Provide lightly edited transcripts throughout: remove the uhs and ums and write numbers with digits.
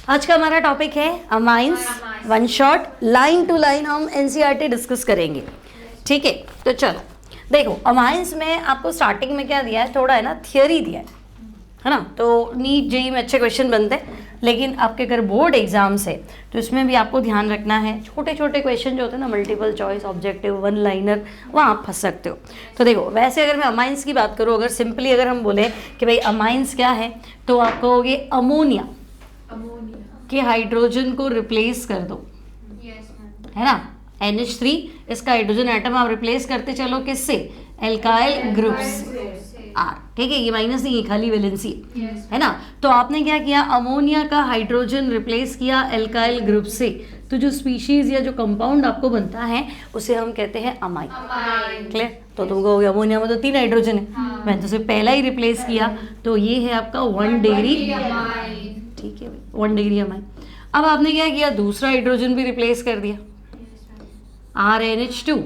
आज का हमारा टॉपिक है amines. One shot line to line हम एनसीईआरटी डिस्कस करेंगे। ठीक है, तो चलो देखो, अमाइंस में आपको स्टार्टिंग में क्या दिया है, थोड़ा है ना थियोरी दिया है ना। तो नीट जेईई में अच्छे क्वेश्चन बनते हैं, लेकिन आपके अगर बोर्ड एग्जाम्स है तो इसमें भी आपको ध्यान रखना है, छोटे छोटे क्वेश्चन जो होते हैं ना, multiple choice, objective, one liner, वहाँ आप फंस सकते हो। तो देखो, वैसे अगर मैं अमाइंस की बात करूँ, अगर सिंपली अगर हम बोले कि भाई अमाइंस क्या है, तो आप कहोगे अमोनिया के हाइड्रोजन को रिप्लेस कर दो, है ना। NH3 इसका हाइड्रोजन एटम आप रिप्लेस करते चलो किससे, एल्काइल ग्रुप्स R। ठीक है, ये माइनस नहीं है, खाली वैलेंसी है ना। तो आपने क्या किया, अमोनिया का हाइड्रोजन रिप्लेस किया एल्काइल ग्रुप से, तो जो स्पीशीज या जो कंपाउंड आपको बनता है उसे हम कहते हैं अमाइन। क्लियर। तो तुम कहोगे अमोनिया में तो 3 हाइड्रोजन है, मैंने तो सिर्फ पहला ही रिप्लेस किया, तो ये है आपका 1 डिग्री। ठीक है, 1 डिग्री अमाइन। अब आपने क्या किया, दूसरा हाइड्रोजन भी रिप्लेस कर दिया, RNH2,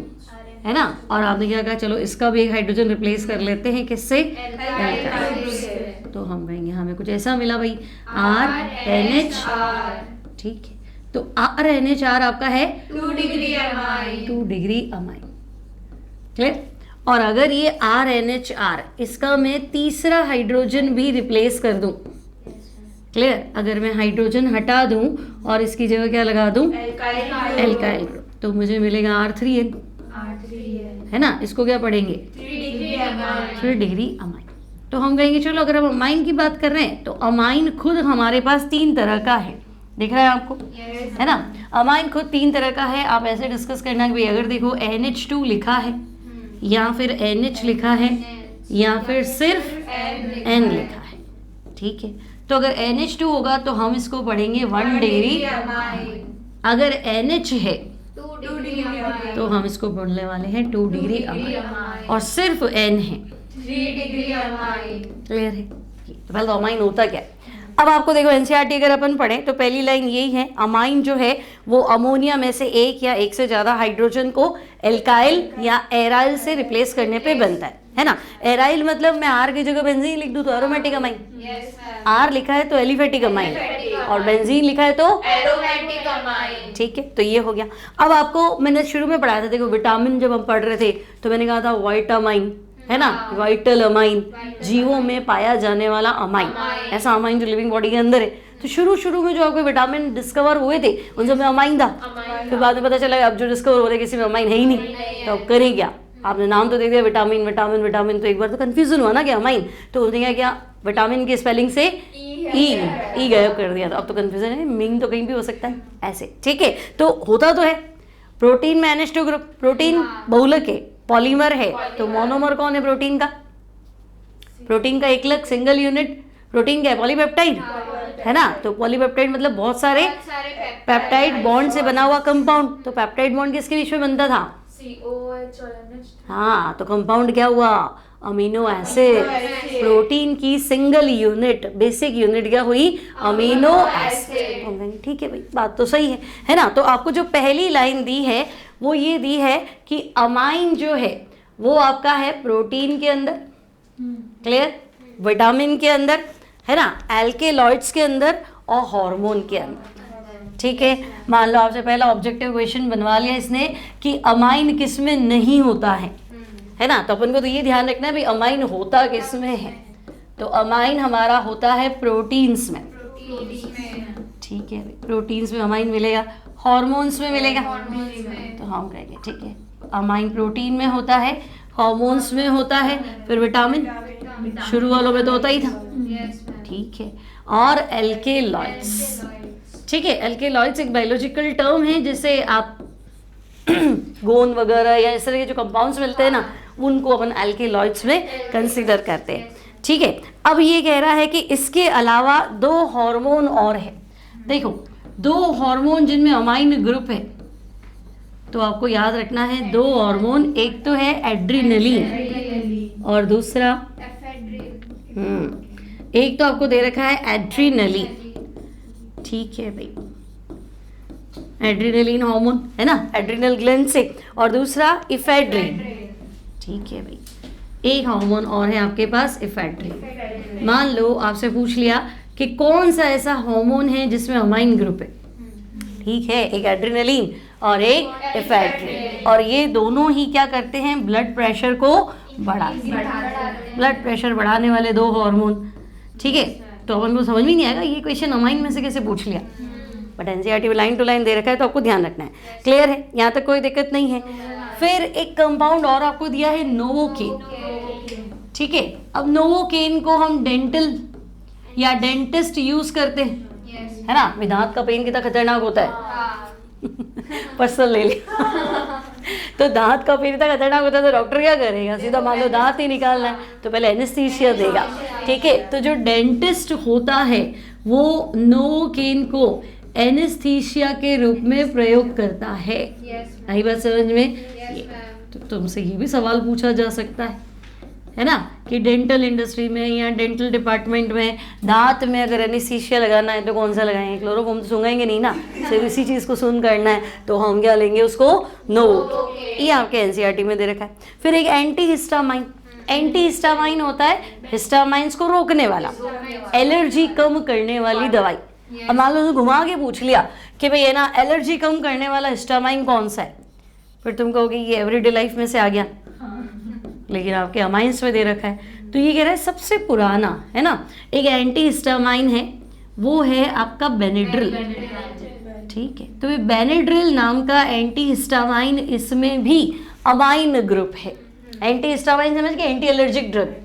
है ना। और आपने क्या कहा, चलो इसका भी एक हाइड्रोजन रिप्लेस कर लेते हैं, किससे, तो हम कहेंगे हमें कुछ ऐसा मिला भाई, RNH। ठीक है, तो RNHR आपका है 2 डिग्री अमाइन। क्लियर। और अगर ये RNHR, इसका मैं तीसरा हाइड्रोजन भी रिप्लेस कर दूं, क्लियर, अगर मैं हाइड्रोजन हटा दूं और इसकी जगह क्या लगा दूं, एल्काइल ग्रुप, तो मुझे मिलेगा R3N, है ना। इसको क्या पढ़ेंगे, 3 डिग्री अमाइन। तो हम कहेंगे चलो, अगर हम अमाइन की बात कर रहे हैं तो अमाइन खुद हमारे पास 3 तरह का है, दिख रहा है आपको, है ना। अमाइन खुद 3 तरह का है। आप ऐसे डिस्कस करना कि भाई अगर देखो NH2 लिखा है, या फिर NH लिखा है, या फिर सिर्फ N लिखा है। ठीक है, तो अगर NH2 होगा तो हम इसको पढ़ेंगे 1 डिग्री। अगर NH है तो हम इसको पढ़ने वाले हैं 2 डिग्री अमाइन, और सिर्फ N है 3 डिग्री अमाइन। क्लियर है। तो पहले तो अमाइन होता क्या है। अब आपको देखो, एनसीईआरटी अगर अपन पढ़ें तो पहली लाइन यही है, अमाइन जो है वो अमोनिया में से एक या एक से ज़्यादा हाइड्रोजन को एल्काइल या एराइल से रिप्लेस करने पे बनता है ना। एराइल मतलब मैं R की जगह बेंजीन लिख दूँ तो एरोमेटिक अमाइन, R लिखा है तो एलिफेटिक अमाइन, और बेंजीन लिखा है तो एरोमेटिक अमाइन। ठीक है, तो ये हो गया। अब आपको मैंने शुरू में पढ़ाया था, देखो विटामिन जब हम पढ़ रहे थे तो मैंने कहा था वाइटामाइन, है ना, वाइटल अमाइन, जीवों में पाया जाने वाला अमाइन, ऐसा अमाइन जो लिविंग बॉडी के अंदर है। तो शुरू में जो आपको विटामिन डिस्कवर हुए थे उन सब में अमाइन था, फिर बाद में पता चला अब जो डिस्कवर हो रहे किसी में अमाइन है ही नहीं, तो अब करें क्या, आपने नाम तो दे दिया विटामिन विटामिन विटामिन, तो एक बार तो कंफ्यूजन हुआ ना कि अमाइन, तो उन्होंने क्या किया, विटामिन की स्पेलिंग से ई गायब कर दिया, तो अब तो कंफ्यूजन है, मिंग तो कहीं भी हो सकता है ऐसे। ठीक है, तो होता तो है प्रोटीन में NH2 ग्रुप, प्रोटीन बहुलक है, पॉलीमर है, तो मोनोमर कौन है प्रोटीन का, प्रोटीन का एकलक सिंगल यूनिट प्रोटीन क्या है, पॉलीपेप्टाइड, है ना। तो पॉलीपेप्टाइड मतलब बहुत सारे पेप्टाइड बॉन्ड से बना हुआ कंपाउंड। तो पेप्टाइड बॉन्ड किसके बीच में बनता था, COH और NH। हाँ, तो कंपाउंड क्या हुआ, अमीनो एसिड। प्रोटीन की सिंगल यूनिट, बेसिक यूनिट क्या हुई, अमीनो एसिड। ठीक है भाई, बात तो सही है ना। तो आपको जो पहली लाइन दी है वो ये दी है कि अमाइन जो है वो आपका है प्रोटीन के अंदर, क्लियर, विटामिन के अंदर, है ना, एल्केलॉइड्स के अंदर और हार्मोन के अंदर। ठीक है, मान लो आपसे पहला ऑब्जेक्टिव क्वेश्चन बनवा लिया इसने कि अमाइन किस में नहीं होता है ना। तो अपन को तो ये ध्यान रखना है भाई अमाइन होता किस में है, तो अमाइन हमारा होता है प्रोटीन्स में। ठीक है, प्रोटीन्स में अमाइन मिलेगा, हार्मोन्स में मिलेगा, तो हम कहेंगे ठीक है, अमाइन प्रोटीन में होता है, हार्मोन्स में होता है, फिर विटामिन शुरू वालों में तो होता ही था। ठीक है, और एल्केलॉइड्स। ठीक है, एल्केलॉइड्स एक बायोलॉजिकल टर्म है जिससे आप गोंद वगैरह या इस तरह के जो कंपाउंड्स मिलते हैं ना, उनको अपन एल्केलॉइड्स में कंसीडर करते हैं। ठीक है, अब ये कह रहा है कि इसके अलावा 2 हार्मोन और है। देखो, 2 हार्मोन जिनमें अमाइन ग्रुप है, तो आपको याद रखना है 2 हार्मोन, एक तो है एड्रीनलिन और दूसरा एक तो आपको दे रखा है एड्रीनलिन। ठीक है भाई, एड्रीनलिन हार्मोन है ना, एड्रिनल ग्लैंड से, और दूसरा इफेड्रिन। ठीक है भाई, एक हार्मोन और है आपके पास इफेड्रिन। मान लो आपसे पूछ लिया कि कौन सा ऐसा हार्मोन है जिसमें अमाइन ग्रुप है। ठीक है, एक एड्रेनलिन और एक इफेड्रिन, और ये दोनों ही क्या करते हैं, ब्लड प्रेशर को बढ़ाते हैं। ब्लड प्रेशर बढ़ाने वाले दो हार्मोन। ठीक है, तो अपन को समझ में नहीं आएगा ये क्वेश्चन अमाइन में से कैसे पूछ लिया, बट एनसीईआरटी में लाइन टू लाइन दे रखा है तो आपको ध्यान रखना है। क्लियर है, यहाँ तक कोई दिक्कत नहीं है। फिर एक कंपाउंड और आपको दिया है नोवोकेन। ठीक है, अब नोवोकेन को हम डेंटल या डेंटिस्ट यूज करते हैं, है ना। दांत का पेन कितना खतरनाक होता है, पर्सनल ले लिया। तो दांत का पेन इतना खतरनाक होता है तो डॉक्टर क्या करेगा, सीधा मान लो दांत ही निकालना है तो पहले एनेस्थीसिया देगा। ठीक है, तो जो डेंटिस्ट होता है वो नोवोकेन को एनेस्थीसिया के रूप में प्रयोग करता है। आई बात समझ में? तो तुमसे ये भी सवाल पूछा जा सकता है ना, कि डेंटल इंडस्ट्री में या डेंटल डिपार्टमेंट में दांत में अगर एनेस्थीसिया लगाना है तो कौन सा लगाएंगे, क्लोरोफॉर्म तो सूंघेंगे नहीं ना, सिर्फ इसी चीज़ को सुन करना है तो हम क्या लेंगे उसको, नोवोकेन। ये आपके एनसीईआरटी में दे रखा है। फिर एक एंटी हिस्टामाइन। एंटी हिस्टामाइन होता है हिस्टामाइंस को रोकने वाला, एलर्जी कम करने वाली दवाई। अब मान लो घुमा के पूछ लिया कि भाई ये ना एलर्जी कम करने वाला हिस्टामाइन कौन सा है, फिर तुम कहोगे ये एवरीडे लाइफ में से आ गया, लेकिन आपके अमाइंस में दे रखा है। तो ये कह रहा है सबसे पुराना, है ना, एक एंटी हिस्टामाइन है, वो है आपका बेनेड्रिल। ठीक है, तो ये बेनेड्रिल नाम का एंटी हिस्टामाइन, इसमें भी अमाइन ग्रुप है। एंटी हिस्टामाइन समझ के, एंटी एलर्जिक ड्रग,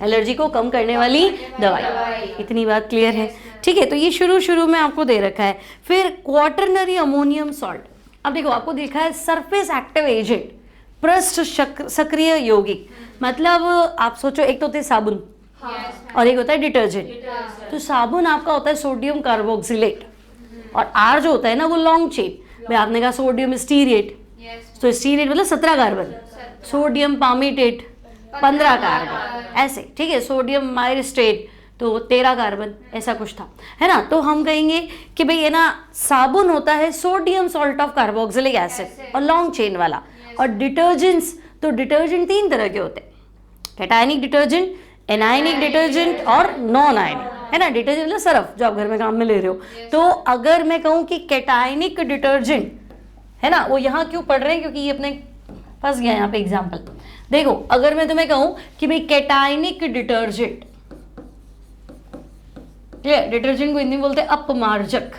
एलर्जी को कम करने वाली दवाई। इतनी बात क्लियर है? ठीक है, तो ये शुरू में आपको दे रखा है। फिर क्वाटरनरी अमोनियम सॉल्ट। अब देखो आपको लिखा है सरफेस एक्टिव एजेंट, पृष्ठ सक्रिय यौगिक। मतलब आप सोचो, एक तो होते हैं साबुन और एक होता है डिटर्जेंट। तो साबुन आपका होता है सोडियम कार्बोक्सिलेट, और आर जो होता है ना वो लॉन्ग चेन में, आपने कहा सोडियम स्टीरेट, तो स्टीरेट मतलब 17 कार्बन, सोडियम पामीटेट 15 कार्बन, ऐसे। ठीक है, सोडियम माइरिस्टेट तो 13 कार्बन, ऐसा कुछ था, है ना। तो हम कहेंगे कि भाई ये ना साबुन होता है sodium salt of carboxylic acid और लॉन्ग चेन वाला। और डिटर्जेंट्स, तो डिटर्जेंट 3 तरह के होते हैं, कैटायनिक डिटर्जेंट, एनायनिक डिटर्जेंट और नॉन आयनिक, है ना। डिटर्जेंट मतलब सरफ जो आप घर में काम में ले रहे हो। तो अगर मैं कहूँ कि कैटायनिक डिटर्जेंट, है ना, वो यहाँ क्यों पढ़ रहे हैं, क्योंकि ये अपने फंस गया यहाँ पे एग्जाम्पल। देखो अगर मैं तुम्हें कहूँ कि भाई कैटायनिक डिटर्जेंट, क्लियर, डिटर्जेंट को हिंदी में बोलते हैं अपमार्जक,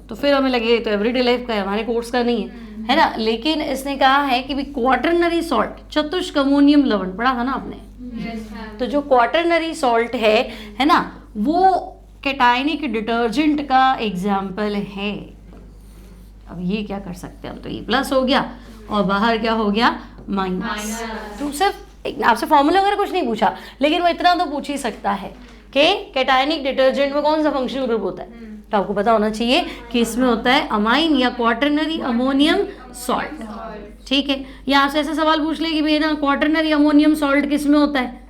तो फिर हमें लगे तो एवरीडे लाइफ का है, हमारे कोर्स का नहीं है ना। लेकिन इसने कहा है कि भी क्वाटरनरी सॉल्ट, चतुष्क अमोनियम लवण पढ़ा था ना आपने। तो जो क्वाटरनरी सॉल्ट है ना, वो कैटायनिक डिटर्जेंट का एग्जाम्पल है। अब ये क्या कर सकते हैं हम, तो ये प्लस हो गया और बाहर क्या हो गया, माइनस। तो सिर्फ आपसे फॉर्मूला वगैरह कुछ नहीं पूछा, लेकिन वो इतना तो पूछ ही सकता है कि कैटायनिक डिटर्जेंट में कौन सा फंक्शनल ग्रुप होता है। तो आपको पता होना चाहिए कि इसमें होता है अमाइन या क्वाटरनरी अमोनियम सॉल्ट। ठीक है, या आपसे ऐसा सवाल पूछ ले कि भाई ना क्वाटरनरी अमोनियम सॉल्ट किस में होता है,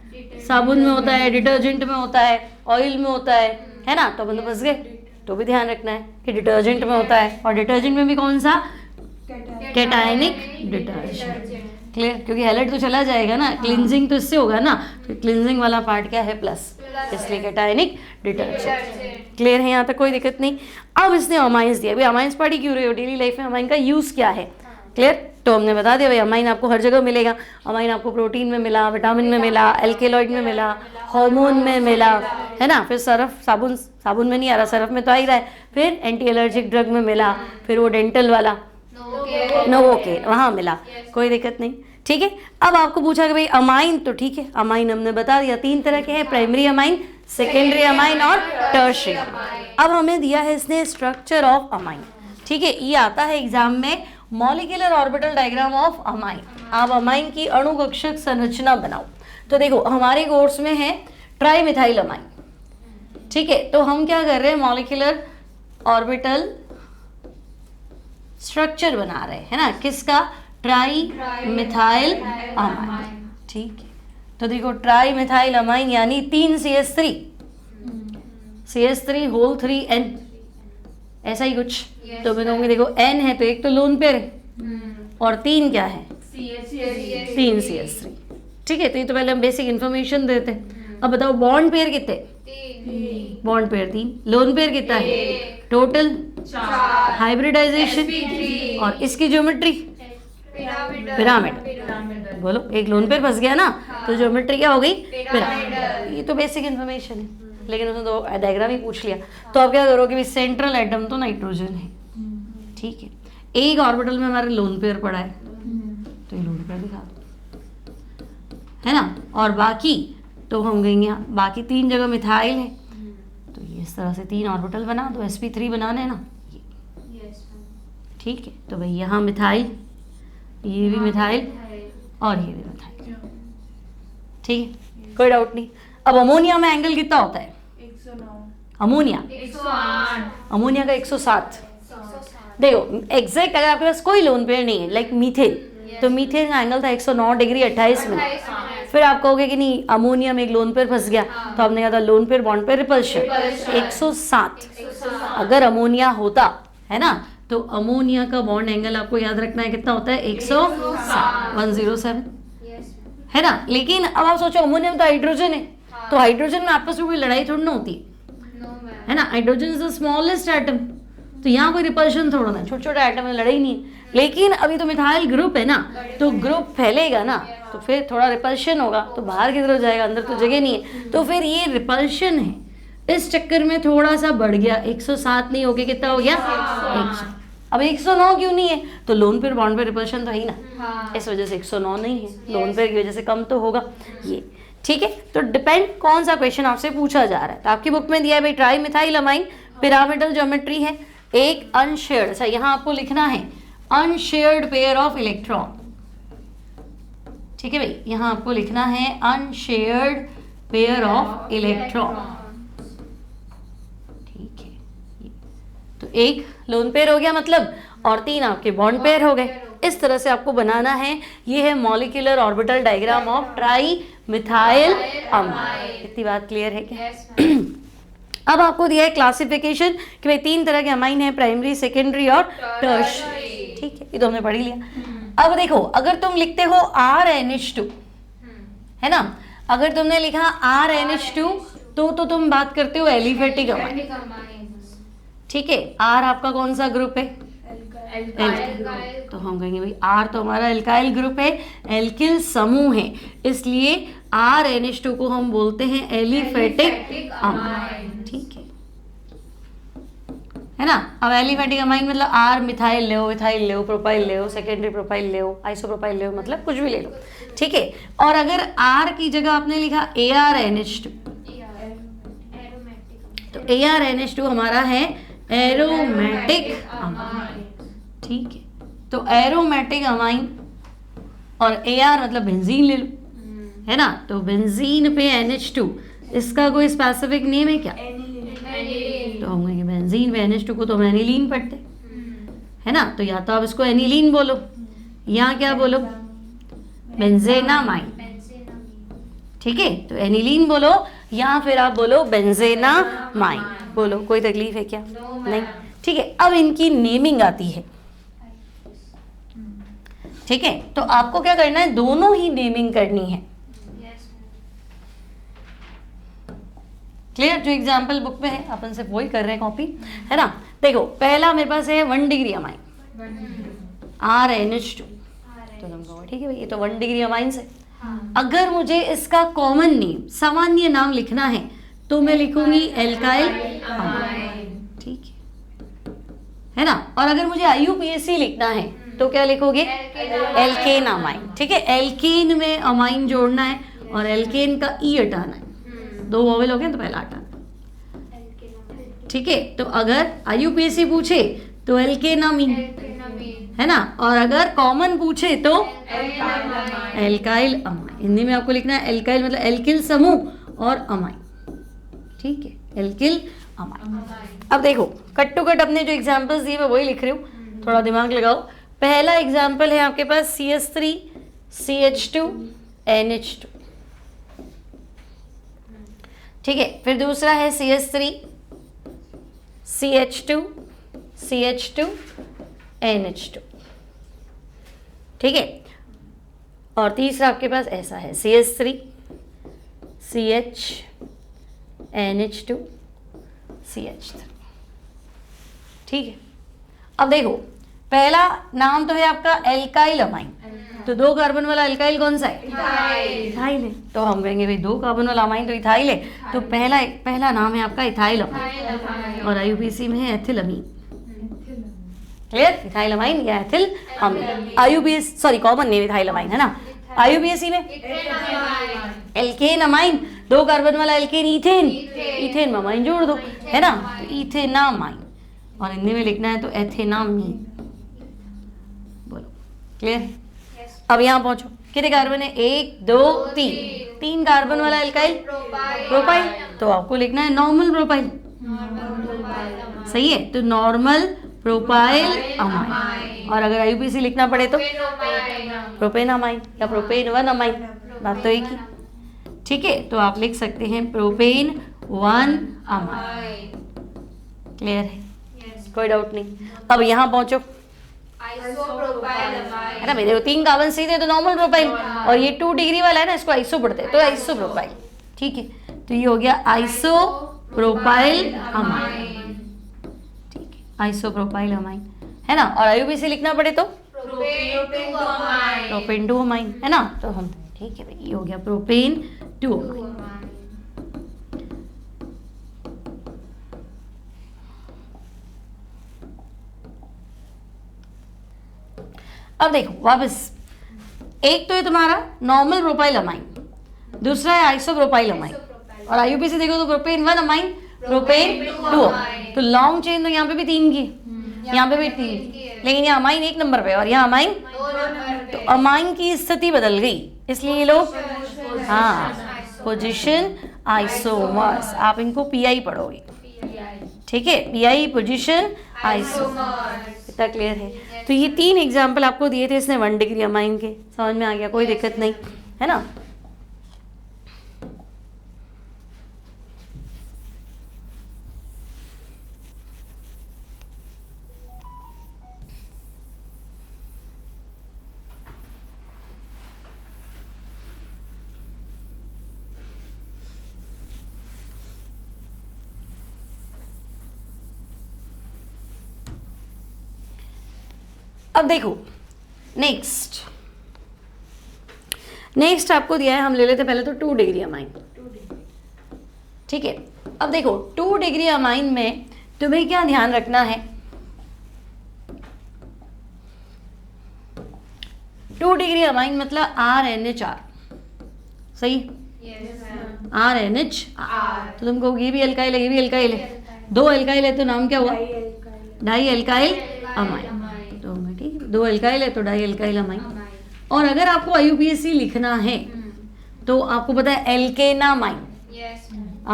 साबुन में होता है, डिटर्जेंट में होता है, ऑयल में होता है ना। तो बंदे फंस गए। तो भी ध्यान रखना है कि डिटर्जेंट में होता है, और डिटर्जेंट में भी कौन सा, कैटायनिक डिटर्जेंट। क्लियर, क्योंकि हैलाइड तो चला जाएगा ना, क्लिनजिंग तो इससे होगा ना, तो क्लिनजिंग वाला पार्ट क्या है, प्लस, इसलिए कैटायनिक डिटर्जेंट। क्लियर है, यहाँ तक कोई दिक्कत नहीं। अब इसने अमाइंस दिया, भाई अमाइंस पढ़ी क्यों रहे हो, डेली लाइफ में अमाइन का यूज़ क्या है। क्लियर, तो हमने बता दिया भाई अमाइन आपको हर जगह मिलेगा। अमाइन आपको प्रोटीन में मिला, विटामिन में मिला, एल्केलॉइड में मिला, हार्मोन में मिला, है ना। फिर सरफ, साबुन में नहीं आ रहा, सरफ में तो आ ही रहा है। फिर एंटी एलर्जिक ड्रग में मिला, फिर वो डेंटल वाला नोवोकेन वहाँ मिला, कोई दिक्कत नहीं। ठीक है, अब आपको पूछा कि भाई अमाइन, तो ठीक है, अमाइन हमने बता दिया 3 तरह के हैं, प्राइमरी अमाइन, सेकेंडरी अमाइन और टर्शियरी। अब हमें दिया है इसने स्ट्रक्चर ऑफ अमाइन। ठीक है, ये आता है एग्जाम में, molecular orbital diagram of amine. आप अमाइन की अणुकक्षक संरचना बनाओ। तो देखो हमारे कोर्स में है ट्राईमिथाइल अमाइन। ठीक है, तो हम क्या कर रहे हैं, मॉलिक्यूलर ऑर्बिटल स्ट्रक्चर बना रहे हैं, है ना, किसका, ट्राईमिथाइल अमाइन। ठीक है, तो देखो ट्राईमिथाइल अमाइन यानी 3 CH3, CH3 होल 3 N, ऐसा ही कुछ। तो मैं कहूँगी देखो N है तो एक तो लोन पेयर है और 3 क्या है, 3 CH3। ठीक है, तो ये तो पहले हम बेसिक इन्फॉर्मेशन देते हैं। अब बताओ बॉन्ड पेयर कितने? बॉन्ड पेयर 3, लोन पेयर कितना है? टोटल 4, हाइब्रिडाइजेशन और इसकी ज्योमेट्री पिरामिड। बोलो, एक लोन पेयर फंस गया ना, तो ज्योमेट्री क्या हो गई? पिरामिड। ये तो बेसिक इन्फॉर्मेशन है, लेकिन उसने तो डायग्राम ही पूछ लिया। तो आप क्या करोगे भी, सेंट्रल एटम तो नाइट्रोजन है, ठीक है, एक ऑर्बिटल में हमारे लोन पेयर पड़ा है, तो ये लोन पेयर दिखा दो, है ना। और बाकी तो हम कहेंगे बाकी 3 जगह मिथाइल है, तो ये इस तरह से 3 ऑर्बिटल बना दो, sp3 बनाने हैं ना, ठीक है। तो भाई यहाँ मिथाइल, ये भी मिथाइल और ये भी मिथाइल, ठीक है, कोई डाउट नहीं। अब अमोनिया में एंगल कितना होता है? 109, अमोनिया 108, अमोनिया का 107। देखो एग्जैक्ट अगर आपके पास कोई लोन पेयर नहीं है, लाइक मीथेन, तो मीथेन का एंगल था 109 डिग्री 28 मिनट। फिर आप कहोगे कि नहीं अमोनिया में एक लोन पेयर फंस गया, तो आपने कहा था lone pair bond pair repulsion 107। अगर अमोनिया होता है ना, तो अमोनिया का बॉन्ड एंगल आपको याद रखना है कितना होता है? 107 है ना। लेकिन अब आप सोचो अमोनिया में तो हाइड्रोजन है, तो हाइड्रोजन में आपस में कोई लड़ाई थोड़ी ना होती है ना। Hydrogen is the smallest atom, तो यहाँ कोई रिपल्शन थोड़ा ना, छोटे छोटे एटम में लड़ाई नहीं है। लेकिन अभी तो मिथाइल ग्रुप है ना, तो ग्रुप फैलेगा ना, तो फिर थोड़ा रिपल्शन होगा, तो बाहर की तरफ जाएगा, अंदर तो जगह नहीं है, तो फिर ये रिपल्शन है, इस चक्कर में थोड़ा सा बढ़ गया, 107 नहीं होके कितना हो गया? 100। अब 109 क्यों नहीं है? तो lone pair bond pair repulsion तो है ही ना, इस वजह से 109 नहीं है, लोन पेयर की वजह से कम तो होगा ये, ठीक है। तो डिपेंड कौन सा क्वेश्चन आपसे पूछा जा रहा है। तो आपकी बुक में दिया है भाई tri methyl amine, pyramidal geometry है, एक अनशेयर्ड, अच्छा यहाँ आपको लिखना है अनशेयर्ड पेयर ऑफ इलेक्ट्रॉन, ठीक है भाई, यहाँ आपको लिखना है अनशेयर्ड पेयर ऑफ इलेक्ट्रॉन, ठीक है। तो एक लोन पेयर हो गया मतलब, और 3 आपके बॉन्ड पेयर हो गए। इस तरह से आपको बनाना है। ये है molecular orbital diagram of tri methyl amine. इतनी बात क्लियर है क्या? अब आपको दिया है क्लासिफिकेशन कि भाई 3 तरह के अमाइन है, प्राइमरी, सेकेंडरी और टर्शियरी, ठीक है, ये तो हमने पढ़ ही लिया। अब देखो अगर तुम लिखते हो RNH2, है ना, अगर तुमने लिखा RNH2 तो तुम बात करते हो एलिफेटिक अमाइन, ठीक है। R आपका कौन सा ग्रुप है? तो हम कहेंगे भाई R तो हमारा एल्काइल ग्रुप है, एल्किल समूह है, इसलिए RNH2 को हम बोलते हैं एलिफेटिक अमाइन, ठीक है ना। अब एलिफेटिक अमाइन मतलब R मिथाइल ले, मिथाइल ले, प्रोपाइल ले, सेकेंडरी प्रोपाइल ले, आइसोप्रोपाइल ले, मतलब कुछ भी ले लो, ठीक है। और अगर R की जगह आपने लिखा ARNH2, तो ARNH2 हमारा है एरोमेटिक अमाइन, ठीक है। तो एरोमेटिक अमाइन और AR मतलब बेंजीन ले लो, है ना, तो बेंजीन पे NH2, इसका कोई स्पेसिफिक नेम है क्या? तो हम कहेंगे बेंजीन पे NH2 को तो हम एनिलीन पढ़ते, है ना, तो या तो आप इसको एनिलीन बोलो, यहाँ क्या बोलो? बेंजेनामाइन, ठीक है। तो एनिलीन बोलो या फिर आप बोलो बेंजेनामाइन, बोलो, कोई तकलीफ है क्या? नहीं, ठीक है। अब इनकी नेमिंग आती है, ठीक है। तो आपको क्या करना है? दोनों ही नेमिंग करनी है, क्लियर? जो एग्जाम्पल बुक में है अपन से वही कर रहे हैं कॉपी, है ना। देखो पहला मेरे पास है 1 डिग्री अमाइन RNH2, तो तुम कहो ठीक है भाई ये तो 1 डिग्री अमाइन से। अगर मुझे इसका कॉमन नेम, सामान्य नाम लिखना है तो मैं लिखूंगी एल्काइल अमाइन, ठीक है ना। और अगर मुझे IUPAC लिखना है तो क्या लिखोगे? एल्केन अमाइन, ठीक है। एल्केन में अमाइन जोड़ना है और एल्केन का ई हटाना है, 2 वोवेल हो गए तो पहला हटाना, ठीक है। तो अगर IUPAC पूछे तो एल्केनामीन, है ना, और अगर कॉमन पूछे तो एल्काइल अमाइन। हिंदी में आपको लिखना है एल्काइल मतलब एल्किल समूह और अमाइन, ठीक है, एल्किल अमाइन। अब देखो कट टू कट अपने जो एग्जांपल्स दिए मैं वही लिख रही हूँ, थोड़ा दिमाग लगाओ। पहला एग्जांपल है आपके पास CH3 CH2 NH2, ठीक है। फिर दूसरा है CH3 CH2 CH2 NH2, ठीक है। और तीसरा आपके पास ऐसा है CH3 CH NH2CH3। ठीक है, अब देखो पहला नाम तो है आपका एल्काइल अमाइन, तो 2 कार्बन वाला एल्काइल कौन सा है? इथाइल है। तो हम कहेंगे भाई 2 कार्बन वाला अमाइन तो इथाइल है, तो पहला नाम है आपका इथाइल अमाइन, और आईयूपीएसी में है ethyl amine. Clear? Ethyl amine या ethyl amine. IUPS sorry common name ethyl amine है ना। आईयूपीएसी में एल्केन अमाइन, 2 कार्बन वाला एल्केन इथेन, इथेन में अमाइन जोड़ दो है ना, तो इथेनामाइन, और हिंदी में लिखना है तो एथेनामीन। बोलो क्लियर? अब यहाँ पहुंचो, कितने कार्बन है? 1 2 3 कार्बन वाला एल्काइल प्रोपाइल, तो आपको लिखना है नॉर्मल प्रोपाइल। सही है, तो नॉर्मल प्रोपाइल अमाइन, और अगर आईयूपीएसी लिखना पड़े तो प्रोपेन अमाइन या प्रोपेन 1 अमाइन, बात तो एक ही। ठीक है, तो आप लिख सकते हैं प्रोपेन 1 अमाइन। क्लियर है? कोई डाउट नहीं। अब यहाँ पहुंचो, है ना, मेरे 3 कार्बन सीधे तो नॉर्मल प्रोपाइल, और ये 2 डिग्री वाला है ना, इसको आइसो पढ़ते हैं, तो आइसो प्रोपाइल। ठीक है, तो ये हो गया आइसो प्रोपाइल अमाइन। ठीक है, आइसो प्रोपाइल अमाइन है ना, और आईयूपीएसी लिखना पड़े तो प्रोपेन 2 अमाइन है ना, तो हम ठीक है भाई, ये हो गया प्रोपेन 2 अमाइन। अब देखो वापस, एक तो है तुम्हारा नॉर्मल प्रोपाइल अमाइन, दूसरा है आइसो प्रोपाइल अमाइन, और आईयूपीएसी देखो तो प्रोपेन 1 अमाइन, प्रोपेन 2 अमाइन, तो लॉन्ग चेन तो यहाँ पे भी 3 की, यहाँ पे भी 3, लेकिन यहाँ अमाइन 1 नंबर पे और यहाँ अमाइन, तो अमाइन की स्थिति बदल गई, इसलिए ये लोग हाँ पोजीशन आइसोमर्स, आप इनको पीआई पढ़ोगे। ठीक है, पीआई पोजीशन आइसोमर्स। इतना क्लियर है? तो ये 3 एग्जाम्पल आपको दिए थे इसने 1 डिग्री अमाइन के, समझ में आ गया? कोई दिक्कत नहीं है ना। अब देखो नेक्स्ट आपको दिया है, हम ले लेते पहले तो 2 डिग्री अमाइन। ठीक है, अब देखो 2 डिग्री अमाइन में तुम्हें क्या ध्यान रखना है? 2 डिग्री अमाइन मतलब RNHR, सही? RNHR, तो तुम कहोगे ये भी एल्काइल है, ये भी एल्काइल है, 2 एल्काइल है तो नाम क्या हुआ? Di alkyl amine. तो ठीक है, 2 एल्काइल है तो डाई एल्काइल अमाइन। और अगर आपको आईयूपीएसी लिखना है तो आपको पता है एल्केनामाइन,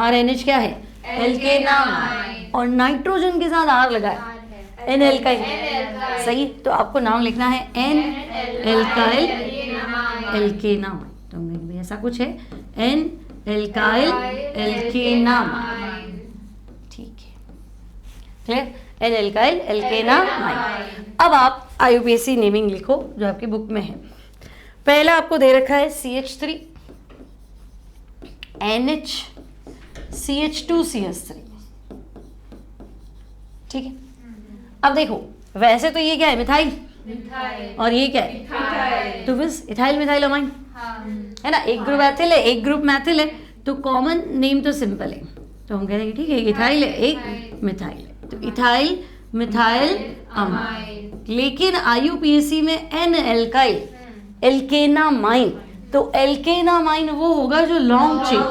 RNH क्या है? एल्केनामाइन, और नाइट्रोजन के साथ R लगा है, N एल्काइल, सही? तो आपको नाम लिखना है N एल्काइल एल्केनामाइन। तो भाई ऐसा कुछ है, N एल्काइल एल्केनामाइन। ठीक है, क्लियर? N alkyl एल्केनामाइन। अब आप आईयूपीएसी नेमिंग लिखो जो आपकी बुक में है। पहला आपको दे रखा है CH3 NH CH2CH3। ठीक है, अब देखो वैसे तो ये क्या है? मिथाइल, और ये क्या है? तो बस इथाइल मिथाइल अमाइन है ना, एक ग्रुप एथिल है एक ग्रुप मैथिल है, तो कॉमन नेम तो सिंपल है, तो हम कह रहे हैं ठीक है, एक इथाइल है एक मिथाइल है, तो इथाइल मिथाइल अमाइन। लेकिन आईयूपीएसी में N एल्काइल एल्केनामाइन, तो एल्केनामाइन वो होगा जो लॉन्ग चेन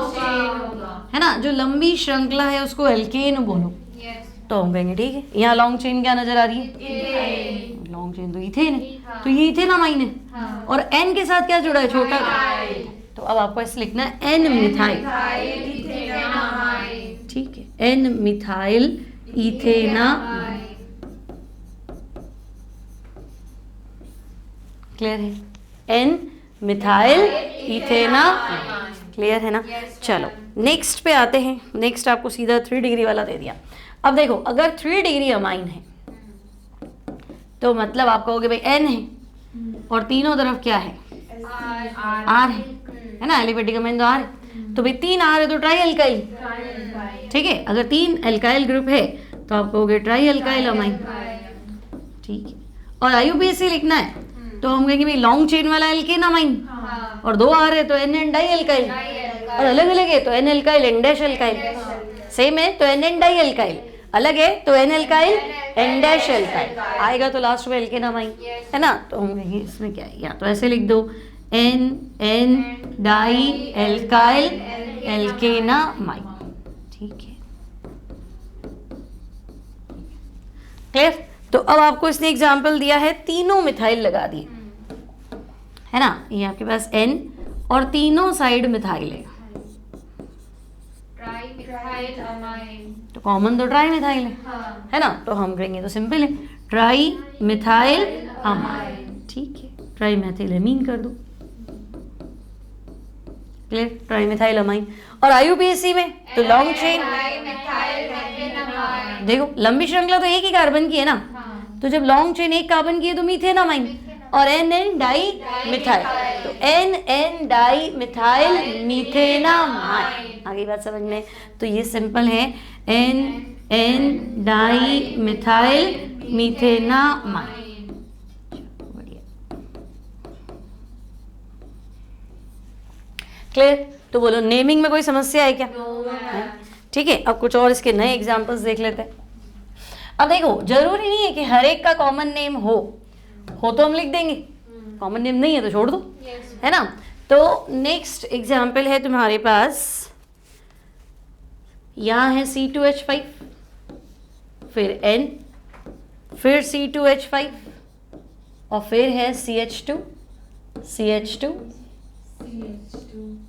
है ना, जो लंबी श्रृंखला है उसको एल्केन बोलो। तो हम कहेंगे ठीक है, यहाँ लॉन्ग चेन क्या नजर आ रही है? लॉन्ग चेन तो इथेन है, तो ये इथेनामाइन है, और N के साथ क्या जुड़ा है? छोटा। तो अब आपको ऐसे लिखना है N मिथाइल, ठीक है, N मिथाइल इथेनामाइन। क्लियर है? N मिथाइल इथेनामाइन, क्लियर है ना? चलो नेक्स्ट पे आते हैं। नेक्स्ट आपको सीधा 3 डिग्री वाला दे दिया। अब देखो अगर 3 डिग्री अमाइन है तो मतलब आप कहोगे भाई N है और तीनों तरफ क्या है? R है ना, एलिफेटिक अमाइन तो R है, तो भाई 3 R है तो ट्राई अल्काइल, ठीक है। अगर 3 अल्काइल ग्रुप है तो आप कहोगे ट्राई अल्काइल अमाइन, ठीक है। और IUPAC लिखना है तो हम कहेंगे भाई लॉन्ग चेन वाला एल्केन अमाइन, और 2 R है तो NN डाई अल्काइल, और अलग अलग है तो N alkyl N dash alkyl, same है तो NN डाई अल्काइल, अलग है तो N alkyl N dash alkyl, आएगा तो लास्ट में एल्केन अमाइन, है ना। तो हम कहेंगे इसमें क्या है, या तो ऐसे लिख दो NN डाई अल्काइल एल्केनामाइन, ठीक है, क्लियर। तो अब आपको इसने एग्जाम्पल दिया है, तीनों मिथाइल लगा दिए, है ना। ये आपके पास N और तीनों साइड मिथाइल है, तो कॉमन तो ट्राई मिथाइल है ना। तो हम कहेंगे तो सिंपल है ट्राई मिथाइल अमाइन, ठीक है, ट्राई मिथाइल अमीन कर दो, क्लियर, ट्राई मिथाइल अमाइन। और IUPAC में तो लॉन्ग चेन, देखो लंबी श्रृंखला तो एक ही कार्बन की है ना, तो जब लॉन्ग चेन एक कार्बन की है तो मीथेन अमाइन, और NN डाई मिथाइल, तो NN डाई मिथाइल मीथेनामाइन, आगे बात समझ में। तो ये सिंपल है NN डाई मिथाइल मीथेनामाइन, बढ़िया, क्लियर। तो बोलो नेमिंग में कोई समस्या है क्या? ठीक है, अब कुछ और इसके नए एग्जांपल्स देख लेते हैं। अब देखो जरूरी नहीं है कि हर एक का कॉमन नेम हो तो हम लिख देंगे, कॉमन नेम नहीं है तो छोड़ दो, है ना। तो नेक्स्ट एग्जाम्पल है तुम्हारे पास, यहाँ है C2H5, फिर N, फिर C2H5, और फिर है CH2, CH2,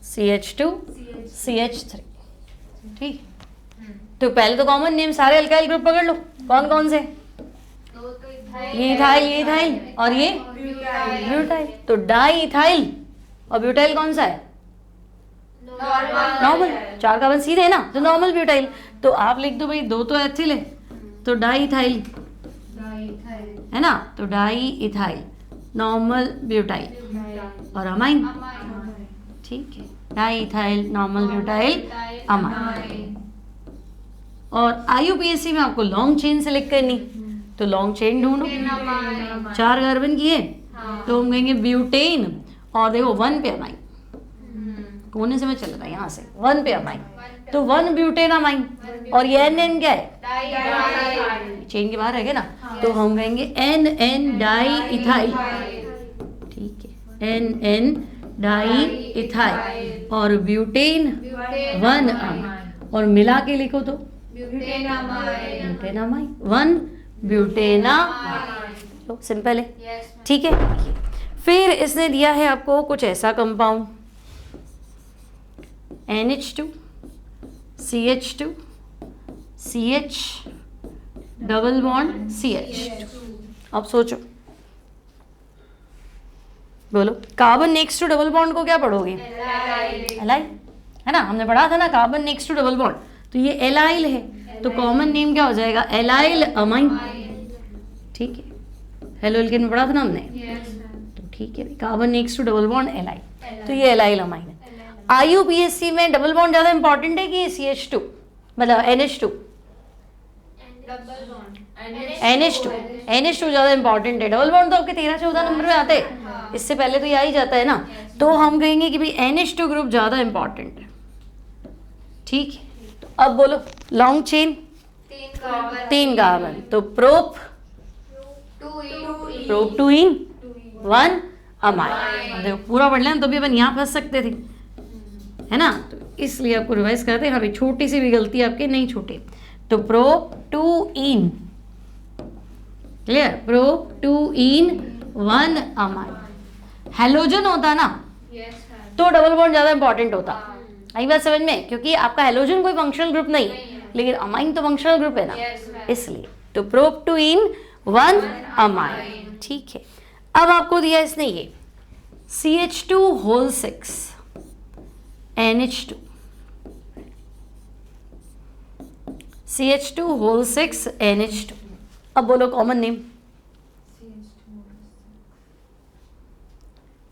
CH2, CH3, ठीक। तो पहले तो कॉमन नेम सारे अल्काइल ग्रुप पकड़ लो, कौन कौन से, ये इथाइल, ये इथाइल, और ये ब्यूटाइल, तो डाई इथाइल, और ब्यूटाइल कौन सा है, नॉर्मल, 4 कार्बन सीधे है ना, तो नॉर्मल ब्यूटाइल। तो आप लिख दो भाई 2 तो एथिल है तो डाई इथाइल, है ना, तो डाई इथाइल नॉर्मल ब्यूटाइल और अमाइन, ठीक है, di ethyl normal butyl amine. और IUPAC में आपको लॉन्ग चेन सेलेक्ट करनी, तो लॉन्ग चेन ढूंढो, 4 कार्बन की है तो हम कहेंगे ब्यूटेन, और देखो 1 पे अमाइन, कोने से मैं चल रहा है यहाँ से 1 पे अमाइन, तो 1 ब्यूटेन अमाइन, और ये NN क्या है, चेन के बाहर है ना, तो हम कहेंगे NN डाई इथाइल, ठीक है, NN डाई इथाइल, और ब्यूटेन 1 अमाइन, और मिला के लिखो तो ब्यूटेनामाइन, 1 ब्यूटेनामाइन, तो सिंपल है, ठीक है। फिर इसने दिया है आपको कुछ ऐसा compound, NH2, CH2, CH double bond CH2। अब सोचो, बोलो carbon next to double bond को क्या पढ़ोगे, एलाइल, है ना, हमने पढ़ा था ना carbon next to double bond, तो ये एलाइल है, तो कॉमन नेम क्या हो जाएगा, एलाइल अमाइन, ठीक है, हेलो एल्केन में पढ़ा था ना हमने, तो ठीक है, carbon next to double bond allyl, तो ये एलाइल अमाइन है। IUPAC में डबल बॉन्ड ज्यादा इंपॉर्टेंट है कि CH2, मतलब NH2, NH2 ज्यादा इंपॉर्टेंट है, डबल बॉन्ड तो आपके 13-14 नंबर में आते हैं, इससे पहले तो ये आ ही जाता है ना, तो हम कहेंगे कि भाई NH2 ग्रुप ज्यादा इंपॉर्टेंट है, ठीक है। तो अब बोलो लॉन्ग चेन 3 कार्बन, तो प्रोप 2 इन 1 अमाइन, देखो पूरा पढ़ लें तो भी अपन यहाँ फंस सकते थे, है ना, तो इसलिए आपको रिवाइज करते हैं, अभी छोटी सी भी गलती आपके नहीं छूटे। तो प्रोप 2 इन, क्लियर, प्रोप 2 इन 1 अमाइन, हेलोजन होता ना तो डबल बॉन्ड ज्यादा इंपॉर्टेंट होता, आई बात समझ में, क्योंकि आपका हेलोजन कोई फंक्शनल ग्रुप नहीं है, लेकिन अमाइन तो फंक्शनल ग्रुप है ना, इसलिए तो प्रोप 2 इन 1 अमाइन, ठीक है। अब आपको दिया इसने ये CH2 whole 6 NH2, CH2 whole 6 NH2, अब बोलो कॉमन नेम,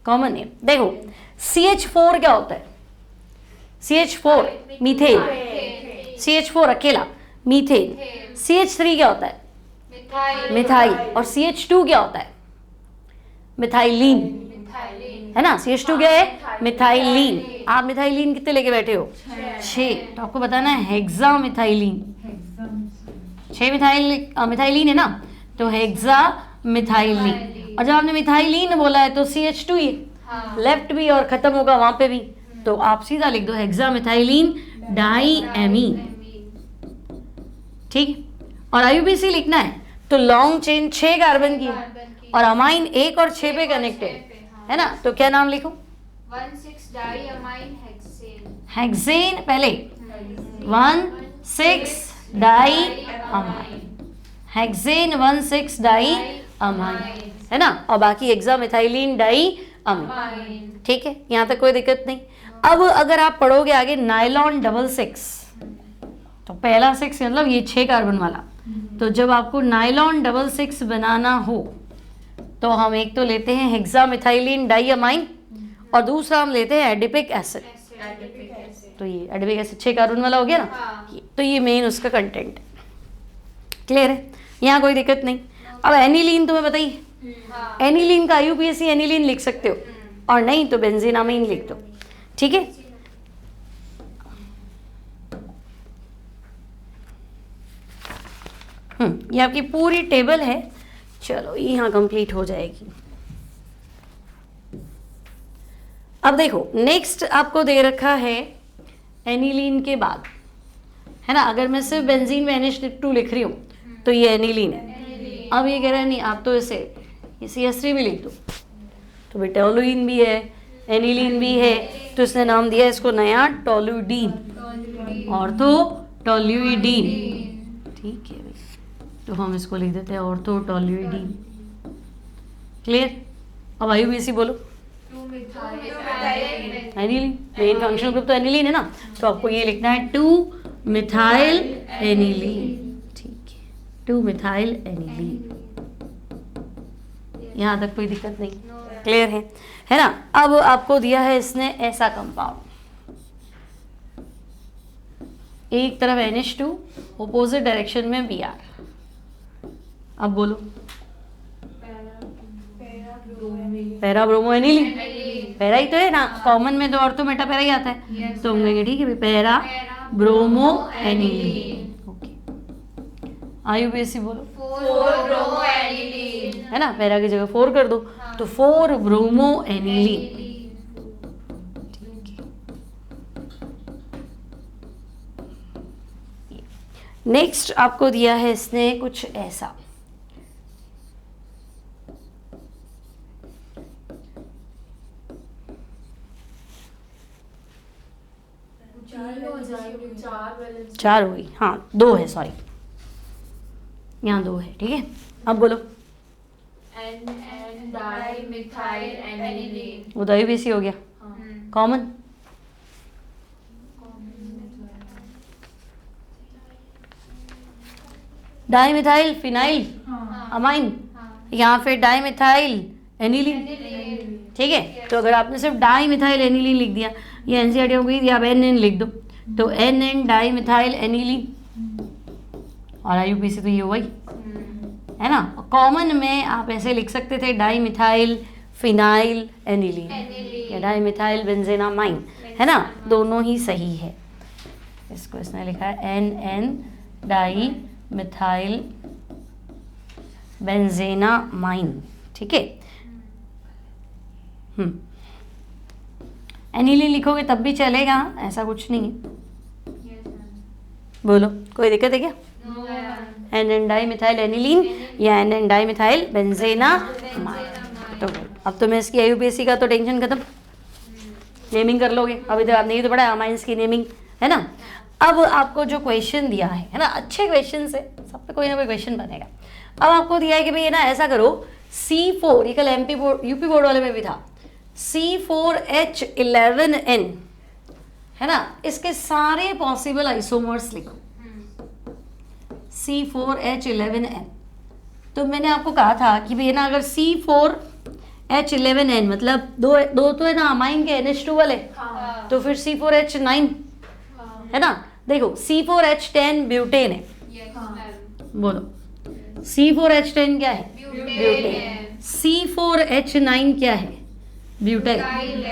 कॉमन नेम देखो CH4 क्या होता है, CH4 मीथेन, CH4 अकेला मीथेन, CH3 क्या होता है? मिथाइल। और CH2 क्या होता है? मिथाइलीन, है ना? CH2 क्या है? मिथाइलीन। आप मिथाइलीन कितने लेके बैठे हो? 6। तो आपको बताना है हेक्सा मिथाइलीन। 6 मिथाइलीन है ना, तो हेक्सा मिथाइलीन। और जब आपने मिथाइलीन बोला है तो CH2 ही लेफ्ट भी और खत्म होगा वहां पे भी, तो आप सीधा लिख दो हेक्सा मिथाइलीन डाईएमीन। ठीक। और IUPAC लिखना है तो लॉन्ग चेन 6 कार्बन की है और अमाइन 1 और 6 पे कनेक्टेड है ना, तो क्या नाम लिखूं? 1,6-डाईअमाइन हेक्सेन। हेक्सेन पहले 1,6-डाईअमाइन, हेक्सेन 1,6-डाईअमाइन, है ना? और बाकी हेक्सा मिथाइलीन डाईअमीन। ठीक है, यहाँ तक कोई दिक्कत नहीं। अब अगर आप पढ़ोगे आगे नायलॉन 666, तो पहला 6 मतलब ये 6 कार्बन वाला, तो जब आपको नायलॉन 66 बनाना हो तो हम एक तो लेते हैं हेक्सा मिथाइलीन डाईअमाइन और दूसरा हम लेते हैं एडिपिक एसिड। तो ये एडिपिक एसिड 6 कार्बन वाला हो गया ना, तो ये मेन उसका कंटेंट है। क्लियर है, यहाँ कोई दिक्कत नहीं। अब एनिलीन तुम्हें बताइए, एनिलीन का IUPAC एनिलीन लिख सकते हो और नहीं तो बेंजीनामीन लिख दो। ठीक है, ये आपकी पूरी टेबल है। चलो ये यहाँ कंप्लीट हो जाएगी। अब देखो नेक्स्ट आपको दे रखा है एनिलीन के बाद, है ना? अगर मैं सिर्फ बेंजीन में NH2 लिख रही हूँ तो ये एनिलीन है। अब ये कह रहा है नहीं, आप तो इसे CH3 भी लिख दो, तो भाई टोलुइन भी है, एनिलीन भी है, तो इसने नाम दिया इसको नया टोलुडीन, ऑर्थो टोलुइडीन। ठीक है, तो हम इसको लिख देते हैं ऑर्थो टोलुइडीन। क्लियर? अब IUPAC बोलो। एनिलीन, मेन फंक्शनल ग्रुप तो एनिलीन है ना, तो आपको ये लिखना है 2-मिथाइल एनिलीन। ठीक है, 2-मिथाइल एनिलीन। यहाँ तक कोई दिक्कत नहीं, क्लियर है ना? अब आपको दिया है इसने ऐसा कंपाउंड, एक तरफ NH2, ऑपोजिट डायरेक्शन में Br। अब बोलो पैरा ब्रोमो एनिलीन, पैरा ही तो है ना, कॉमन में तो ऑर्थो मेटा पैरा ही आता है, तो हम कहेंगे ठीक है भाई para bromo aniline. Okay, IUPAC बोलो 4-ब्रोमो एनिलीन, है ना? पैरा की जगह 4 कर दो, तो 4 ब्रोमो एनिलीन। नेक्स्ट आपको दिया है इसने कुछ ऐसा, चार हो गई, हाँ 2 है, सॉरी यहाँ 2 है। ठीक है, अब बोलो N-डाईमिथाइल एनिलीन। वो तो IUPAC हो गया कॉमन। डाईमिथाइल फिनाइल अमाइन, यहाँ पे डाईमिथाइल एनिलीन। ठीक है, तो अगर आपने सिर्फ डाईमिथाइल एनिलीन लिख दिया, ये NCERT हो गई, आप NN लिख दो, तो NN डाईमिथाइल एनिलीन, और IUPAC तो ये हुआ ही, है ना? कॉमन में आप ऐसे लिख सकते थे डाईमिथाइल फिनाइल एनिलीन या डाईमिथाइल बेंजेनामाइन, है ना? दोनों ही सही है। इसको इसने लिखा है NN डाईमिथाइल बेंजेनामाइन। ठीक है, एनिलीन लिखोगे तब भी चलेगा, ऐसा कुछ नहीं है। बोलो कोई दिक्कत है क्या? NN डाईमिथाइल एनिलीन या NN डाईमिथाइल बेंजेनामाइन। तो अब तो मैं इसकी IUPAC का तो टेंशन खत्म, नेमिंग कर लोगे। अभी तो आपने ये तो पढ़ा है अमाइंस की नेमिंग, है ना? अब आपको जो क्वेश्चन दिया है ना, अच्छे क्वेश्चन से सब पे कोई ना कोई क्वेश्चन बनेगा। अब आपको दिया है कि भाई ये ना ऐसा करो, C4, ये कल MP बोर्ड UP बोर्ड वाले में भी था, C4H11N, है ना? इसके सारे पॉसिबल आइसोमर्स लिखो, C4H11N। तो मैंने आपको कहा था कि भाई ना अगर H11N मतलब दो तो है ना अमाइन के NH2 वाले, हाँ, तो फिर C4H9 है ना। देखो C4H10 ब्यूटेन है, yes ma'am, बोलो C4H10 क्या है? ब्यूटेन, C4H9 क्या है? ब्यूटाइल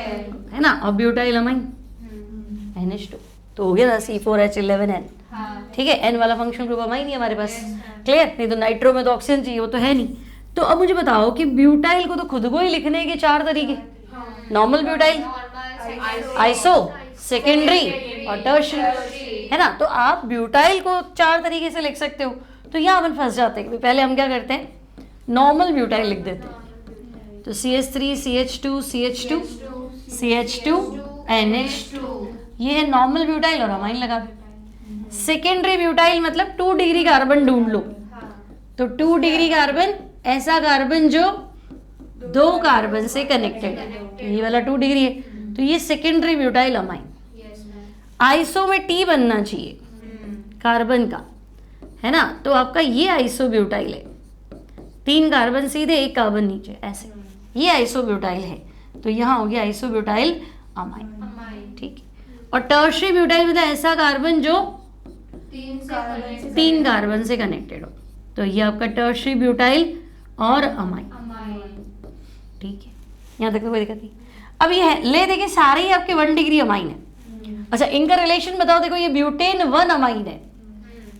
है ना, और ब्यूटाइल अमाइन NH2, तो हो गया ना C4H11N। हाँ, ठीक है, N वाला फंक्शनल ग्रुप अमाइन ही हमारे पास, क्लियर। नहीं तो नाइट्रो में तो ऑक्सीजन चाहिए, वो तो है नहीं। तो अब मुझे बताओ कि ब्यूटाइल को तो खुद को ही लिखने के 4 तरीके, नॉर्मल ब्यूटाइल, आइसो, सेकेंडरी और टर्शियरी, है ना। तो आप ब्यूटाइल को 4 तरीके से लिख सकते हो। तो यहाँ अपन फंस जाते हैं कि पहले हम क्या करते हैं, नॉर्मल ब्यूटाइल लिख देते हैं। तो CH3 CH2 CH2 CH2 NH2, ये है नॉर्मल ब्यूटाइल और अमाइन लगा दो। सेकेंडरी ब्यूटाइल मतलब 2 डिग्री कार्बन ढूंढ लो, तो 2 डिग्री कार्बन ऐसा कार्बन जो 2 कार्बन से कनेक्टेड है, ये वाला 2 डिग्री है, तो ये secondary butyl amine. yes ma'am, iso में T बनना चाहिए कार्बन का, है ना, तो आपका ये आइसो ब्यूटाइल है, 3 कार्बन सीधे 1 कार्बन नीचे, ऐसे ये आइसो ब्यूटाइल है। तो यहाँ हो गया आइसो ब्यूटाइल अमाइन, अमाइन, ठीक है। और टर्शियरी ब्यूटाइल मतलब ऐसा कार्बन जो 3 कार्बन से कनेक्टेड हो, तो ये आपका टर्शियरी ब्यूटाइल और अमाइन, अमाइन, ठीक है। यहाँ तक तो कोई दिक्कत नहीं। अब ये है, ले देखिए सारे ही आपके 1 डिग्री अमाइन है। अच्छा इनका रिलेशन बताओ, देखो ये ब्यूटेन 1 अमाइन है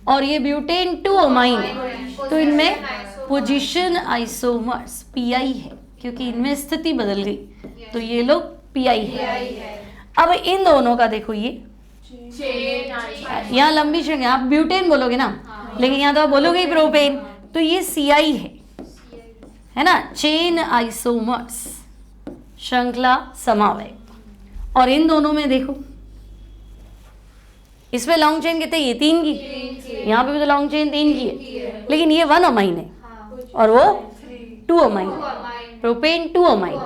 और ये ब्यूटेन 2 अमाइन है, तो इनमें पोजीशन आइसोमर्स PI है, क्योंकि इनमें स्थिति बदल गई, तो ये लोग PI है। अब इन दोनों का देखो, ये यहाँ लंबी श्रृंखला, आप ब्यूटेन बोलोगे ना, लेकिन यहाँ तो आप बोलोगे ही प्रोपेन, तो ये CI है ना, चेन आइसोमर्स, श्रृंखला समन्वय। और इन दोनों में देखो, इसमें लॉन्ग चेन कितने, ये 3 की, यहाँ पे भी तो लॉन्ग चेन 3 की है, लेकिन ये 1 अमाइन है और वो 2 अमाइन है, प्रोपेन 2 अमाइन,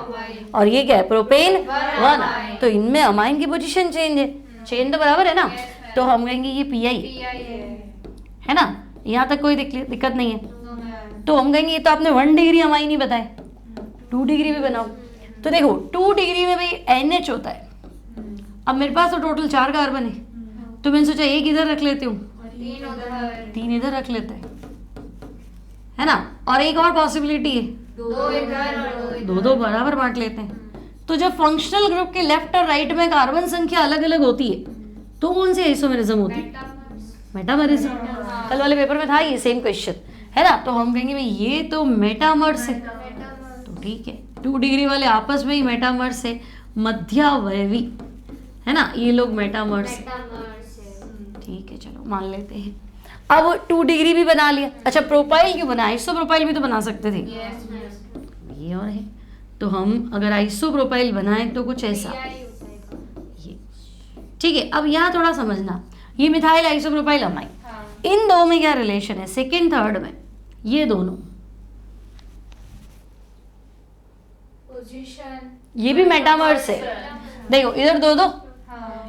और ये क्या है, प्रोपेन 1 अमाइन। तो इनमें अमाइन की पोजीशन चेंज है, चेन तो बराबर है ना, तो हम कहेंगे ये PI है ना, यहाँ तक कोई दिक्कत नहीं है। तो हम कहेंगे ये तो आपने 1 डिग्री अमाइन ही बताए, 2 डिग्री भी बनाओ। तो देखो 2 डिग्री में भाई NH होता है, अब मेरे पास तो टोटल 4 कार्बन है, तो मैंने सोचा एक इधर रख लेती हूँ, 3 इधर रख लेते हैं, है ना। और एक और पॉसिबिलिटी है, 2 बराबर बांट लेते हैं। तो जब फंक्शनल ग्रुप के लेफ्ट और राइट में कार्बन संख्या अलग अलग होती है, तो कौन सी आइसोमेरिज्म होती है, मेटामरिज्म। कल वाले पेपर में था ये सेम क्वेश्चन, है ना। तो हम कहेंगे भाई ये तो मेटामर्स है, तो ठीक है, 2 डिग्री वाले आपस में ही मेटामर्स है, मध्यावयवी है ना, ये लोग मेटामर्स है, ठीक है, चलो मान लेते हैं। अब 2 डिग्री भी बना लिया। अच्छा प्रोपाइल क्यों बना, आइसो प्रोपाइल भी तो बना सकते थे, ये और है। तो हम अगर आइसो प्रोपाइल बनाएं तो कुछ ऐसा, ये ठीक है। अब यहाँ थोड़ा समझना, ये मिथाइल आइसो प्रोपाइल अमाइन, इन दो में क्या रिलेशन है, सेकेंड थर्ड में, ये दोनों, ये भी मेटामर्स है। देखो इधर 2,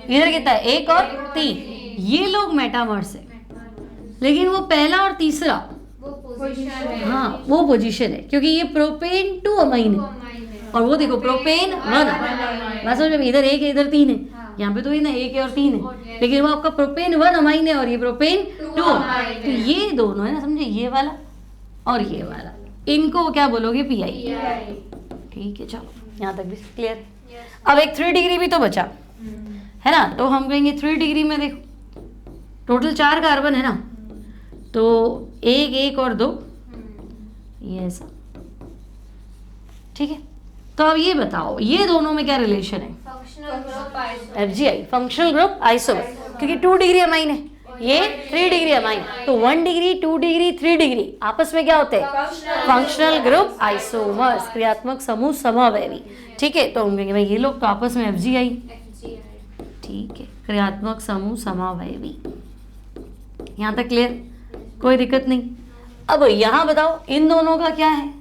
इधर कितना है, 1 और 3, ये लोग मेटामर्स है, लेकिन वो पहला और तीसरा, हाँ वो पोजीशन है, क्योंकि ये प्रोपेन 2 अमाइन है और वो देखो प्रोपेन 1 अमाइन। मैं समझ, इधर 1 है इधर 3 है, यहाँ पे तो ये ना 1 है और 3 है, लेकिन वो आपका प्रोपेन 1 अमाइन है और ये प्रोपेन 2 अमाइन। तो ये दोनों है ना, समझे, ये वाला और ये वाला, इनको क्या बोलोगे, PI, ठीक है। चलो यहाँ तक भी क्लियर है। अब एक 3 डिग्री भी तो बचा, है ना, तो हम कहेंगे 3 डिग्री में देखो टोटल 4 कार्बन है ना, तो 1 1 और 2, ये ऐसा, ठीक है। तो अब ये बताओ ये दोनों में क्या रिलेशन है, FGI फंक्शनल ग्रुप आइसोमर, क्योंकि 2 डिग्री अमाइन है, ये 3 डिग्री अमाइन, तो 1 डिग्री 2 डिग्री 3 डिग्री आपस में क्या होते हैं, फंक्शनल ग्रुप आइसोमर्स, क्रियात्मक समूह समवयवी, ठीक है। तो हम कहेंगे भाई ये लोग तो आपस में FGI, ठीक है, क्रियात्मक समूह समवयवी। यहाँ तक क्लियर, कोई दिक्कत नहीं। अब यहाँ बताओ इन दोनों का क्या है,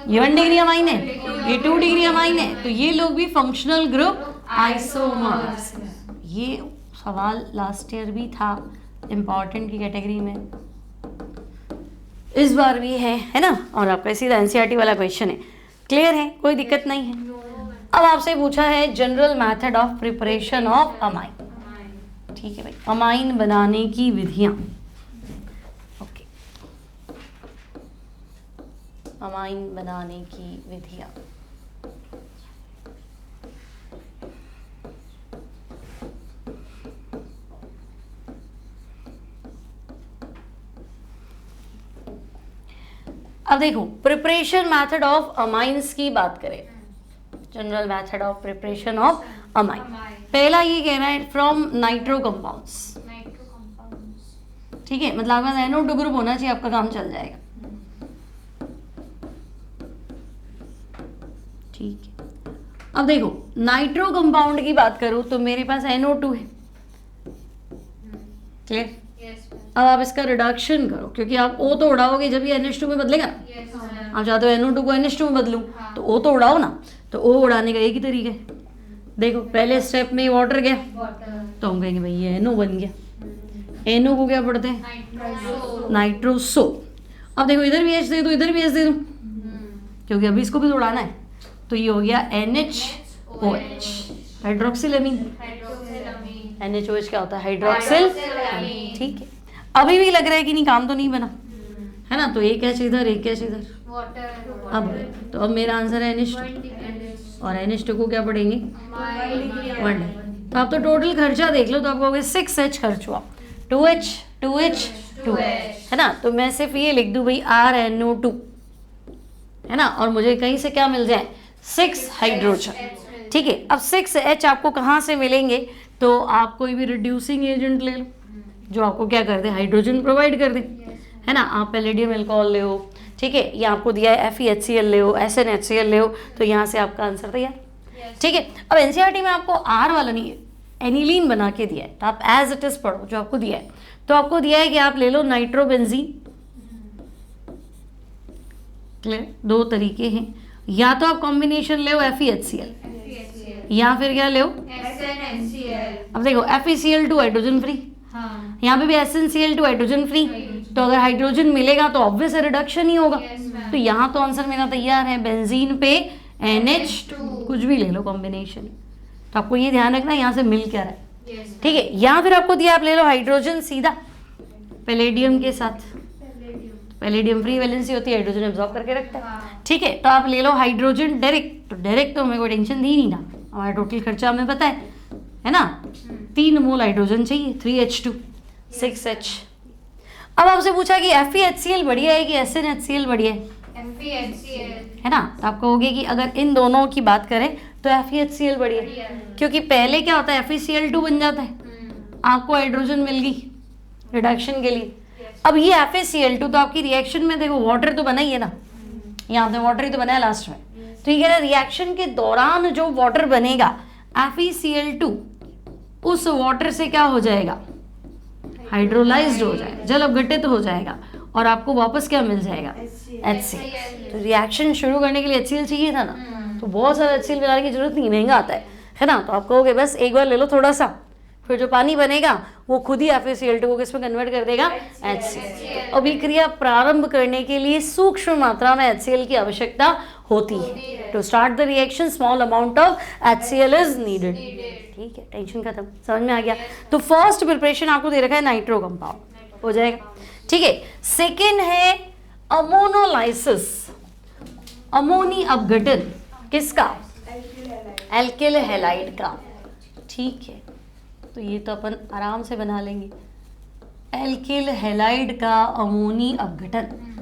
ये 1 डिग्री अमाइन है, ये 2 डिग्री अमाइन है, तो ये लोग भी फंक्शनल ग्रुप आइसोमर्स। ये सवाल लास्ट ईयर भी था इम्पॉर्टेंट की कैटेगरी में, इस बार भी है ना, और आपका सीधा एनसीईआरटी वाला क्वेश्चन है। क्लियर है, कोई दिक्कत नहीं है। अब आपसे पूछा है general method of preparation of amine. ठीक है भाई, अमाइन बनाने की विधियां। ओके, अमाइन बनाने की विधियां। अब देखो, प्रिपरेशन मेथड ऑफ अमाइंस की बात करें, general method of preparation of amine. पहला ये कह रहा है फ्रॉम नाइट्रो कंपाउंड्स। ठीक है, मतलब आपका NO2 ग्रुप होना चाहिए, आपका काम चल जाएगा। ठीक है, अब देखो नाइट्रो कंपाउंड की बात करूं तो मेरे पास NO2 है। क्लियर? अब आप इसका रिडक्शन करो, क्योंकि आप O तो उड़ाओगे जब ये NH2 में बदलेगा ना। आप चाहते हो NO2 को NH2 में बदलूं, तो O तो उड़ाओ ना। तो O उड़ाने का एक ही तरीका है। देखो, पहले स्टेप में वाटर गया, तो हम कहेंगे भाई ये NO बन गया। NO को क्या पढ़ते हैं? नाइट्रोसो। अब देखो, इधर भी H दे दूं, इधर भी H दे दूं, क्योंकि अभी इसको भी तो उड़ाना है। तो ये हो गया NHOH, हाइड्रोक्सिल NHOH क्या होता है? हाइड्रोक्सिल। ठीक है, अभी भी लग रहा है कि नहीं, काम तो नहीं बना है ना। तो एक H इधर, एक H इधर। अब मेरा आंसर है NH2, और NH2 को क्या पढ़ेंगे? 1। तो आप तो टोटल खर्चा देख लो, तो आप कहोगे 6H खर्च हुआ, 2H 2H 2H, है ना। तो मैं सिर्फ ये लिख दूं भाई RNO2, है ना, और मुझे कहीं से क्या मिल जाए? 6 हाइड्रोजन। ठीक है, अब 6H आपको कहाँ से मिलेंगे? तो आप कोई भी रिड्यूसिंग एजेंट ले लो जो आपको क्या कर दे? हाइड्रोजन प्रोवाइड कर दे, है ना। आप पैलेडियम अल्कोहल ले हो, ठीक है, या आपको दिया है FeHCl ले हो, SnHCl ले हो, तो यहाँ से आपका आंसर तैयार। ठीक है, अब एनसीईआरटी में आपको R वाला नहीं है, एनिलीन बना के दिया है, तो आप एज इट इज पढ़ो जो आपको दिया है। तो आपको दिया है कि आप ले लो नाइट्रोबेंजीन। क्लियर? 2 तरीके हैं, या तो आप कॉम्बिनेशन ले FeHCl, या फिर क्या ले? अब देखो, FeCl2 हाइड्रोजन फ्री, यहाँ पे भी SnCl2 हाइड्रोजन फ्री। तो अगर हाइड्रोजन मिलेगा तो ऑब्वियस रिडक्शन ही होगा। तो यहाँ तो आंसर मेरा तैयार है, बेंजीन पे NH2, कुछ भी ले लो कॉम्बिनेशन। तो आपको ये ध्यान रखना यहाँ से मिल क्या रहा है। ठीक है, या फिर आपको दिया, आप ले लो हाइड्रोजन सीधा पैलेडियम के साथ। पैलेडियम फ्री वैलेंसी होती है, हाइड्रोजन एब्जॉर्ब करके रखता है। ठीक है, तो आप ले लो हाइड्रोजन डायरेक्ट। तो डायरेक्ट तो हमें कोई टेंशन दी नहीं ना, हमारा टोटल खर्चा हमें पता है ना। 3 मोल हाइड्रोजन चाहिए, 3H2 6H। अब आपसे पूछा कि FeHCl बढ़िया है कि SnHCl बढ़िया है? है ना। तो आप कहोगे कि अगर इन दोनों की बात करें तो FeHCl बढ़िया है, क्योंकि पहले क्या होता है? FeCl2 बन जाता है, आपको हाइड्रोजन मिल गई रिडक्शन के लिए। अब ये FeCl2 तो आपकी रिएक्शन में देखो वाटर तो बना ही है ना, यहाँ पे वाटर ही तो बना है लास्ट में। तो ये कह रहा है रिएक्शन के दौरान जो वाटर बनेगा FeCl2 उस वाटर से क्या हो जाएगा? हाइड्रोलाइज्ड हो जाएगा, जल अपघटित हो जाएगा, और आपको वापस क्या मिल जाएगा? HCl। तो रिएक्शन शुरू करने के लिए HCl चाहिए था ना, तो बहुत सारा HCl मिलाने की जरूरत नहीं, महंगा आता है ना। तो आप कहोगे बस एक बार ले लो थोड़ा सा, फिर जो पानी बनेगा वो खुद ही FeCl2 को किसमें कन्वर्ट कर देगा? HCl। अभिक्रिया प्रारंभ करने के लिए सूक्ष्म मात्रा में HCl की आवश्यकता होती है। To start the reaction small amount of HCl is needed. ठीक है, टेंशन खत्म, समझ में आ गया। तो फर्स्ट प्रिपरेशन आपको दे रखा है नाइट्रो कंपाउंड, हो जाएगा। ठीक है, सेकेंड है अमोनोलाइसिस, अमोनी अपघटन। किसका? एल्किल हैलाइड का। ठीक है, तो ये तो अपन आराम से बना लेंगे, एल्किल हैलाइड का अमोनी अपघटन।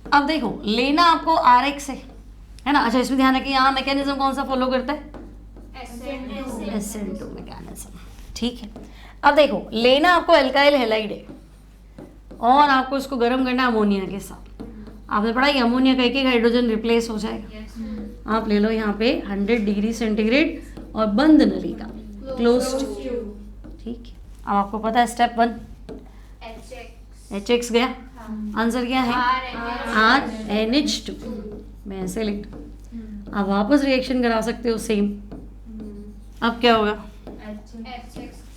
अब देखो, लेना आपको RX है ना। अच्छा, इसमें ध्यान रखिए, यहाँ मैकेनिज्म कौन सा फॉलो करता है? SN2 mechanism. ठीक है, अब देखो, लेना आपको एल्काइल हैलाइड है, और आपको इसको गर्म करना है अमोनिया के साथ। आपने पढ़ा कि अमोनिया का एक हाइड्रोजन रिप्लेस हो जाएगा। आप ले लो यहाँ पे 100 डिग्री सेंटीग्रेड और बंद नली का, क्लोज्ड। ठीक है, अब आपको पता है स्टेप 1 HX गया, आंसर क्या है? RNH2। मैं ऐसे लिख दूँ, आप वापस रिएक्शन करा सकते हो सेम। अब क्या होगा?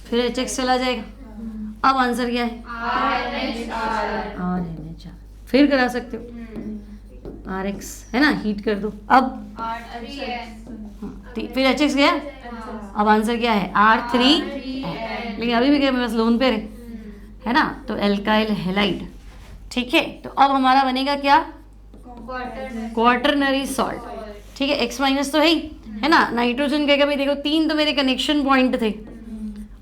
फिर HX चला जाएगा। अब आंसर क्या है? RNH। फिर करा सकते हो RX, है ना, हीट कर दो। अब फिर HX गया, अब आंसर क्या है? R3N। लेकिन अभी भी क्या मेरे पास लोन पे है ना, तो एल्काइल हैलाइड। ठीक है, तो अब हमारा बनेगा क्या? Quaternary salt. ठीक है, X माइनस तो है ना। नाइट्रोजन के कभी देखो 3 तो मेरे कनेक्शन पॉइंट थे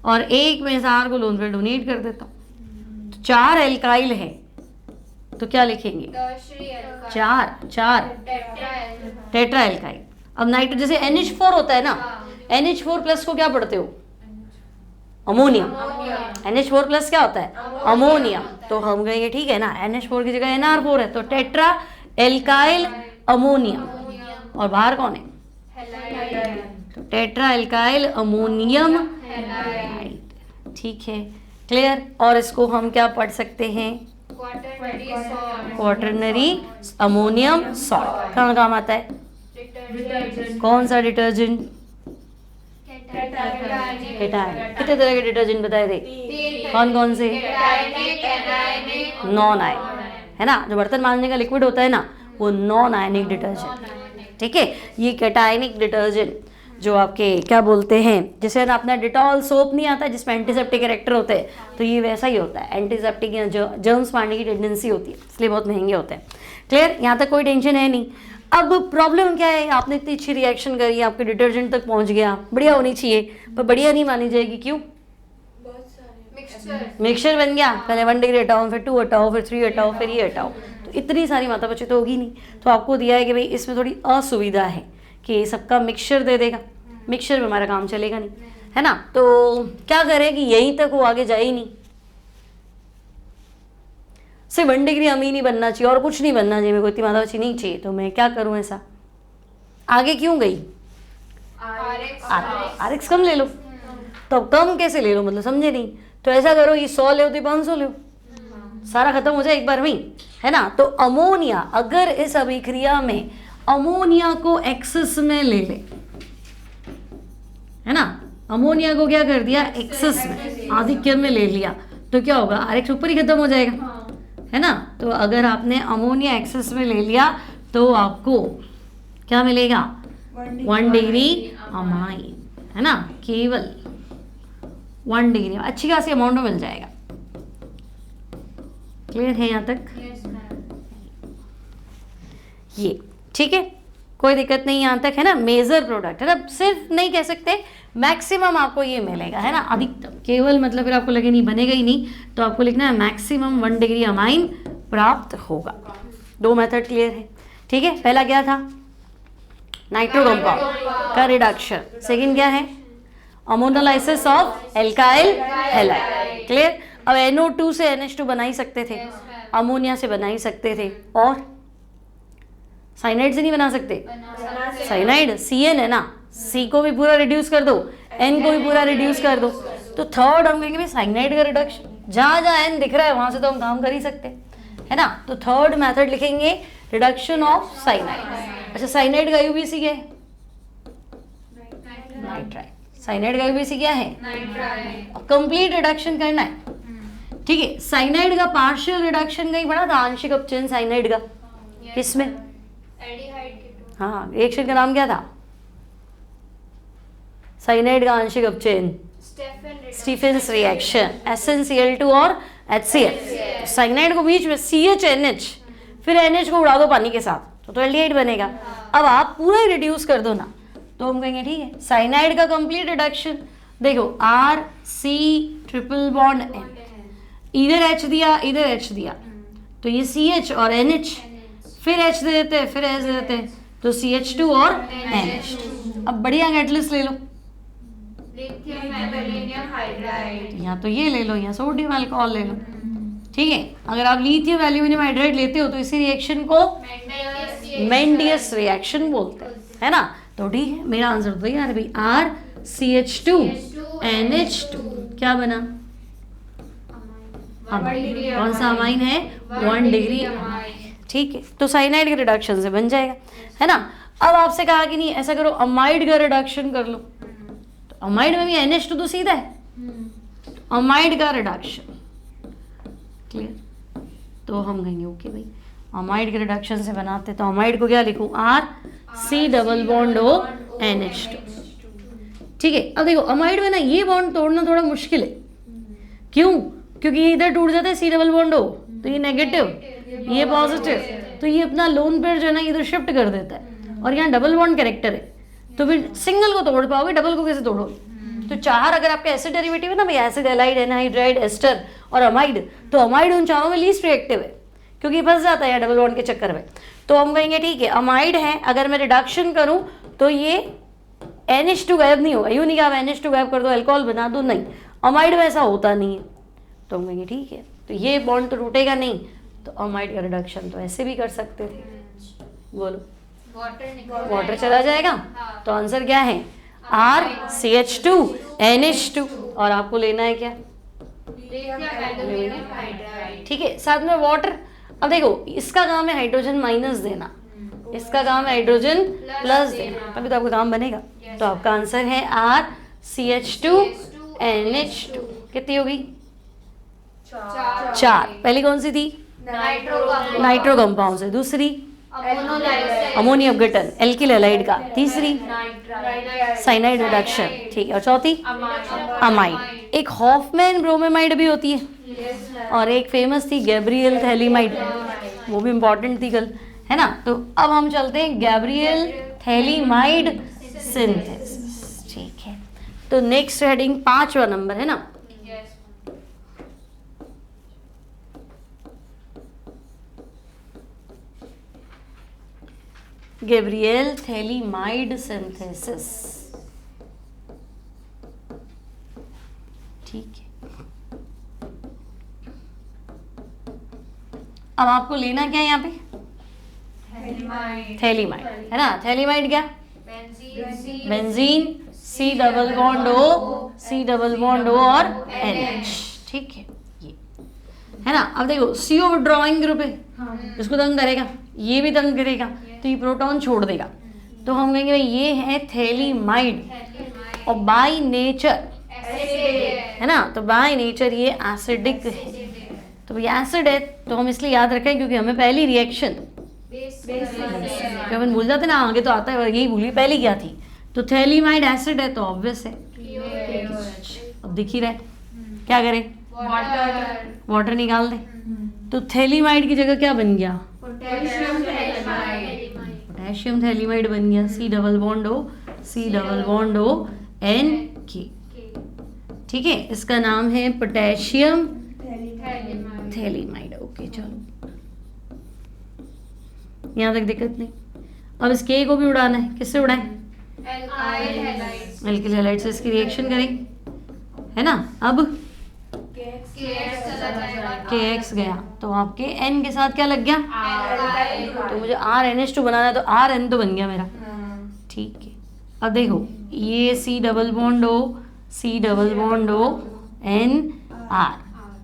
और एक मैं SR को लोन पे डोनेट कर देता हूँ, तो 4 एल्काइल है, तो क्या लिखेंगे? 4 टेट्रा एल्काइल। अब नाइट्रो जैसे NH4 होता है ना, NH4 प्लस को क्या पढ़ते हो? अमोनियम। NH4 प्लस क्या होता है? अमोनियम। तो हम कहेंगे ठीक है ना, NH4 की जगह NR4 है, तो टेट्रा एल्काइल अमोनियम। और बाहर कौन है? तो टेट्रा एल्काइल अमोनियम हैलाइड। ठीक है, क्लियर। और इसको हम क्या पढ़ सकते हैं? Quaternary ammonium salt. कहाँ काम आता है? कौन सा डिटर्जेंट? केटायनिक। कितने तरह के डिटर्जेंट बताए थे? कौन कौन से? नॉन आयनिक, है ना। जो बर्तन मांजने का लिक्विड होता है ना, वो नॉन आयनिक डिटर्जेंट। ठीक है, ये केटायनिक डिटर्जेंट जो आपके क्या बोलते हैं, जैसे ना अपना डिटॉल सोप नहीं आता जिसमें एंटीसेप्टिक कैरेक्टर होते हैं, तो ये वैसा ही होता है। एंटीसेप्टिक या जर्म्स मारने की टेंडेंसी होती है, इसलिए बहुत महंगे होते हैं। क्लियर, यहाँ तक कोई टेंशन है नहीं। अब प्रॉब्लम क्या है? आपने इतनी अच्छी रिएक्शन करी, आपके डिटर्जेंट तक पहुंच गया, बढ़िया होनी चाहिए, पर बढ़िया नहीं मानी जाएगी। क्यों? मिक्सचर बन गया, पहले 1 डिग्री हटाओ, फिर 2 हटाओ, फिर 3 हटाओ, फिर ये हटाओ, तो इतनी सारी माता बच्चे तो होगी नहीं। तो आपको दिया है कि भाई इसमें थोड़ी असुविधा है कि सबका मिक्सचर दे देगा, मिक्सचर में हमारा काम चलेगा नहीं, है ना। तो क्या करें कि यहीं तक वो आगे जाए ही नहीं, सिर्फ 1 डिग्री अमीन ही बनना चाहिए और कुछ नहीं बनना चाहिए, मेरे को इतनी माता बच्ची नहीं चाहिए, तो मैं क्या करूं ऐसा? आगे क्यों गई? RX कम ले लो। तो अब कम कैसे ले लो, मतलब समझे नहीं। तो ऐसा करो, ये 100 ले तो 500 ले, सारा खत्म हो जाए एक बार में, है ना। तो अमोनिया, अगर इस अभिक्रिया में अमोनिया को एक्सेस में ले ले, है ना, अमोनिया को क्या कर दिया? एक्सेस में, आधिक्य में ले लिया, तो क्या होगा? RX ऊपर ही खत्म हो जाएगा, है ना। तो अगर आपने अमोनिया एक्सेस में ले लिया तो आपको क्या मिलेगा? 1 डिग्री अमाइन, है ना, केवल 1 डिग्री, अच्छी खासी अमाउंट में मिल जाएगा। क्लियर है यहाँ तक? ये ठीक है, कोई दिक्कत नहीं यहाँ तक, है ना। मेजर प्रोडक्ट, है ना, सिर्फ नहीं कह सकते, मैक्सिमम आपको ये मिलेगा, है ना, अधिकतम। केवल मतलब फिर आपको लगे नहीं बनेगा ही नहीं, तो आपको लिखना है मैक्सिमम 1 डिग्री अमाइन प्राप्त होगा। 2 मेथड क्लियर है। ठीक है, पहला क्या था? नाइट्रो कंपाउंड का रिडक्शन। सेकंड क्या है? Ammonolysis of alkyl halide. Clear. अब NO2 से NH2 बना ही सकते थे, अमोनिया से बना ही सकते थे, और साइनाइड से नहीं बना सकते? साइनाइड CN है ना, C को भी पूरा रिड्यूस कर दो, N को भी पूरा रिड्यूस कर दो, तो थर्ड हम कहेंगे साइनाइड का रिडक्शन। जहाँ जहाँ N दिख रहा है वहां से तो हम काम कर ही सकते, है ना। तो थर्ड मेथड लिखेंगे रिडक्शन ऑफ साइनाइड। अच्छा, साइनाइड का UBC क्या है? नाइट्राइल। साइनाइड का UBC क्या है? कंप्लीट रिडक्शन करना है। ठीक है, साइनाइड का पार्शियल रिडक्शन कहीं पढ़ा था, आंशिक अपचयन साइनाइड का, किसमें? हाँ, रिएक्शन का नाम क्या था? साइनाइड का आंशिक अपचयन स्टीफेंस रिएक्शन, SnCl2 और HCl। साइनाइड को बीच में CHNH, फिर NH को उड़ा दो पानी के साथ, तो एल्डिहाइड बनेगा। अब आप पूरा ही रिड्यूस कर दो ना, तो हम कहेंगे ठीक है साइनाइड का कंप्लीट रिडक्शन। देखो RC ट्रिपल बॉन्ड N, इधर H दिया, इधर H दिया, तो ये CH और NH, फिर H दे देते हैं, फिर H दे देते हैं, तो CH2 और NH2। अब बढ़िया कैटलिस्ट ले लो, यहाँ तो ये ले लो, यहाँ सोडियम अल्कोहल ले लो। ठीक है, अगर आप लिथियम एल्यूमिनियम हाइड्राइड लेते हो तो इसी रिएक्शन को मेंडियस रिएक्शन बोलते हैं, है ना। तो ठीक है, मेरा आंसर तो यार भाई RCH2 NH2 क्या बना? कौन सा अमाइन है? 1 डिग्री अमाइन। ठीक है, तो साइनाइड के रिडक्शन से बन जाएगा, है ना। अब आपसे कहा कि नहीं ऐसा करो, अमाइड का रिडक्शन कर लो, तो अमाइड में भी NH2 तो सीधा है, अमाइड का रिडक्शन, क्लियर। तो हम कहेंगे ओके भाई, अमाइड के रिडक्शन से बनाते, तो अमाइड को क्या लिखूं, RC double bond O NH2, ठीक है। अब देखो अमाइड में ना ये बॉन्ड तोड़ना थोड़ा मुश्किल है, क्यों, क्योंकि ये इधर टूट जाता है C डबल बॉन्ड O, तो ये नेगेटिव, ये पॉजिटिव, तो ये अपना लोन पेयर जो है ना इधर शिफ्ट कर देता है, और यहाँ डबल बॉन्ड कैरेक्टर है, तो फिर सिंगल को तोड़ पाओगे, डबल को कैसे तोड़ोगे। तो चार अगर आपके एसिड डेरिवेटिव है ना भाई, एसिड, एलाइड, एनहाइड्राइड, एस्टर और अमाइड, तो अमाइड उन चारों में लीस्ट रिएक्टिव है, क्योंकि फंस जाता है डबल बॉन्ड के चक्कर में। तो हम कहेंगे ठीक है, अमाइड है, अगर मैं रिडक्शन करूं तो ये NH2 गायब नहीं होगा, यूँ नहीं कि आप NH2 गायब कर दो अल्कोहल बना दो, नहीं, अमाइड में ऐसा होता नहीं है। तो हम कहेंगे ठीक है, तो ये बॉन्ड तो टूटेगा नहीं, तो अमाइड का रिडक्शन तो ऐसे भी कर सकते थे, बोलो वाटर चला जाएगा। तो आंसर क्या है, RCH2 NH2, और आपको लेना है क्या, ठीक है, साथ में वाटर। अब देखो इसका काम है हाइड्रोजन माइनस देना, इसका काम है हाइड्रोजन प्लस देना, तभी तो आपका काम बनेगा। तो आपका आंसर है RCH2 NH2, कितनी होगी, 4। पहली कौन सी थी, नाइट्रो कंपाउंड से, दूसरी अमोनियम अपघटन एल्किल हैलाइड का, तीसरी साइनाइड रिडक्शन, ठीक है, और चौथी अमाइड। एक हॉफमैन ब्रोमेमाइड भी होती है, और एक फेमस थी गैब्रियल थैलीमाइड, वो भी इंपॉर्टेंट थी कल, है ना। तो अब हम चलते हैं गैब्रियल थैलीमाइड सिंथेसिस, ठीक है। तो नेक्स्ट हेडिंग 5वां नंबर है ना, गैब्रियल थैलीमाइड सिंथेसिस, ठीक है। अब आपको लेना क्या है यहाँ पे, थैलीमाइड, है ना। थैलीमाइड क्या, benzene, C double bond O, C double bond O और NH, ठीक है, ये है ना। अब देखो CO विड्रॉइंग ग्रुप है, इसको तंग करेगा, ये भी तंग करेगा, तो ये प्रोटॉन छोड़ देगा, तो हम कहेंगे भाई ये है थैलीमाइड, और बाय नेचर, है ना, तो बाय नेचर ये एसिडिक है। तो भाई एसिड है तो हम इसलिए याद रखें क्योंकि हमें पहली रिएक्शन, अपन भूल जाते ना, आगे तो आता है, यही भूली पहली क्या थी, तो थैलीमाइड एसिड है तो ऑब्वियस है, अब दिख ही रहा है, क्या करें, वाटर निकाल दें, तो थैलीमाइड की जगह क्या बन गया, पोटेशियम थैलीमाइड बन गया, C double bond O, C double bond O NK, ठीक है, इसका नाम है पोटेशियम थैलीमाइड। ओके चलो यहाँ तक दिक्कत नहीं। अब इस K को भी उड़ाना है, किससे उड़ाएं, एल्किल हैलाइड से इसकी रिएक्शन करें, है ना। अब KX गया तो आपके N के साथ क्या लग गया, तो मुझे RNH2 बनाना है, तो RN तो बन गया मेरा, ठीक है। अब देखो ये C double bond O, C double bond O NR,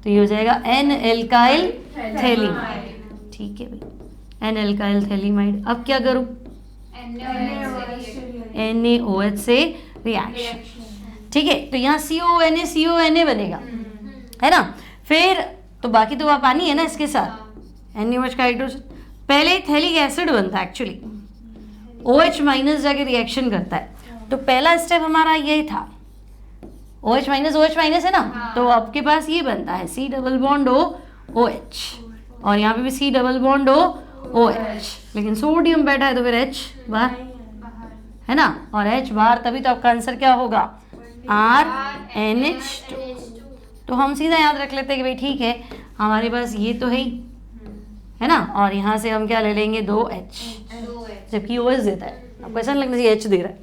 तो ये हो जाएगा N एल्काइल थैलीमाइड, ठीक है भाई, N एल्काइल थैलीमाइड। अब क्या करूँ, NaOH से रिएक्शन, ठीक है, तो यहाँ CONA बनेगा, है ना। फिर तो बाकी तो पानी है ना इसके साथ, NaOH का हाइड्रोजन, पहले थैलिक एसिड बनता है एक्चुअली, OH माइनस जाके रिएक्शन करता है, तो पहला स्टेप हमारा यही था, OH माइनस है ना, तो आपके पास ये बनता है C double bond O OH, और यहाँ पे भी C double bond O OH, लेकिन सोडियम बैठा है तो फिर H बाहर, है ना, और H बाहर, तभी तो आपका आंसर क्या होगा, RNH2। तो हम सीधा याद रख लेते हैं कि भाई ठीक है, हमारे पास ये तो है ना, और यहाँ से हम क्या ले लेंगे, 2H, जबकि OH देता है, आपको ऐसा लगना चाहिए H दे रहा है,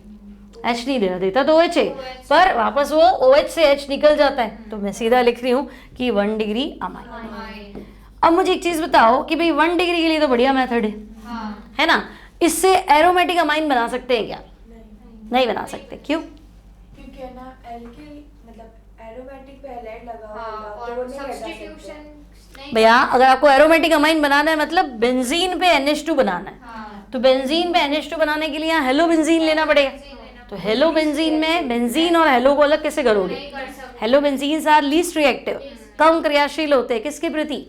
H नहीं दे रहा, देता तो OH है, पर वापस वो OH से H निकल जाता है, तो मैं सीधा लिख रही हूँ कि 1 डिग्री अमाइन। अब मुझे एक चीज़ बताओ कि भाई 1 डिग्री के लिए तो बढ़िया मेथड है ना, इससे एरोमेटिक अमाइन बना सकते हैं क्या, नहीं बना सकते, क्यों, क्योंकि ना एल्किल मतलब एरोमेटिक पे हैलाइड लगा होगा, तो वो नहीं हटा सकते। भैया अगर आपको एरोमेटिक अमाइन बनाना है मतलब बेंजीन पे NH2 बनाना है, तो बेंजीन पे NH2 बनाने के लिए यहाँ हेलो बेंजीन लेना पड़ेगा, तो हेलो बेंजीन में बेंजीन और हेलो को अलग कैसे करोगे? नहीं कर सकते। Halo benzene are least reactive, कम क्रियाशील होते हैं किसके प्रति?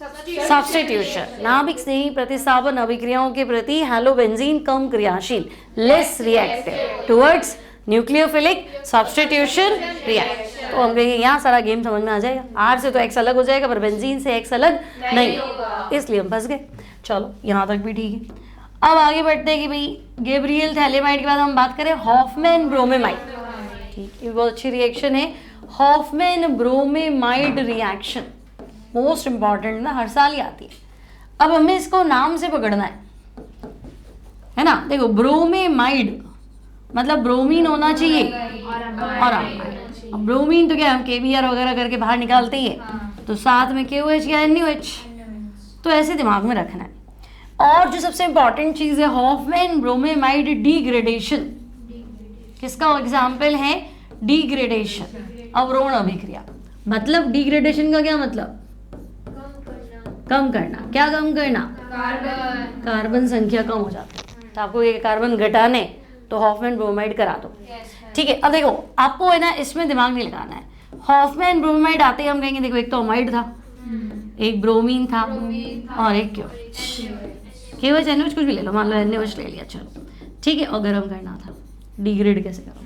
सब्स्टिट्यूशन, नाभिक स्नेही प्रतिस्थापन अभिक्रियाओं के प्रति हेलोबेंजीन कम क्रियाशील, less reactive towards nucleophilic substitution react. तो हम कहेंगे यहाँ सारा गेम समझ में आ जाएगा। आर से तो एक्स अलग हो जाएगा पर बेंजीन से एक्स अलग नहीं, इसलिए हम फंस गए। चलो यहाँ तक भी ठीक है। अब आगे बढ़ते हैं कि भाई गैब्रियल थैलेमाइड के बाद हम बात करें हॉफमैन ब्रोमेमाइड। ठीक, ये बहुत अच्छी रिएक्शन है, Hofmann bromamide reaction, most important ना, हर साल ही आती है। अब हमें इसको नाम से पकड़ना है ना। देखो ब्रोमेमाइड मतलब ब्रोमीन होना चाहिए और अमाइड। अब ब्रोमीन तो क्या हम KBr वगैरह करके बाहर निकालते ही है, तो साथ में KOH या NaOH, तो ऐसे दिमाग में रखना है। और जो सबसे इंपॉर्टेंट चीज है हॉफमैन ब्रोमेमाइड डिग्रेडेशन, किसका एग्जाम्पल है? डिग्रेडेशन, अवरोहण अभिक्रिया। मतलब डिग्रेडेशन का क्या मतलब? कम करना। क्या कम करना? कार्बन। कार्बन संख्या कम हो जाती है, तो आपको ये कार्बन घटाने तो हॉफमैन ब्रोमाइड करा दो। ठीक है। अब देखो आपको है ना इसमें दिमाग नहीं लगाना है। हॉफमैन ब्रोमाइड आते ही हम कहेंगे देखो एक तो अमाइड था, एक ब्रोमीन था और एक KOH NaOH कुछ भी ले लो, मान लो NaOH ले लिया, चलो ठीक है। और गर्म करना था, डिग्रेड कैसे करो,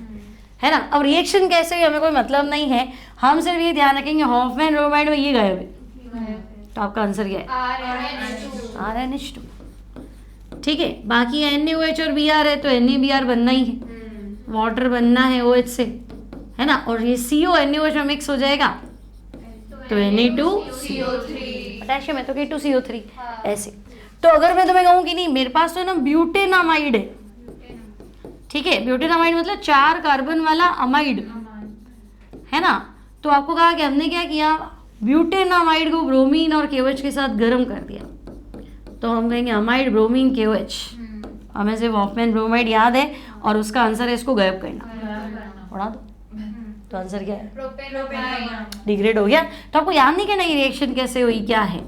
है ना। अब रिएक्शन कैसे हुई हमें कोई मतलब नहीं है, हम सिर्फ ये ध्यान रखेंगे हॉफमैन ब्रोमाइड में ये गए हुए, तो आपका आंसर क्या है? RNH2। ठीक है। बाकी NaOH और Br है तो NaBr बनना ही है, वाटर बनना है OH से, है ना। और ये CO NaOH में मिक्स हो जाएगा तो Na2CO3, पोटेशियम है तो K2CO3, ऐसे। तो अगर मैं तुम्हें कहूँ कि नहीं मेरे पास तो ना ब्यूटेनामाइड है, ठीक है, ब्यूटेनामाइड मतलब 4 कार्बन वाला अमाइड, है ना। तो आपको कहा कि हमने क्या किया, ब्यूटेनामाइड को ब्रोमीन और KOH के साथ गर्म कर दिया, तो हम कहेंगे अमाइड ब्रोमीन KOH। हमें सिर्फ हॉफमैन ब्रोमाइड याद है और उसका आंसर है इसको गायब करना, उड़ा दो। तो आंसर क्या है? डिग्रेड हो गया। तो आपको याद नहीं करना ये रिएक्शन कैसे हुई क्या है,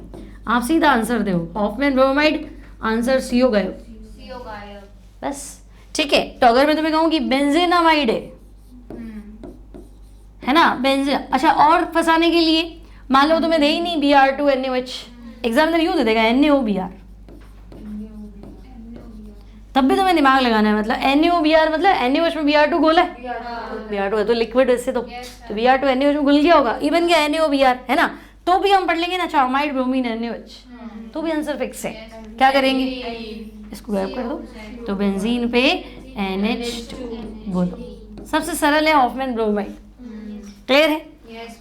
आप सीधा आंसर दो हॉफमैन ब्रोमाइड, आंसर CO गायब, बस। ठीक है। तो अगर मैं तुम्हें कहूँ कि बेंजेनामाइड है ना, बेंजे, अच्छा और फंसाने के लिए मान लो तुम्हें दे ही नहीं Br2 NaOH, एग्जामिनर यूं दे देगा NaOBr, तब भी तुम्हें दिमाग लगाना है। मतलब NaOBr मतलब NaOH में Br2 घोला है, Br2 है तो लिक्विड वैसे तो Br2 NaOH में घुल गया होगा, ये बन गया NaOBr, है ना। तो भी हम पढ़ लेंगे ना, अच्छा अमाइड ब्रोमीन NaOH, तो भी आंसर फिक्स है। क्या करेंगे, इसको गायब कर दो, तो बेंजीन पे NH2 बोलो, सबसे सरल है हॉफमैन ब्रोमाइड। क्लियर है,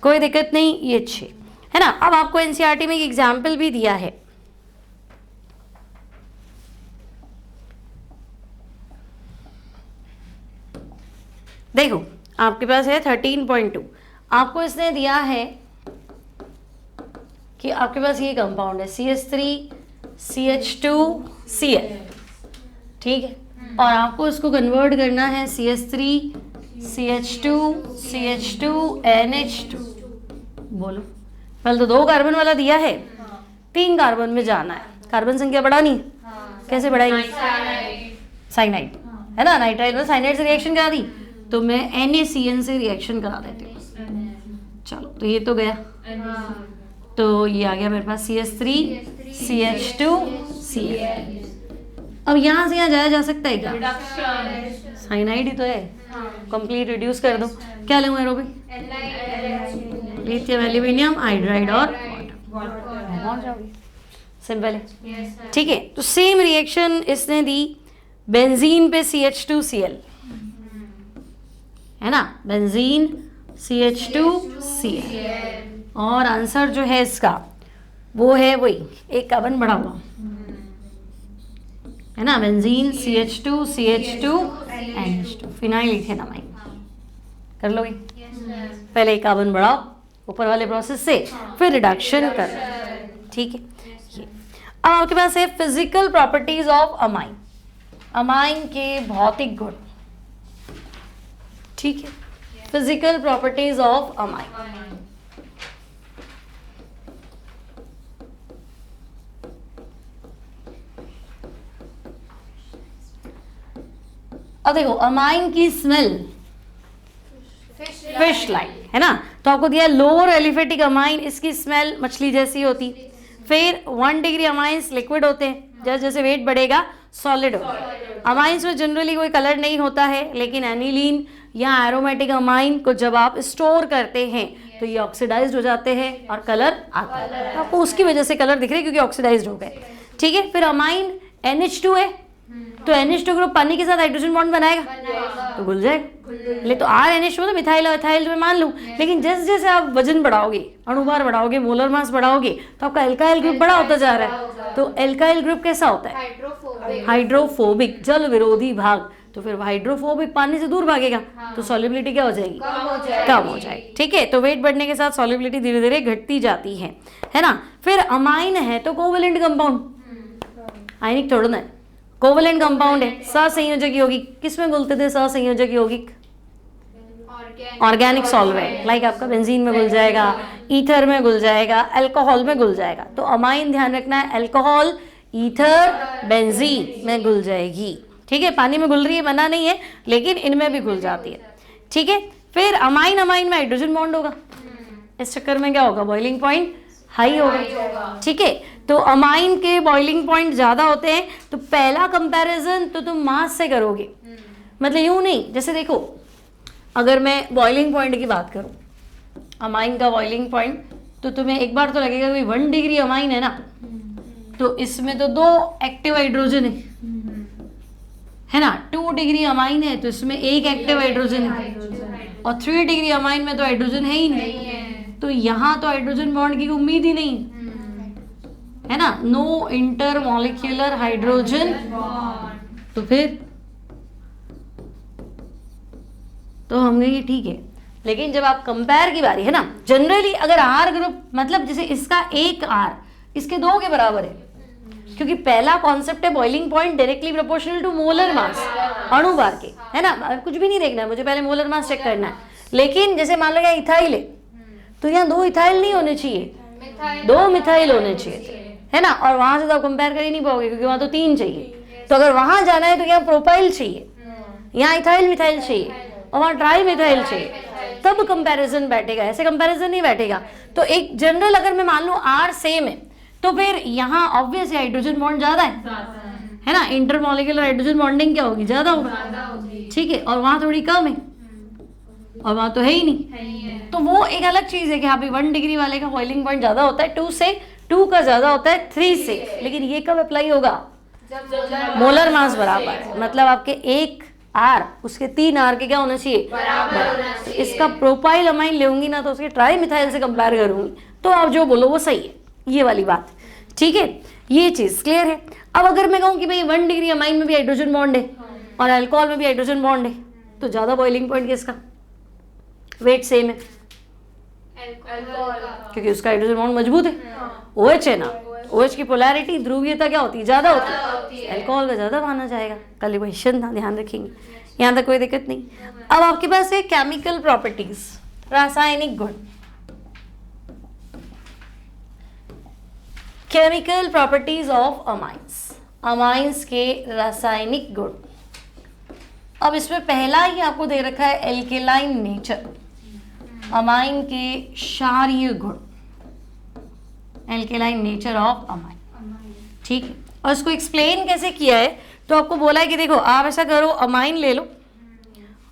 कोई दिक्कत नहीं, ये अच्छे, है ना। अब आपको NCERT में एक एग्जाम्पल भी दिया है, देखो आपके पास है 13.2, आपको इसने दिया है कि आपके पास ये कंपाउंड है CH3CH2Cl, ठीक है, और आपको इसको कन्वर्ट करना है CH3CH2CH2NH2। बोलो, पहले तो 2 कार्बन वाला दिया है, 3 कार्बन में जाना है, कार्बन संख्या बढ़ानी, कैसे बढ़ाएंगे? साइनाइड, है ना, नाइट्राइड में साइनाइड से रिएक्शन करा दी, तो मैं NaCN से रिएक्शन करा देती हूँ। चलो तो ये तो गया, तो ये आ गया मेरे पास CH3CH2Cl। अब यहाँ से यहाँ जाया जा सकता है क्या? साइनाइड ही तो है, कंप्लीट रिड्यूस कर दो। क्या लूँ एरोबिक? लिथियम एल्यूमिनियम हाइड्राइड और पहुंच जाओगे, सिंपल है। ठीक है। तो सेम रिएक्शन इसने दी बेंजीन पे CH2Cl, है ना, बेंजीन CH2Cl, और आंसर जो है इसका वो है वही, एक कार्बन बढ़ा हुआ, है ना, बेंजीन CH2CH2NH2 फिनाइल इथेनामाइड। कर लोगे? पहले एक कार्बन बढ़ाओ ऊपर वाले प्रोसेस से, फिर रिडक्शन कर, ठीक है। अब आपके पास है physical properties of amine, amine के भौतिक गुण, ठीक है, फिजिकल प्रॉपर्टीज ऑफ अमाइन। अब देखो अमाइन की स्मेल फिश लाइक है ना, तो आपको दिया लोअर एलिफेटिक अमाइन, इसकी स्मेल मछली जैसी होती। फिर 1 डिग्री अमाइंस लिक्विड होते हैं, जैसे जैसे वेट बढ़ेगा सॉलिड होगा। अमाइंस में जनरली कोई कलर नहीं होता है, लेकिन एनिलीन या एरोमेटिक अमाइन को जब आप स्टोर करते हैं तो ये ऑक्सीडाइज्ड हो जाते हैं और कलर आता है, तो आपको उसकी वजह से कलर दिख रहे हैं क्योंकि ऑक्सीडाइज्ड हो गए। ठीक है, फिर अमाइन NH2 है, तो NH2 ग्रुप पानी के साथ हाइड्रोजन बॉन्ड बनाएगा तो घुल जाएगा। ले तो RNH2 तो मिथाइल मिथाइल मैं मान लूँ, लेकिन जैसे जैसे आप वजन बढ़ाओगे, अणुभार बढ़ाओगे, मोलर मास बढ़ाओगे, तो आपका एल्काइल ग्रुप बड़ा होता जा रहा है। तो एल्काइल ग्रुप कैसा होता है? हाइड्रोफोबिक, जल विरोधी भाग। तो फिर हाइड्रोफोबिक पानी से दूर भागेगा, तो सॉल्युबिलिटी क्या हो जाएगी? कम हो जाएगी। ठीक है, तो वेट बढ़ने के साथ सॉल्युबिलिटी धीरे धीरे घटती जाती है ना। फिर अमाइन है तो कोवेलेंट कंपाउंड, आयनिक थोड़ा ना है, कोवेलेंट कंपाउंड है, सहसंयोजक यौगिक। किसमें घुलते थे सहसंयोजक यौगिक? ऑर्गेनिक सॉल्वेंट, लाइक आपका बेंजीन में घुल जाएगा, ईथर में घुल जाएगा, अल्कोहल में घुल जाएगा। तो अमाइन ध्यान रखना है, अल्कोहल, ईथर, बेंजीन में घुल जाएगी। ठीक है, पानी में घुल रही है मना नहीं है, लेकिन इनमें भी घुल जाती है। ठीक है, फिर अमाइन अमाइन में हाइड्रोजन बॉन्ड होगा, इस चक्कर में क्या होगा? बॉइलिंग पॉइंट हाई होगा। ठीक है, तो अमाइन के बॉइलिंग पॉइंट ज़्यादा होते हैं। तो पहला कंपैरिजन तो तुम मास से करोगे, मतलब यूँ नहीं, जैसे देखो अगर मैं बॉइलिंग पॉइंट की बात करूँ, अमाइन का बॉइलिंग पॉइंट, तो तुम्हें एक बार तो लगेगा कि 1 डिग्री अमाइन है ना, तो इसमें तो 2 एक्टिव हाइड्रोजन है ना। 2 डिग्री अमाइन है तो इसमें 1 एक्टिव हाइड्रोजन है, और 3 डिग्री अमाइन में तो हाइड्रोजन है ही नहीं, तो यहाँ तो हाइड्रोजन बॉन्ड की उम्मीद ही नहीं है ना, नो इंटरमॉलिक्यूलर हाइड्रोजन। तो फिर तो हम कहेंगे ठीक है, लेकिन जब आप कंपेयर की बारी है ना, जनरली अगर R ग्रुप, मतलब जैसे इसका 1 R इसके 2 के बराबर है, क्योंकि पहला कॉन्सेप्ट है boiling point directly proportional to molar mass, अणुभार के, है ना। कुछ भी नहीं देखना है मुझे, पहले मोलर मास चेक करना है। लेकिन जैसे मान लो इथाइल है, तो यहाँ 2 इथाइल नहीं होने चाहिए, 2 मिथाइल होने चाहिए, है ना। और वहां से तो आप कंपेयर कर ही नहीं पाओगे, क्योंकि वहां तो 3 चाहिए। तो अगर वहां जाना है तो यहाँ प्रोपाइल चाहिए, यहाँ इथाइल मिथाइल चाहिए, और वहाँ ट्राई मिथाइल चाहिए, तब कंपैरिजन बैठेगा, ऐसे कंपैरिजन नहीं बैठेगा। तो एक जनरल अगर मैं मान लूँ R सेम है, तो फिर यहाँ ऑब्वियस हाइड्रोजन बॉन्ड ज्यादा है ना, इंटरमॉलिक्यूलर हाइड्रोजन बॉन्डिंग क्या होगी? ज्यादा होगा। ठीक है, और वहाँ थोड़ी कम है, और वहाँ तो है ही नहीं, तो वो एक अलग चीज है कि हाँ भाई 1 डिग्री वाले का बॉइलिंग पॉइंट ज्यादा होता है 2 से, 2 का ज्यादा होता है 3 से। लेकिन ये कब अप्लाई होगा? मोलर मास बराबर है, मतलब आपके 1 R उसके 3 R के क्या होना चाहिए? बराबर। इसका प्रोपाइल अमाइन लेऊंगी ना, तो उसके ट्राई मिथाइल से कंपेयर करूंगी, तो आप जो बोलो वो सही है, ये वाली बात। ठीक है, ये चीज क्लियर है। अब अगर मैं कहूँ कि भाई 1 डिग्री अमाइन में भी हाइड्रोजन बॉन्ड है और अल्कोहल में भी हाइड्रोजन बॉन्ड है, तो ज्यादा बॉइलिंग पॉइंट किसका? वेट सेम है, क्योंकि उसका हाइड्रोजन बॉन्ड मजबूत है, OH है ना, OH की पोलैरिटी ध्रुवीयता क्या होती है? ज्यादा होती है, अल्कोहल का ज्यादा माना जाएगा। कल क्वेश्चन था, ध्यान रखेंगे, यहाँ तक कोई दिक्कत नहीं। अब आपके पास है केमिकल प्रॉपर्टीज, रासायनिक गुण। Chemical properties of amines, amines के रासायनिक गुण। अब इसमें पहला ही आपको दे रखा है एल्केलाइन नेचर, अमाइन के क्षारीय गुण, एल्केलाइन नेचर ऑफ अमाइन। ठीक है, और इसको एक्सप्लेन कैसे किया है, तो आपको बोला है कि देखो आप ऐसा करो, अमाइन ले लो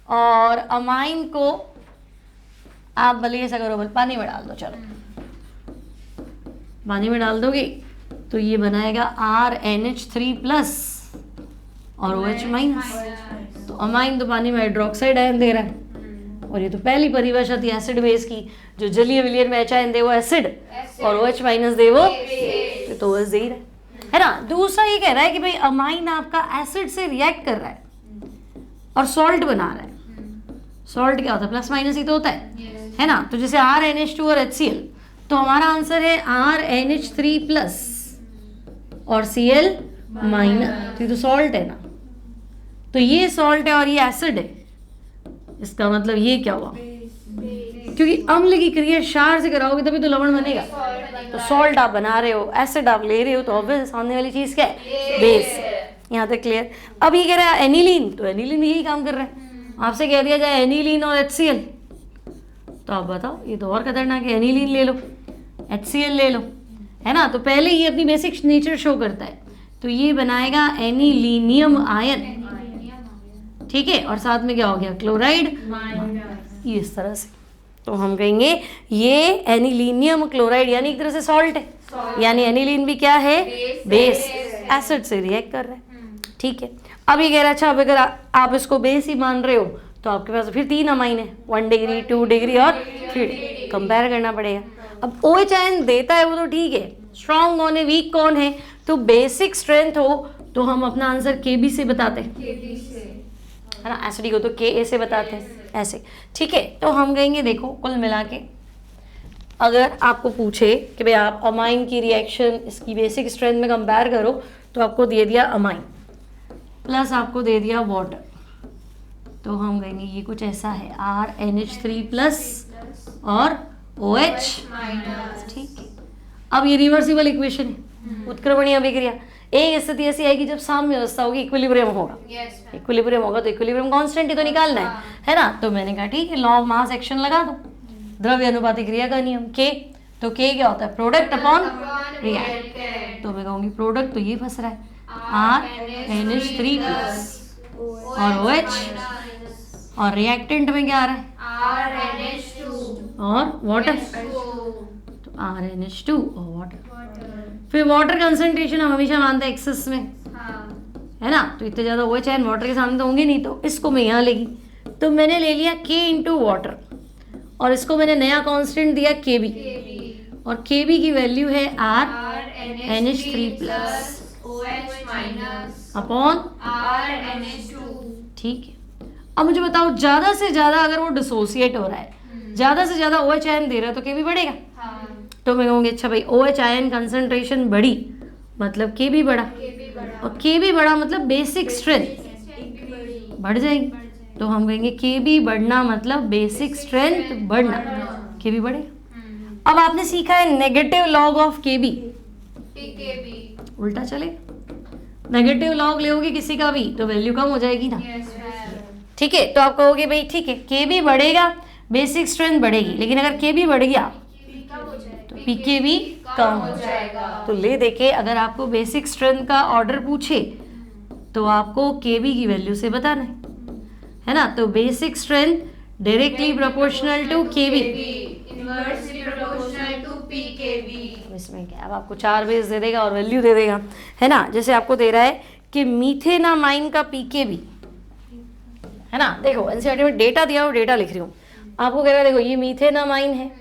और अमाइन को आप भले ऐसा करो, भले पानी में डाल दो, चलो पानी में डाल दोगे तो ये बनाएगा RNH3+ और OH माइनस। तो अमाइन तो पानी में हाइड्रोक्साइड आयन दे रहा है, और ये तो पहली परिभाषा थी एसिड बेस की, जो जलीय विलयन में H आयन दे वो एसिड और OH माइनस दे वो, तो OH दे ही रहा है ना। दूसरा ये कह रहा है कि भाई अमाइन आपका एसिड से रिएक्ट कर रहा है और सॉल्ट बना रहा है। सॉल्ट क्या होता है? प्लस माइनस ही तो होता है ना। तो जैसे RNH2 और HCl, तो हमारा आंसर है RNH3+ और Cl माइनस, तो ये तो सॉल्ट है ना, तो ये सॉल्ट है और ये एसिड है, इसका मतलब ये क्या हुआ? क्योंकि अम्ल की क्रिया क्षार से कराओगे तभी तो लवण बनेगा, तो सॉल्ट आप बना रहे हो, एसिड आप ले रहे हो, तो ऑब्वियस सामने वाली चीज क्या है? बेस। यहाँ तक क्लियर। अब ये कह रहा है एनिलीन, तो एनिलीन यही काम कर रहा है। आपसे कह दिया जाए एनिलीन और HCl, तो आप बताओ, ये तो और खतरनाक है। एनिलीन ले लो, HCl ले लो, है ना, तो पहले ये अपनी बेसिक नेचर शो करता है, तो ये बनाएगा एनिलीनियम आयन, ठीक है, और साथ में क्या हो गया, क्लोराइड, ये इस तरह से। तो हम कहेंगे ये एनिलीनियम क्लोराइड यानी एक तरह से सॉल्ट है, यानी एनिलीन भी क्या है, बेस, एसिड से रिएक्ट कर रहा है, ठीक है। अब ये कह रहा है अच्छा, अब अगर आप इसको बेस ही मान रहे हो तो आपके पास फिर 3 अमाइन है, 1 डिग्री, 2 डिग्री और 3 डिग्री, कंपेयर करना पड़ेगा। अब OH आयन देता है वो तो ठीक है, स्ट्रॉन्ग कौन है, वीक कौन है, तो बेसिक स्ट्रेंथ हो तो हम अपना आंसर Kb से बताते हैं, है ना, एसिडिक हो तो Ka से बताते हैं, ऐसे, ठीक है। तो हम कहेंगे देखो कुल मिला के अगर आपको पूछे कि भाई आप अमाइन की रिएक्शन इसकी बेसिक स्ट्रेंथ में कंपेयर करो, तो आपको दे दिया अमाइन प्लस आपको दे दिया वाटर, तो हम कहेंगे ये कुछ ऐसा है, RNH3 प्लस और OH माइनस, ठीक है। अब ये रिवर्सिबल इक्वेशन है, उत्क्रमणीय अभिक्रिया। एक स्थिति ऐसी आएगी जब साम्य अवस्था होगी, इक्विलिब्रियम होगा, इक्विलिब्रियम होगा तो इक्विलिब्रियम कांस्टेंट ही तो निकालना है ना। तो मैंने कहा ठीक है, लॉ ऑफ मास एक्शन लगा दो, द्रव्य अनुपाती क्रिया का नियम K, तो K क्या होता है, प्रोडक्ट अपॉन रिएक्ट, तो मैं कहूँगी प्रोडक्ट, तो ये फंस रहा है RNH3 प्लस और OH, और रिएक्टेंट में क्या आ रहा है RNH2 और वाटर, तो RNH2 और वाटर। फिर वाटर कंसंट्रेशन हम हमेशा मानते हैं एक्सेस में, है ना, तो इतने ज़्यादा OH आयन वाटर के सामने तो होंगे नहीं, तो इसको मैं यहाँ लेगी, तो मैंने ले लिया K इंटू वाटर, और इसको मैंने नया कांस्टेंट दिया Kb, और Kb की वैल्यू है RNH3 प्लस अपॉन RNH2, ठीक है। अब मुझे बताओ ज़्यादा से ज़्यादा अगर वो डिसोसिएट हो रहा है, ज़्यादा से ज़्यादा OH आयन दे रहा है तो Kb बढ़ेगा, तो मैं कहूँगी अच्छा भाई OH आयन कंसंट्रेशन बढ़ी मतलब Kb बढ़ा, और Kb बढ़ा मतलब बेसिक स्ट्रेंथ बढ़ जाएगी, तो हम कहेंगे Kb बढ़ना मतलब बेसिक स्ट्रेंथ बढ़ना, Kb बढ़ेगा। अब आपने सीखा है नेगेटिव लॉग ऑफ Kb, उल्टा चलेगा, नेगेटिव लॉग लेओगे किसी का भी तो वैल्यू कम हो जाएगी ना, ठीक है। तो आप कहोगे भाई ठीक है Kb बढ़ेगा, बेसिक स्ट्रेंथ बढ़ेगी, लेकिन अगर Kb बढ़ गया तो Pk भी कम हो जाएगा। तो ले देखे, अगर आपको बेसिक स्ट्रेंथ का ऑर्डर पूछे तो आपको Kb की वैल्यू से बताना है ना, तो basic strength directly proportional to Kb, inversely proportional to Pkb। इसमें क्या, अब आपको 4 बेस दे देगा और वैल्यू दे देगा, है ना, जैसे आपको दे रहा है कि मीथेनामाइन का Pkb, है ना, देखो एनसीईआरटी में डेटा दिया हो, डेटा लिख रही हूँ, आपको कह रहा है देखो ये मीथेनामाइन है,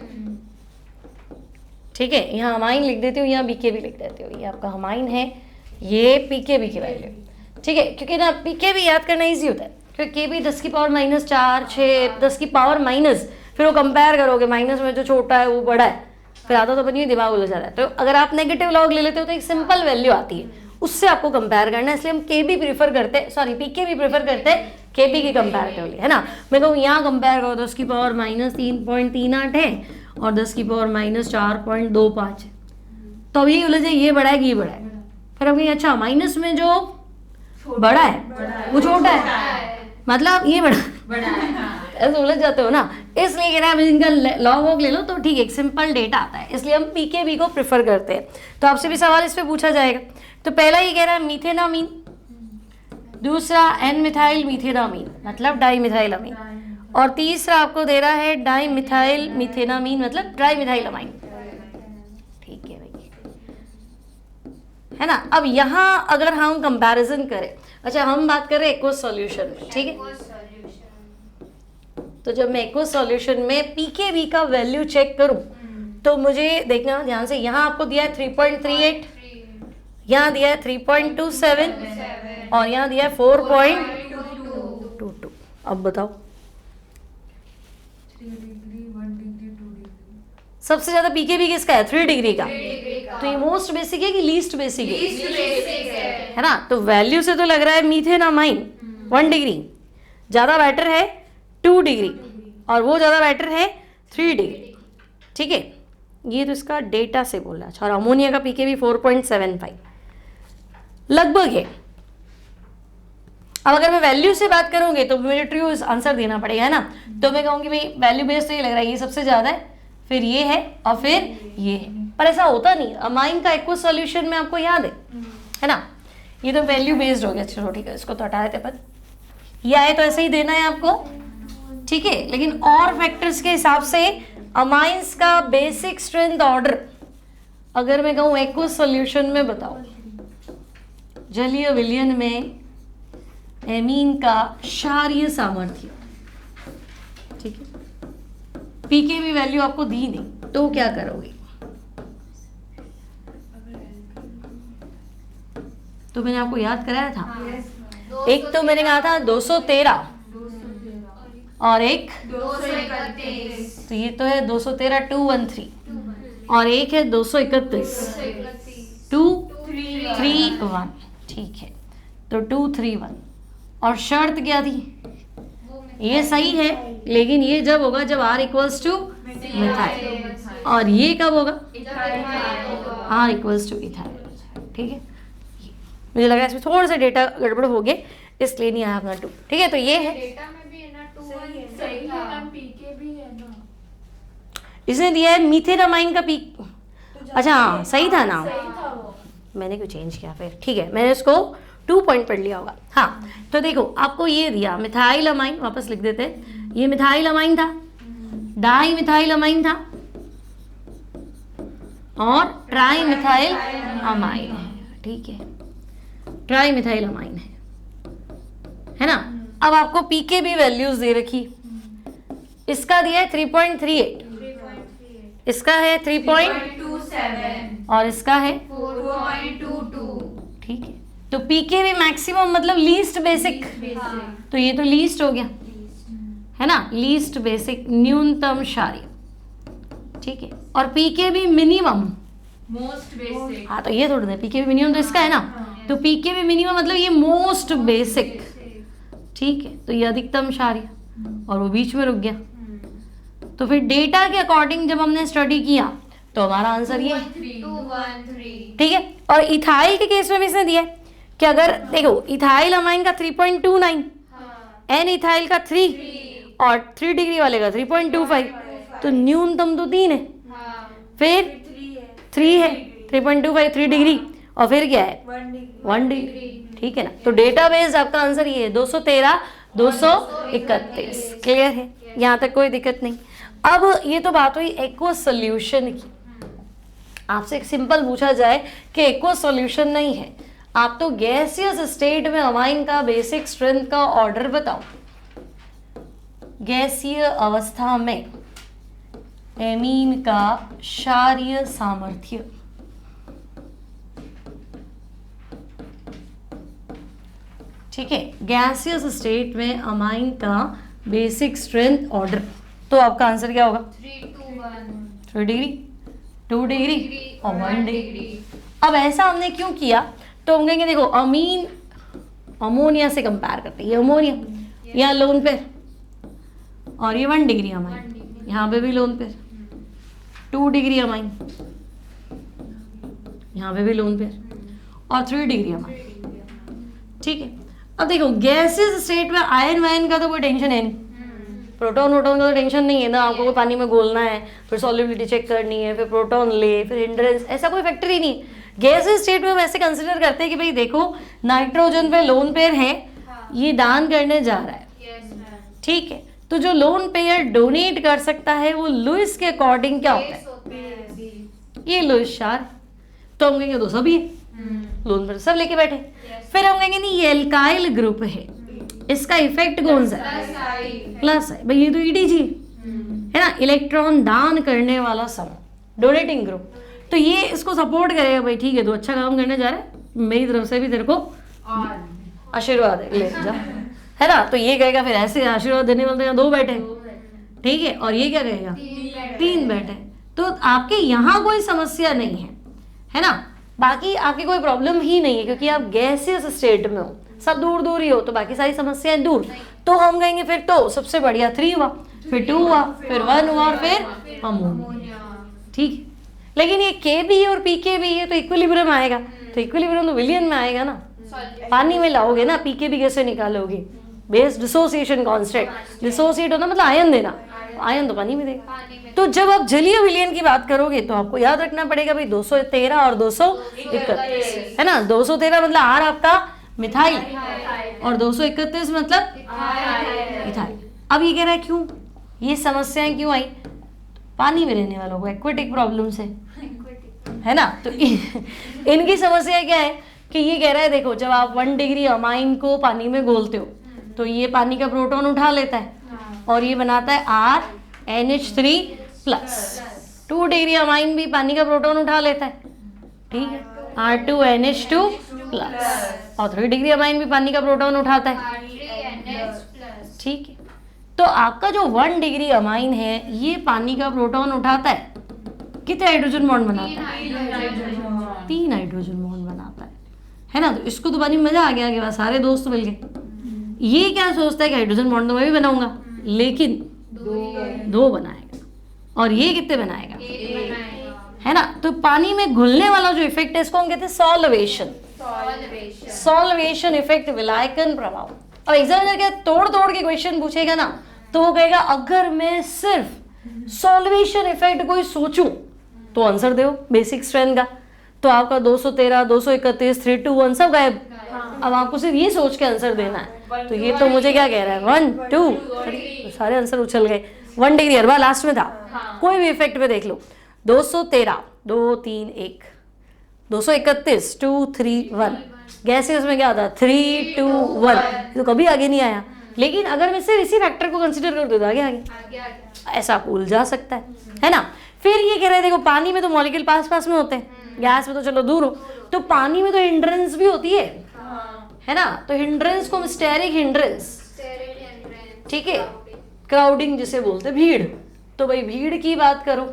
ठीक है, यहाँ अमाइन लिख देती हूँ, यहाँ Pkb लिख देती हूँ, ये आपका अमाइन है, ये Pkb की वैल्यू, ठीक है, क्योंकि ना Pkb याद करना ईजी होता है, क्योंकि Kb 10 की पावर -4, 6, 10 की पावर माइनस, फिर वो कंपेयर करोगे, माइनस में जो छोटा है वो बड़ा है, फिर आता तो बनी दिमाग उलझ जाता है। तो अगर आप नेगेटिव लॉग ले लेते हो तो एक सिंपल वैल्यू आती है, उससे आपको कंपेयर करना है, इसलिए हम Kb प्रीफर करते हैं, सॉरी Pkb प्रीफर करते हैं Kb की कंपेरेटिवली, है ना। मैं कहूँ यहाँ कंपेयर करो, 10 की पावर -3.38 है और 10 की पावर -4.25 है, तो अब ये उलझे, ये बड़ा है कि ये बड़ा है, फिर हम कहें अच्छा माइनस में जो बड़ा है वो छोटा है, मतलब ये बड़ा है, ऐसे उलझ जाते हो ना, इसलिए कह रहा है इनका लॉग वॉग ले लो तो ठीक है, एक सिंपल डेटा आता है, इसलिए हम Pkb को प्रेफर करते हैं। तो आपसे भी सवाल इस पे पूछा जाएगा, तो पहला ये कह रहा है मीथेनामीन, दूसरा एन मिथाइल मीथेनामीन मतलब डाईमिथाइल अमीन, और तीसरा आपको दे रहा है डाईमिथाइल मीथेनामीन मतलब ट्राईमिथाइल अमीन, ठीक है भाई, है ना। अब यहाँ अगर हम कंपैरिजन करें, अच्छा हम बात करें एक्वस सॉल्यूशन में, ठीक है, तो जब मैं एक्वस सॉल्यूशन में Pkb का वैल्यू चेक करूं तो मुझे देखना ध्यान से, यहाँ आपको दिया है 3.38, यहाँ दिया है 3.27 और यहाँ दिया है 4.22। अब बताओ सबसे ज्यादा Pkb किसका है, 3 डिग्री का, तो ये मोस्ट बेसिक है कि लीस्ट बेसिक है ना। तो वैल्यू से तो लग रहा है मीथेनामाइन 1 डिग्री ज्यादा बेटर है 2 डिग्री, और वो ज़्यादा बेटर है 3 डिग्री, ठीक है, ये तो इसका डेटा से बोल रहा है। और अमोनिया का Pkb 4.75 लगभग है, अब अगर मैं वैल्यू से बात करूंगी तो मुझे ट्रू आंसर देना पड़ेगा, है ना। तो मैं कहूँगी भाई वैल्यू बेस्ड तो ये लग रहा है ये सबसे ज़्यादा है, फिर ये है और फिर ये है, पर ऐसा होता नहीं। अमाइन का एक्वस सॉल्यूशन में आपको याद है ना, ये तो वैल्यू बेस्ड हो गया। चलो ठीक है, इसको तो हटा देते अपन, ये आए तो ऐसे ही देना है आपको, ठीक है। लेकिन और फैक्टर्स के हिसाब से अमाइंस का बेसिक स्ट्रेंथ ऑर्डर अगर मैं कहूँ एक्वस सॉल्यूशन में बताओ, जलीय विलयन में एमीन का क्षारीय सामर्थ्य, ठीक है, पीके भी वैल्यू आपको दी नहीं तो क्या करोगे? तो मैंने आपको याद कराया था, एक तो मैंने कहा था 213 और एक 231, तो ये तो है 213 213 और एक है 231 231, ठीक है। तो 231 और शर्त क्या थी? ये सही है, लेकिन ये जब होगा जब R इक्वल्स टू मिथाइल, और ये कब होगा? R इक्वल्स टू इथाइल, ठीक है। मुझे लगा इसमें थोड़ा सा डेटा गड़बड़ हो गए, इसलिए नहीं आया अपना 2, ठीक है। तो ये है, डेटा में भी है ना 2 सही है मैम, पीके भी है ना, इसने दिया है मीथेनामाइन का पीक। अच्छा हाँ, सही था ना, सही था वो। मैंने क्यों चेंज किया फिर, ठीक है। मैंने इसको 2 पॉइंट पढ़ लिया होगा। हाँ, तो देखो आपको ये दिया मिथाइल अमाइन, वापस लिख देते हैं, ये मिथाइल अमाइन था, डाई मिथाइल अमाइन था और ट्राई मिथाइल अमाइन है, ठीक है, ट्राई मिथाइल अमाइन है ना। अब आपको पीके भी वैल्यूज दे रखी, इसका दिया है 3.38, इसका है 3.27 और इसका है 4.22, ठीक है। तो पीके भी मैक्सिमम मतलब लीस्ट बेसिक, तो ये तो लीस्ट हो गया, है ना, लीस्ट बेसिक न्यूनतम क्षारीय, ठीक है। और पीके भी मिनिमम, मोस्ट बेसिक, हाँ तो ये थोड़ा पीके भी मिनिमम तो इसका है ना, तो पीके भी मिनिमम मतलब ये मोस्ट बेसिक, ठीक है। तो ये अधिकतम क्षारीय और वो बीच में रुक गया। तो फिर डेटा के अकॉर्डिंग जब हमने स्टडी किया तो हमारा आंसर ये, 213, ठीक है। और इथाइल के केस में भी इसने दिया है कि अगर देखो इथाइल अमाइन का 3.29, एन इथाइल का 3 और 3 डिग्री वाले का 3.25, तो न्यूनतम तो 3 है, फिर 3 है 3.25 3 डिग्री और फिर क्या है 1 डिग्री, ठीक है ना। तो डेटा बेस्ड आपका आंसर ये है 213 231, क्लियर है, यहाँ तक कोई दिक्कत नहीं। अब ये तो बात हुई एक्वस सॉल्यूशन की। आपसे एक सिंपल पूछा जाए कि एक्वस सॉल्यूशन नहीं है, आप तो गैसियस स्टेट में अमाइन का बेसिक स्ट्रेंथ का ऑर्डर बताओ। गैसीय अवस्था में एमीन का क्षारीय सामर्थ्य, ठीक है, गैसियस स्टेट में अमाइन का बेसिक स्ट्रेंथ ऑर्डर, तो आपका आंसर क्या होगा? 3 डिग्री 2 डिग्री और 1 डिग्री। अब ऐसा हमने क्यों किया? तो हम कहेंगे देखो अमीन अमोनिया से कंपेयर करते हैं, ये अमोनिया यहाँ लोन पेयर और ये 1 डिग्री अमाइन, यहाँ पे भी लोन पेयर, 2 डिग्री अमाइन, यहाँ पे भी लोन पेयर और 3 डिग्री अमाइन, ठीक है। अब देखो गैसेस स्टेट में आयन वायन का तो कोई टेंशन है नहीं, प्रोटॉन वोटॉन का तो टेंशन नहीं है ना, आपको कोई पानी में घोलना है, फिर सॉल्युबिलिटी चेक करनी है, फिर प्रोटॉन ले, फिर हिंड्रेंस, ऐसा कोई फैक्टर ही नहीं। गैसेस स्टेट में हम ऐसे कंसिडर करते हैं कि भाई देखो नाइट्रोजन पे लोन पेयर है, ये दान करने जा रहा है, ठीक है। तो जो लोन पेयर डोनेट कर सकता है वो लुइस के अकॉर्डिंग क्या होता है? ये लुइस क्षार, तो हम कहेंगे तो सभी है, लोन पेयर सब लेके बैठे। फिर हम कहेंगे नहीं ये एल्काइल ग्रुप है, इसका इफेक्ट कौन सा है? प्लस है, भाई ये तो ईडीजी है ना, इलेक्ट्रॉन दान करने वाला समूह, डोनेटिंग ग्रुप, तो ये इसको सपोर्ट करेगा, भाई ठीक है तो अच्छा काम करने जा रहा है, मेरी तरफ से भी तेरे को आशीर्वाद है, ले जा, है ना। तो ये कहेगा फिर ऐसे आशीर्वाद देने वाले यहाँ 2 बैठे, ठीक है, और ये क्या कहेगा 3 बैठे, तो आपके यहाँ कोई समस्या नहीं है ना, बाकी आपकी कोई प्रॉब्लम ही नहीं है, क्योंकि आप गैसियस स्टेट में हो, सब दूर दूर ही हो, तो बाकी सारी समस्याएं दूर। तो हम कहेंगे फिर तो सबसे बढ़िया 3 हुआ, फिर 2 हुआ, फिर 1 हुआ और फिर अमोनिया, ठीक है। लेकिन ये के भी है और पी के भी है, तो इक्विलिब्रियम आएगा, तो इक्विलिब्रियम तो विलियन में आएगा ना, पानी में लाओगे ना, पी के भी कैसे निकालोगे? बेस डिसोसिएशन कांस्टेंट, डिसोसिएट होना मतलब आयन देना, आयन तो पानी में देगा। तो जब आप जलीय विलयन की बात करोगे तो आपको याद रखना पड़ेगा भाई 213 और 231, है ना। 213 मतलब आर आपका मिथाइल और 231 मतलब इथाइल। अब ये कह रहा है क्यों, ये समस्याएं क्यों आई? पानी में रहने वालों को एक्वेटिक प्रॉब्लम से, है ना। तो इनकी समस्या क्या है कि ये कह रहा है देखो, जब आप 1 डिग्री अमाइन को पानी में घोलते हो तो ये पानी का प्रोटॉन उठा लेता है और ये बनाता है RNH3+। 2 डिग्री अमाइन भी पानी का प्रोटॉन उठा लेता है, ठीक है, R2NH2+। और 3 डिग्री अमाइन भी पानी का प्रोटॉन उठाता है, ठीक है। तो आपका जो 1 डिग्री अमाइन है ये पानी का प्रोटॉन उठाता है, कितने हाइड्रोजन बॉन्ड बनाता है? 3 हाइड्रोजन बॉन्ड बनाता है ना। तो इसको तो पानी में मजा आ गया कि सारे दोस्त मिल गए। ये क्या सोचता है कि हाइड्रोजन बॉन्ड तो मैं भी बनाऊंगा, लेकिन 2 बनाएगा, और ये कितने बनाएगा? है ना। तो पानी में घुलने वाला जो इफेक्ट है इसको हम कहते हैं सॉल्वेशन, सॉल्वेशन इफेक्ट, विलायकन प्रभाव। अब एग्जामिनर क्या तोड़ तोड़ के क्वेश्चन पूछेगा ना, तो वो कहेगा अगर मैं सिर्फ सॉल्वेशन इफेक्ट कोई सोचूं तो आंसर दो बेसिक स्ट्रेंथ का। तो आपका 213, 231, 3, 2, 1 सब गायब। अब आपको सिर्फ ये सोच के आंसर देना है। तो ये तो मुझे क्या कह रहा है 1, 2, 3, सारे आंसर उछल गए। 1 डिग्री अरबा लास्ट में था, कोई भी इफेक्ट पे देख लो। 213, 2, 3, 1, 231, 2, 3, 1। गैसेस में क्या था 3, 2, 1, तो कभी आगे नहीं आया। लेकिन अगर मैं सिर्फ इसी फैक्टर को कंसिडर कर दूँ तो आगे आगे ऐसा भूल जा सकता है ना। फिर ये कह रहे हैं देखो पानी में तो मॉलिक्यूल पास पास में होते हैं, गैस में तो चलो दूर हो, तो पानी में तो हिंड्रेंस भी होती है ना। तो हिंड्रेंस को स्टेरिक हिंड्रेंस, ठीक है, क्राउडिंग जिसे बोलते हैं, भीड़। तो भाई भीड़ की बात करो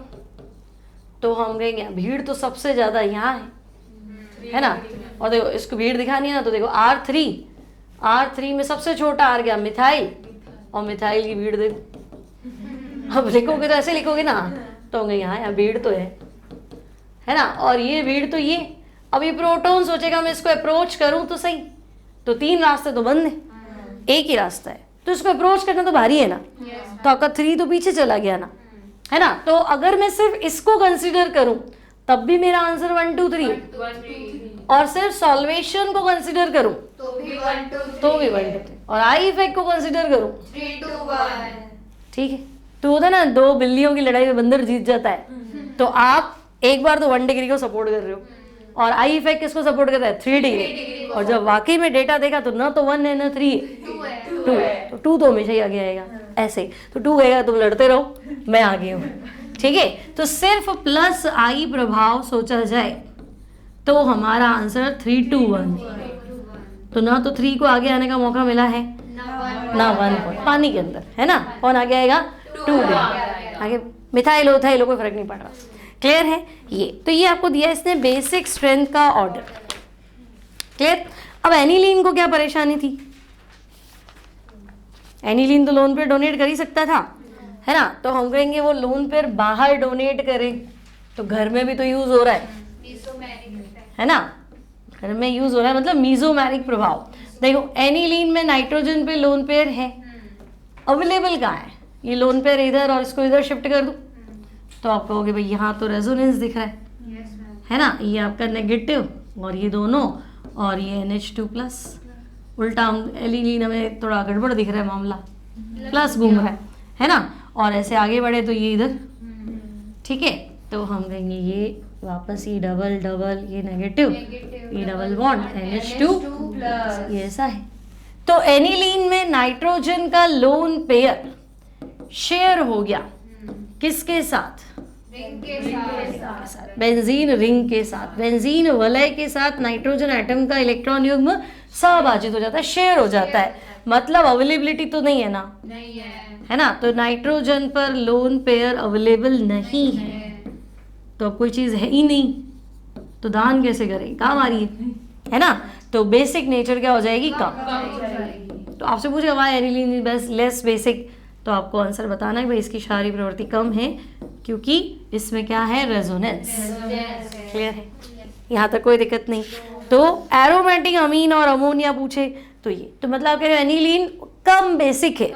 तो हम कहेंगे भीड़ तो सबसे ज्यादा यहाँ है ना। और देखो इसको भीड़ दिखानी है ना, तो देखो R3 में सबसे छोटा R गया मिथाइल, और मिथाइल की भीड़ देखो। अब लिखोगे तो ऐसे लिखोगे ना, तो होंगे यहाँ भीड़ तो है ना। और ये भीड़ तो ये, अब ये प्रोटॉन सोचेगा मैं इसको अप्रोच करूं तो सही, तो 3 रास्ते तो बंद है, एक ही रास्ता है, तो इसको अप्रोच करना तो भारी है ना। तो आपका 3 तो पीछे चला गया ना, है ना। तो अगर मैं सिर्फ इसको कंसीडर करूं तब भी मेरा आंसर 1, 2, 3, और सिर्फ सॉल्वेशन को कंसीडर करूं तो भी 1, 2, 3, और आई इफेक्ट को कंसीडर करूं 3, 2, 1, ठीक है। तो होता है ना 2 बिल्लियों की लड़ाई में बंदर जीत जाता है। तो आप एक बार तो 1 डिग्री को सपोर्ट कर रहे हो, और आई इफेक्ट किसको सपोर्ट करता है 3 डिग्री। और जब वाकई में डेटा देखा तो ना तो 1 है ना 3 है, 2 है। तो 2 तो हमेशा ही आगे आएगा ऐसे, तो 2 कहेगा तुम लड़ते रहो मैं आगे हूँ, ठीक है। तो सिर्फ प्लस आई प्रभाव सोचा जाए तो हमारा आंसर 3, 2, 1। तो ना तो 3 को आगे आने का मौका मिला है ना 1 पानी के अंदर, है ना। कौन आगे आएगा 2 आगे, मिथाइल होथाइल कोई फर्क नहीं पड़ रहा। क्लियर है ये। तो ये आपको दिया इसने बेसिक स्ट्रेंथ का ऑर्डर, क्लियर। अब एनिलीन को क्या परेशानी थी? एनिलीन तो लोन पेयर डोनेट कर ही सकता था, है ना। तो हम कहेंगे वो लोन पेयर बाहर डोनेट करे, तो घर में भी तो यूज हो रहा है ना, घर में यूज हो रहा है, मतलब मीजोमैरिक प्रभाव। देखो एनिलीन में नाइट्रोजन पे लोन पेयर है, अवेलेबल कहाँ है? ये लोन पेयर इधर और इसको इधर शिफ्ट कर दूं तो आप कहोगे भाई यहाँ तो रेजोनेंस दिख रहा है ना। ये आपका नेगेटिव और ये दोनों, और ये NH2+, उल्टा एनिलीन हमें थोड़ा गड़बड़ दिख रहा है मामला, प्लस घूम रहा है ना। और ऐसे आगे बढ़े तो ये इधर, ठीक है। तो हम कहेंगे ये वापस ये डबल डबल, ये नेगेटिव, ये डबल बॉन्ड NH2, ये ऐसा है। तो एनिलीन में नाइट्रोजन का लोन पेयर शेयर हो गया किसके साथ? बेंजीन रिंग के साथ, बेंजीन वलय के साथ नाइट्रोजन एटम का इलेक्ट्रॉन युग्म सहभाजित हो जाता है, शेयर हो जाता है। मतलब अवेलेबिलिटी तो नहीं है ना, है ना। तो नाइट्रोजन पर लोन पेयर अवेलेबल नहीं है, तो अब कोई चीज है ही नहीं, तो दान कैसे करें? काम आ रही है ना। तो बेसिक नेचर क्या हो जाएगी? कम। तो आपसे पूछेगा why aniline is less basic, तो आपको आंसर बताना है भाई इसकी क्षारीय प्रवृत्ति कम है क्योंकि इसमें क्या है? रेजोनेंस। क्लियर है, यहाँ तक कोई दिक्कत नहीं। तो एरोमेटिक अमीन और अमोनिया पूछे तो ये, तो मतलब आप कह रहे हो एनिलीन कम बेसिक है,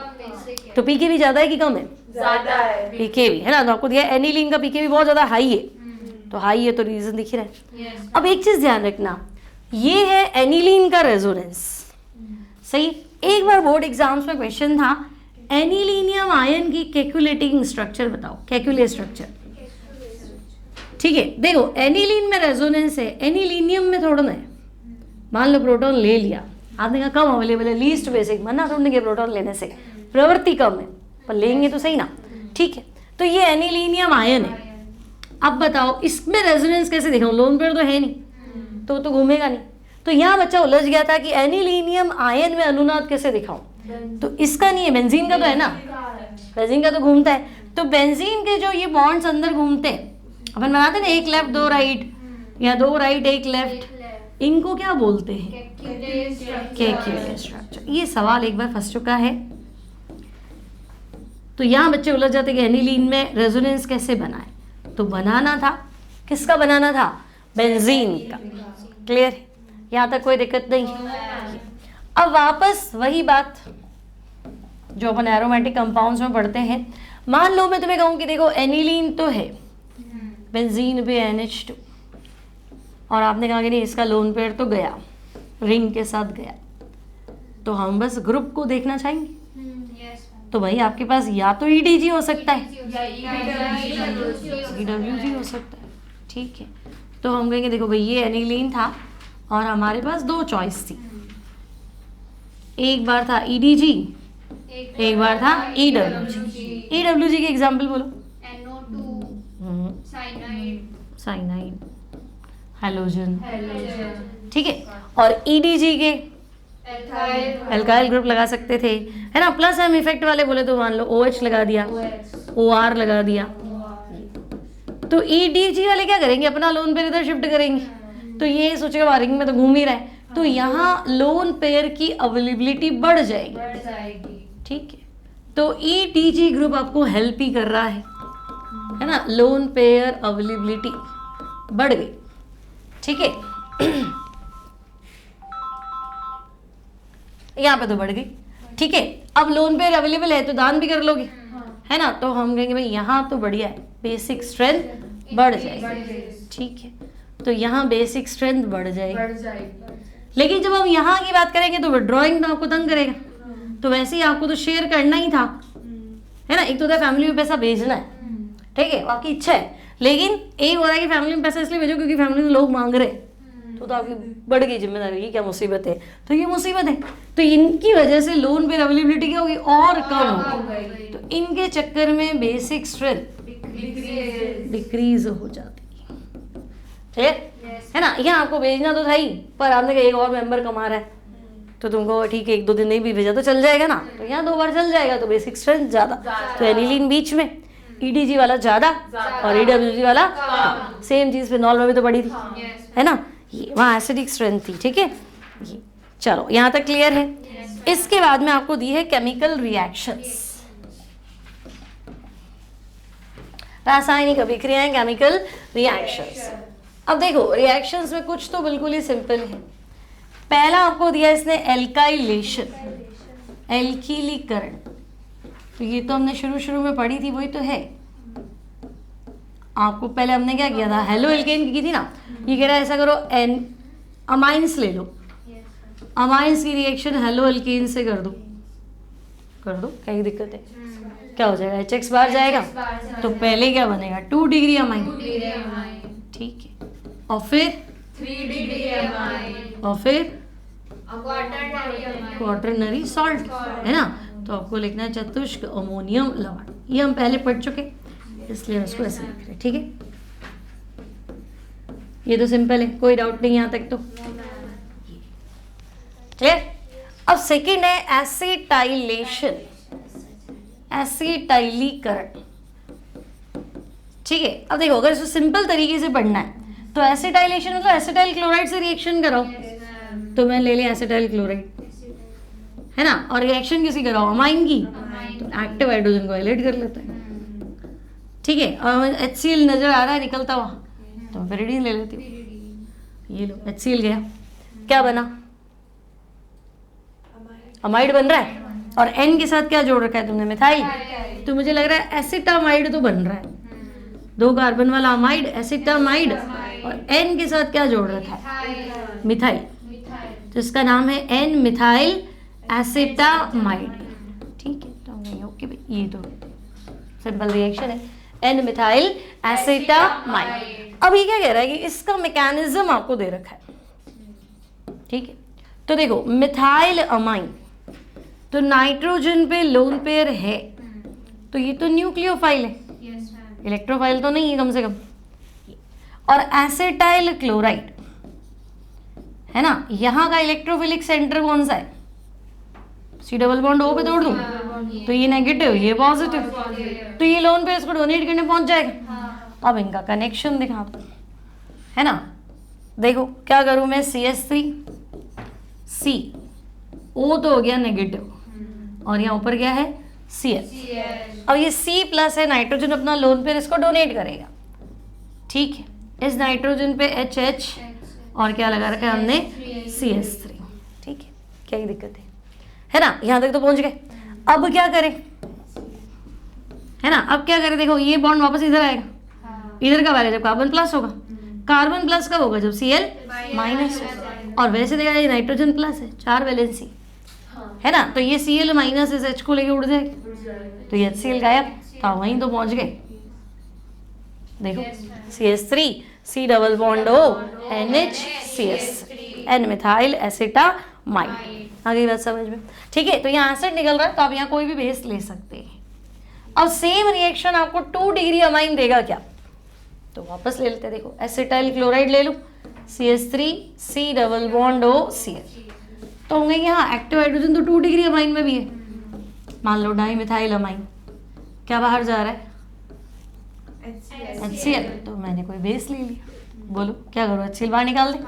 तो पीके भी ज्यादा है कि कम है? ज्यादा है। पीके भी है ना, तो आपको दिया एनिलीन का पीके भी बहुत ज्यादा हाई है, तो हाई है तो रीजन दिख रहा है। अब एक चीज ध्यान रखना, ये है एनिलीन का रेजोनेंस, सही। एक बार बोर्ड एग्जाम्स में क्वेश्चन था एनिलीनियम आयन की कैलकुलेटिंग स्ट्रक्चर बताओ, कैलकुलेट स्ट्रक्चर, ठीक है। देखो एनिलीन में रेजोनेंस है, एनिलीनियम में थोड़ा ना है। मान लो प्रोटॉन ले लिया, आपने कहा कम अवेलेबल है, लीस्ट बेसिक, मना थोड़ने के प्रोटॉन लेने से, प्रवृत्ति कम है पर लेंगे तो सही ना, ठीक है। तो ये एनिलीनियम आयन है। अब बताओ इसमें रेजोनेंस कैसे दिखाऊं, लोन पेयर तो है नहीं, तो घूमेगा नहीं। तो यहाँ बच्चा उलझ गया था कि एनिलीनियम आयन में अनुनाद कैसे दिखाऊं, तो इसका नहीं है, बेंजीन का तो है ना, बेंजीन का तो घूमता है। तो बेंजीन के जो ये बॉन्ड्स अंदर घूमते हैं, अपन बनाते ना एक लेफ्ट दो राइट या दो राइट एक लेफ्ट, इनको क्या बोलते हैं? Calculate structure. ये सवाल एक बार फंस चुका है, तो यहाँ बच्चे उलझ जाते कि एनिलीन में रेजोनेंस कैसे बनाए, तो बनाना था, किसका बनाना था? बेंजीन का। क्लियर है, यहाँ तक कोई दिक्कत नहीं। अब वापस वही बात जो अपन एरोमेटिक कंपाउंड्स में पढ़ते हैं। मान लो मैं तुम्हें कहूँ कि देखो एनिलीन तो है, बेंजीन पे NH2, और आपने कहा कि नहीं इसका लोन पेयर तो गया, रिंग के साथ गया, तो हम बस ग्रुप को देखना चाहेंगे। तो भाई आपके पास या तो EDG हो सकता है, EWG हो सकता है, ठीक है। तो हम कहेंगे देखो भाई ये एनिलीन था और हमारे पास दो चॉइस थी, एक बार था EDG, एक बार था EWG। EWG के एग्जाम्पल बोलो। NO2 साइनाइड, हैलोजन, ठीक है। और EDG के एल्काइल ग्रुप लगा सकते थे, है ना। प्लस हम इफेक्ट वाले बोले तो मान लो OH लगा दिया, OR लगा दिया। तो EDG वाले क्या करेंगे, अपना लोन पेयर इधर शिफ्ट करेंगे, तो ये सोचेगा रिंग में तो घूम ही रहा है, तो यहाँ लोन पेयर की अवेलेबिलिटी बढ़ जाएगी, ठीक है। तो EDG ग्रुप आपको हेल्प ही कर रहा है ना, लोन पेयर अवेलेबिलिटी बढ़ गई, ठीक है। यहाँ पे तो बढ़ गई, ठीक है। अब लोन पेयर अवेलेबल है तो दान भी कर लोगे, है ना। तो हम कहेंगे भाई यहाँ तो बढ़िया है, बेसिक स्ट्रेंथ बढ़ जाएगी, ठीक है। तो यहाँ बेसिक स्ट्रेंथ बढ़ जाएगी। लेकिन जब हम यहाँ की बात करेंगे तो विड्रॉइंग तो आपको तंग करेगा, तो वैसे ही आपको तो शेयर करना ही था, है ना। एक तो फैमिली में पैसा भेजना है, ठीक है, आपकी इच्छा है, लेकिन एक हो रहा है कि फैमिली में पैसा इसलिए भेजो क्योंकि फैमिली में लोग मांग रहे हैं, तो आपकी बढ़ गई जिम्मेदारी, ये क्या मुसीबत है, तो ये मुसीबत है। तो इनकी वजह से लोन पेयर अवेलेबिलिटी क्या होगी, और कम होगी, तो इनके चक्कर में बेसिक स्ट्रेंथ डिक्रीज हो जाती है, है ना। यहाँ आपको भेजना तो था ही, पर आपने कहा एक और मेंबर कमा रहा है, तो तुमको ठीक है एक दो दिन नहीं भी भेजा तो चल जाएगा ना, तो यहाँ दो बार चल जाएगा, तो बेसिक स्ट्रेंथ ज्यादा, तो एनिलीन बीच में, EDG वाला ज्यादा और EWG वाला कम। सेम चीज फिनॉल में भी तो पड़ी थी, है ना, ये वहाँ एसिडिक स्ट्रेंथ थी, ठीक है। ये चलो यहाँ तक क्लियर है। इसके बाद में आपको दी है केमिकल रिएक्शंस, रासायनिक अभिक्रियाएं, केमिकल रिएक्शंस। अब देखो रिएक्शंस में कुछ तो बिल्कुल ही सिंपल है। पहला आपको दिया इसने एल्काइलेशन, एल्कीलीकरण, तो ये तो हमने शुरू में पढ़ी थी, वही तो है। आपको पहले हमने क्या किया था, हेलो एल्केन की थी ना, ये कह रहा है ऐसा करो अमाइंस ले लो, अमाइंस की रिएक्शन हेलो एल्केन से कर दो, क्या ही दिक्कत है, क्या हो जाएगा, HX बाहर जाएगा, तो पहले क्या बनेगा 2 डिग्री अमाइन, ठीक है, और फिर 3 डिग्री अमाइन, और फिर क्वाटरनरी सॉल्ट, है ना। तो आपको लिखना है चतुष्क अमोनियम लवण, ये हम पहले पढ़ चुके, इसलिए हम इसको ऐसे लिख रहे हैं, ठीक है। ये तो सिंपल है, कोई डाउट नहीं यहाँ तक तो क्लियर। अब सेकंड है एसिटाइलेशन, एसिटाइलीकरण, ठीक है। अब देखो अगर इसको सिंपल तरीके से पढ़ना है तो एसिटाइलेशन मतलब एसिटाइल क्लोराइड से रिएक्शन कराओ, तो मैं ले लिया एसिटाइल क्लोराइड, है ना, और रिएक्शन किसी कराओ अमाइन की, तो एक्टिव हाइड्रोजन को हाइलाइट कर लेते हैं, ठीक है। और HCl नजर आ रहा है निकलता हुआ, तो मैं pyridine ले लेती हूँ, ये लो HCl गया, क्या बना, अमाइड बन रहा है। और एन के साथ क्या जोड़ रखा है तुमने, मिथाइल। तो मुझे लग रहा है एसिटामाइड तो बन रहा है, 2 कार्बन वाला अमाइड एसिटामाइड, और एन के साथ क्या जोड़ रखा है, मिथाइल। तो इसका नाम है एन मिथाइल एसिटामाइड। ठीक है, तो नहीं ओके भाई, ये तो सिंपल रिएक्शन है, एन मिथाइल एसिटामाइड। अब ये क्या कह रहा है कि इसका मैकेनिज्म आपको दे रखा है। ठीक है, तो देखो मिथाइल अमाइन, तो नाइट्रोजन पे लोन पेयर है, तो ये तो न्यूक्लियोफाइल है, इलेक्ट्रोफाइल तो नहीं है कम से कम। और एसिटाइल क्लोराइड है ना, यहाँ का इलेक्ट्रोफिलिक सेंटर कौन सा है, सी डबल बॉन्ड ओ पे तोड़ दूं, तो ये नेगेटिव ये पॉजिटिव, तो ये लोन पे इसको डोनेट करने पहुंच जाएगा। अब इनका कनेक्शन दिखा दो, है ना। देखो क्या करूं मैं, CH3 C, O तो हो गया नेगेटिव, और यहाँ ऊपर क्या है CH। अब ये C प्लस है, नाइट्रोजन अपना लोन पेयर इसको डोनेट करेगा। ठीक है, इस नाइट्रोजन पे HH और क्या लगा रखा है हमने, CH3। ठीक है, क्या ही दिक्कत है ना, यहाँ तक तो पहुंच गए। अब क्या करें, है ना, अब क्या करें, देखो ये बॉन्ड वापस इधर आएगा, इधर कब आएगा, जब कार्बन प्लस होगा। कार्बन प्लस कब होगा, जब Cl माइनस होगा। और वैसे देखा ये नाइट्रोजन प्लस है, 4 वैलेंसी है ना, तो ये Cl माइनस इस H को लेके उड़ जाएगा, तो ये HCl गायब, तो वहीं तो पहुंच गए। देखो CH3 C double bond O NH CH, N methyl acetamide. आगे बात समझ में, ठीक है। तो यहाँ एसिड निकल रहा है, तो आप यहाँ कोई भी बेस ले सकते हैं। अब सेम रिएक्शन आपको 2 डिग्री अमाइन देगा क्या, तो वापस ले लेते हैं। देखो एसिटाइल क्लोराइड ले लो, CH3 C double bond O CH, तो होंगे यहाँ एक्टिव हाइड्रोजन तो 2 डिग्री अमाइन में भी है। मान लो डाई मिथाइल अमाइन, क्या बाहर जा रहा है, HCl, तो मैंने कोई बेस ले लिया। बोलो क्या करो, HCl बाहर निकाल दे।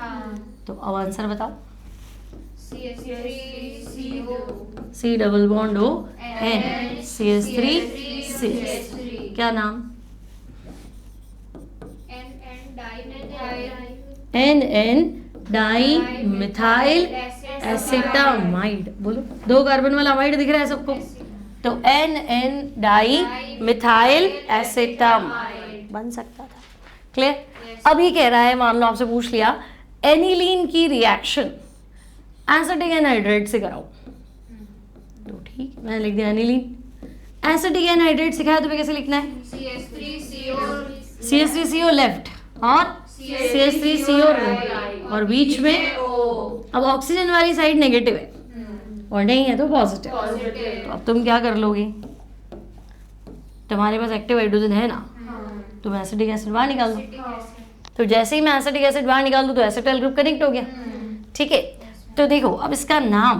तो अब आंसर बताओ, C double bond O N CH3 CH, क्या नाम, NN डाई मिथाइल एसिटामाइड। बोलो 2 कार्बन वाला अमाइड दिख रहा है सबको, तो NN डाई मिथाइल एसिटामाइड बन सकता था। क्लियर। अब ये कह रहा है, मान लो आपसे पूछ लिया एनिलीन की रिएक्शन एसिटिक एनहाइड्रेट से कराओ, तो ठीक मैंने लिख दिया एनिलीन। एसिटिक एनहाइड्रेट सिखाया तुम्हें कैसे लिखना है, CH3CO लेफ्ट और CH3CO राइट, और बीच में अब ऑक्सीजन वाली साइड नेगेटिव है और नहीं है तो पॉजिटिव। तो अब तुम क्या कर लोगे, तुम्हारे पास एक्टिव हाइड्रोजन है ना, तुम एसिटिक एसिड बाहर निकाल दो। तो जैसे ही मैं एसिटिक एसिड बाहर निकाल दूं तो एसिटाइल ग्रुप कनेक्ट हो गया। ठीक है, तो देखो अब इसका नाम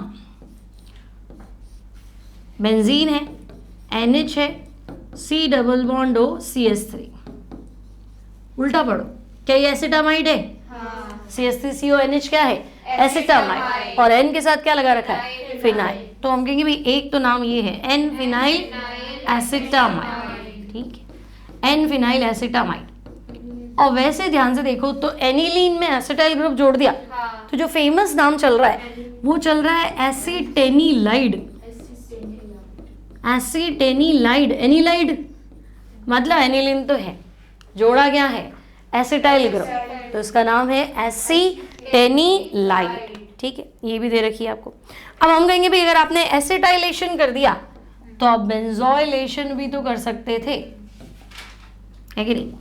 बेंजीन है, NH है, C double bond O CH3। उल्टा पढ़ो, क्या ये एसिटामाइड है, CH3CO NH क्या है, एसिटामाइड, और N के साथ क्या लगा रखा है, फिनाइल। तो हम कहेंगे भाई एक तो नाम ये है N फिनाइल एसिटामाइड। ठीक है, N फिनाइल एसिटामाइड। और वैसे ध्यान से देखो तो एनिलीन में एसिटाइल ग्रुप जोड़ दिया, तो जो फेमस नाम चल रहा है वो चल रहा है एसिटेनिलाइड। एसिटेनिलाइड, एनिलाइड मतलब एनिलीन तो है, जोड़ा गया है एसिटाइल ग्रुप, तो इसका नाम है एसिटेनिलाइड। ठीक है, ये भी दे रखी है आपको। अब हम कहेंगे भाई अगर आपने एसिटाइलेशन कर दिया तो आप बेंजोइलेशन भी तो कर सकते थे, है कि नहीं।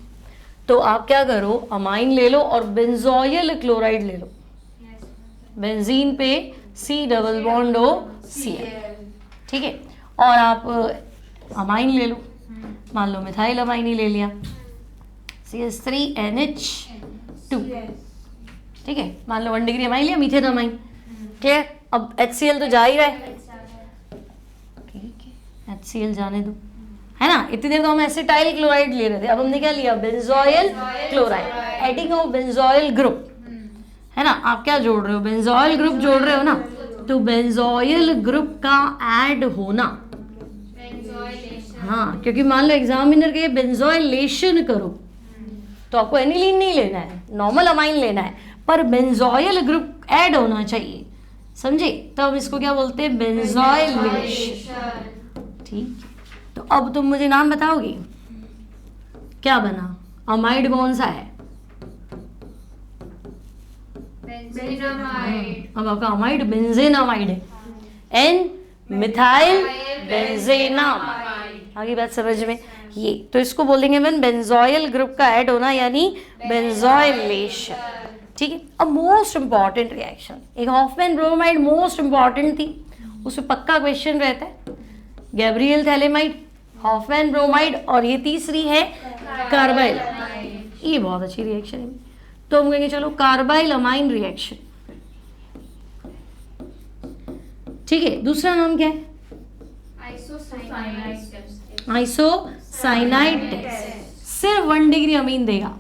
तो आप क्या करो, अमाइन ले लो और बेंजोइल क्लोराइड ले लो, बेंजीन पे C double bond O Cl। ठीक है, और आप अमाइन ले लो, मान लो मिथाइल अमाइन ही ले लिया, CH3NH2। ठीक है, मान लो 1 डिग्री अमाइन लिया, मीथेन अमाइन। क्लियर। अब HCl तो जा ही रहा है, ठीक है HCl जाने दो, है ना। इतनी देर तो हम एसिटाइल क्लोराइड ले रहे थे, अब हमने क्या लिया, benzoyl chloride, adding of benzoyl group, है ना। आप क्या जोड़ रहे हो, बेंजोइल ग्रुप जोड़ रहे हो ना, तो बेंजोइल ग्रुप का ऐड होना, हाँ, क्योंकि मान लो एग्जामिनर के बेंजोइलेशन करो तो आपको एनिलीन नहीं लेना है, नॉर्मल अमाइन लेना है, पर बेंजोइल ग्रुप ऐड होना चाहिए, समझे? तो हम इसको क्या बोलते हैं? बेंजोइलेशन। ठीक, तो अब तुम मुझे नाम बताओगे क्या बना? अमाइड कौन सा है? अब आपका अमाइड बेंजेनामाइड है, एन मिथाइल बेंजेनामाइड। आगे बात समझ में? ये तो इसको बोलेंगे मैन बेंजोइल ग्रुप का ऐड होना, यानी बेंजोइलेशन। ठीक है, अब मोस्ट इंपॉर्टेंट रिएक्शन, एक हॉफमैन ब्रोमाइड मोस्ट इंपॉर्टेंट थी, उसमें पक्का क्वेश्चन रहता है। गैब्रियल थैलेमाइड, हॉफमैन ब्रोमाइड, और ये तीसरी है कार्बाइल। ये बहुत अच्छी रिएक्शन है, तो हम कहेंगे चलो कार्बाइल अमाइन रिएक्शन। ठीक है, दूसरा नाम क्या है? Isocyanide test. सिर्फ 1 डिग्री अमीन देगा,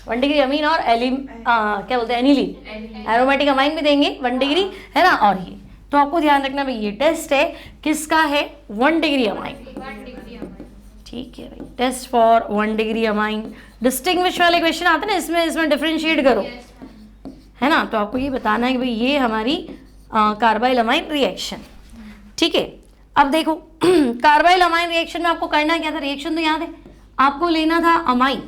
1 डिग्री अमीन और क्या बोलते हैं, एनिलीन, एरोमेटिक अमाइन भी देंगे 1 डिग्री, है ना। और ये तो आपको ध्यान रखना भाई, ये टेस्ट है किसका है? 1 डिग्री अमाइन। ठीक है भाई, test for 1 degree amine. Distinguish वाले क्वेश्चन आते हैं ना, इसमें डिफरेंशिएट करो, है ना। तो आपको ये बताना है कि भाई ये हमारी कार्बाइल अमाइन रिएक्शन। ठीक है, अब देखो कार्बाइल अमाइन रिएक्शन में आपको करना क्या था? रिएक्शन तो याद है आपको, लेना था अमाइन,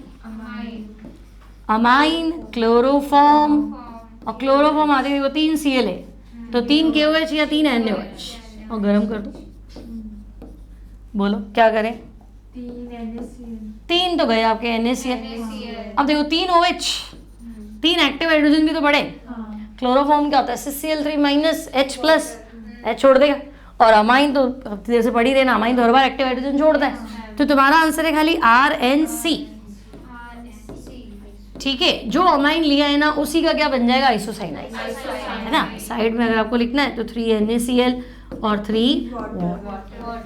अमाइन क्लोरोफॉर्म, और क्लोरोफॉर्म आते देखो 3 Cl है, तो 3 KOH या 3 NaOH, और गर्म कर दो। बोलो क्या करें? 3 तो गए आपके NaCl। अब देखो 3 OH, 3 एक्टिव हाइड्रोजन भी तो बढ़े। क्लोरोफॉर्म क्या होता है? CCl3 minus H plus, H छोड़ देगा। और अमाइन तो देर से पढ़ी रहना, अमाइन तो हर बार एक्टिव हाइड्रोजन छोड़ता है, तो तुम्हारा आंसर है खाली RNC। ठीक है, जो अमाइन लिया है ना उसी का क्या बन जाएगा? आइसोसाइनाइड, है ना। साइड में अगर आपको लिखना है तो 3 NaCl और 3 वाटर।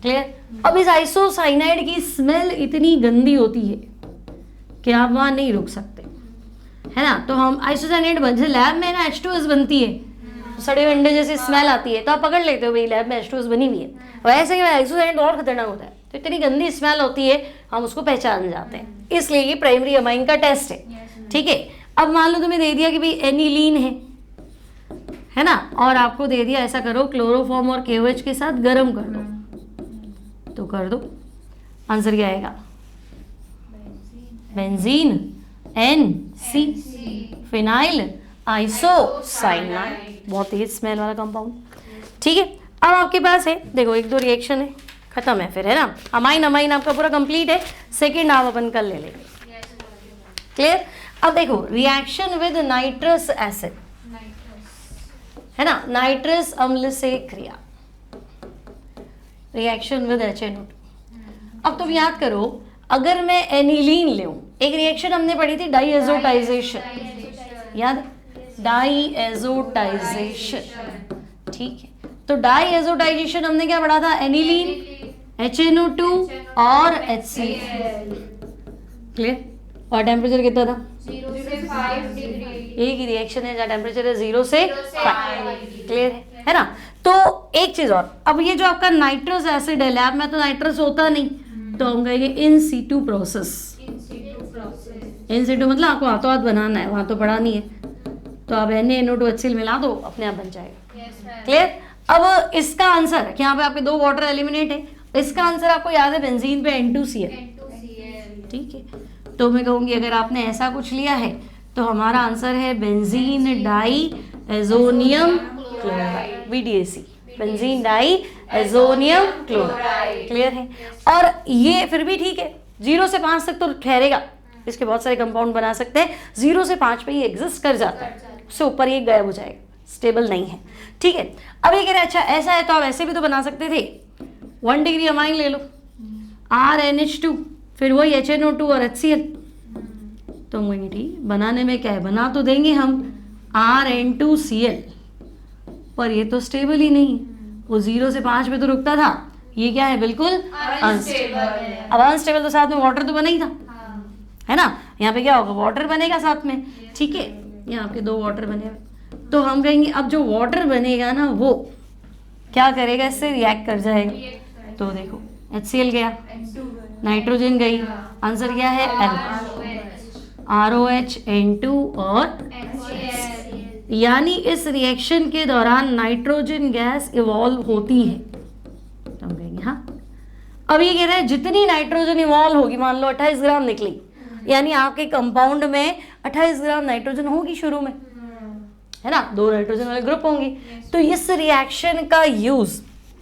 क्लियर? अब इस आइसोसाइनाइड की स्मेल इतनी गंदी होती है कि आप वहां नहीं रुक सकते, है ना। तो हम आइसोसाइनाइड जैसे लैब में ना H2S बनती है, सड़े हुए अंडे जैसी स्मेल आती है, तो आप पकड़ लेते हो भाई लैब में H2S बनी हुई है। वैसे ही आइसोसाइनाइड और खतरनाक होता है, तो इतनी गंदी स्मेल होती है हम उसको पहचान जाते हैं, इसलिए ये प्राइमरी अमाइन का टेस्ट है। ठीक है, अब मान लो तुम्हें दे दिया कि भाई एनिलीन है ना, और आपको दे दिया ऐसा करो क्लोरोफॉर्म और KOH के साथ गर्म कर दो, तो कर दो। आंसर क्या आएगा? बेंजीन, NC, फिनाइल आइसोसाइनाइड, बहुत तेज स्मेल वाला कंपाउंड। ठीक है, अब आपके पास है देखो 1-2 रिएक्शन है, खत्म है फिर, है ना। अमाइन अमाइन आपका पूरा कंप्लीट है, सेकेंड आप अपन कल ले लेंगे। क्लियर? अब देखो रिएक्शन विद नाइट्रस एसिड, है ना, नाइट्रस अम्ल से क्रिया, रिएक्शन विद HNO2। अब तुम याद करो, अगर मैं एनिलीन लूं, एक रिएक्शन हमने पढ़ी थी डाईएजोटाइजेशन, याद? डाईएजोटाइजेशन। ठीक है, तो डाईएजोटाइजेशन हमने क्या पढ़ा था? एनिलीन, HNO2 और HCl। क्लियर? और टेम्परेचर कितना था? 0 से 5 डिग्री। एक ही रिएक्शन है जहाँ टेम्परेचर है 0 से 5। क्लियर है ना। तो एक चीज और, अब ये जो आपका नाइट्रस एसिड है, लैब में तो नाइट्रस होता नहीं, तो हम कहेंगे in situ process. In situ मतलब आपको हाथों हाथ बनाना है, वहां तो पढ़ा नहीं है, तो आप NaNO2 HCl मिला दो, अपने आप बन जाएगा। क्लियर? अब इसका आंसर है कि यहाँ पे आपके 2 वाटर एलिमिनेट है, इसका आंसर आपको याद है बेंजीन पे N2Cl। ठीक है, तो मैं कहूँगी अगर आपने ऐसा कुछ लिया है तो हमारा आंसर है benzene di azonium chloride, BDAC, benzene di azonium chloride. Clear है? और ये फिर भी ठीक है, 0 से 5 तक तो ठहरेगा, इसके बहुत सारे कंपाउंड बना सकते हैं, 0 से 5 पे ये एग्जिस्ट कर जाता है, उससे ऊपर ये गायब हो जाएगा, स्टेबल नहीं है। ठीक है, अब ये कह रहे अच्छा ऐसा है तो आप ऐसे भी तो बना सकते थे, 1 डिग्री अमाइन ले लो, RNH2, फिर वही HNO2 और HCl, तो हम ठीक बनाने में क्या है, बना तो देंगे हम RN2Cl, पर ये तो स्टेबल ही नहीं, वो 0 से 5 पे तो रुकता था, ये क्या है, बिल्कुल अनस्टेबल। अब अनस्टेबल तो साथ में वाटर तो बना ही था, है ना। यहाँ पे क्या होगा, वाटर बनेगा साथ में। ठीक है, यहाँ आपके 2 वाटर बने हुए, तो हम कहेंगे अब जो वाटर बनेगा ना वो क्या करेगा, इससे रिएक्ट कर जाएगा। तो देखो HCl गया, नाइट्रोजन गई, आंसर क्या है L, ROH, N2 और गैस, यानी इस रिएक्शन के दौरान नाइट्रोजन गैस इवॉल्व होती है। तो हम कहेंगे हाँ। अब ये कह रहे हैं जितनी नाइट्रोजन इवॉल्व होगी, मान लो 28 ग्राम निकली, यानी आपके कंपाउंड में 28 ग्राम नाइट्रोजन होगी शुरू में, है ना, 2 नाइट्रोजन वाले ग्रुप होंगे। तो इस रिएक्शन का यूज,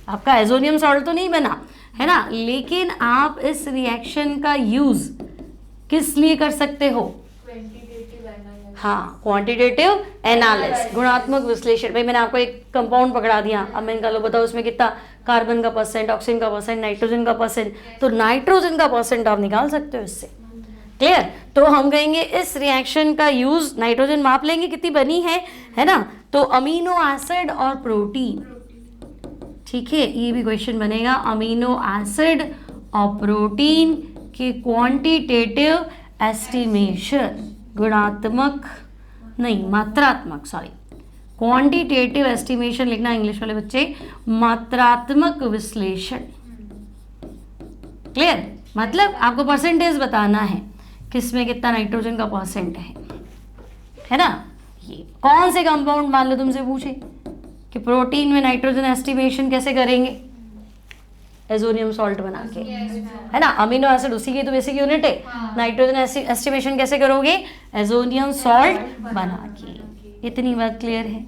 आपका एजोनियम सॉल्ट तो नहीं बना है ना, लेकिन आप इस रिएक्शन का यूज किस लिए कर सकते हो? हाँ, क्वांटिटेटिव एनालिसिस, गुणात्मक विश्लेषण। भाई मैंने आपको एक कंपाउंड पकड़ा दिया, अब मैंने कहा लो बताओ उसमें कितना कार्बन का परसेंट, ऑक्सीजन का परसेंट, नाइट्रोजन का परसेंट, तो नाइट्रोजन का परसेंट आप निकाल सकते हो इससे। क्लियर? तो हम कहेंगे इस रिएक्शन का यूज, नाइट्रोजन माप लेंगे कितनी बनी है ना, तो अमीनो एसिड और प्रोटीन, ठीक है, ये भी क्वेश्चन बनेगा, अमीनो एसिड और प्रोटीन के क्वांटिटेटिव एस्टिमेशन, गुणात्मक नहीं मात्रात्मक, सॉरी, क्वांटिटेटिव एस्टिमेशन लिखना इंग्लिश वाले बच्चे, मात्रात्मक विश्लेषण। क्लियर? मतलब आपको परसेंटेज बताना है किसमें कितना नाइट्रोजन का परसेंट है ना। ये कौन से कंपाउंड, मान लो तुमसे पूछे कि प्रोटीन में नाइट्रोजन एस्टिमेशन कैसे करेंगे, एजोनियम सॉल्ट बना के, है ना, अमीनो एसिड उसी की तो बेसिक यूनिट है, नाइट्रोजन एस्टिमेशन कैसे करोगे, एजोनियम सॉल्ट बना के। इतनी बात क्लियर है?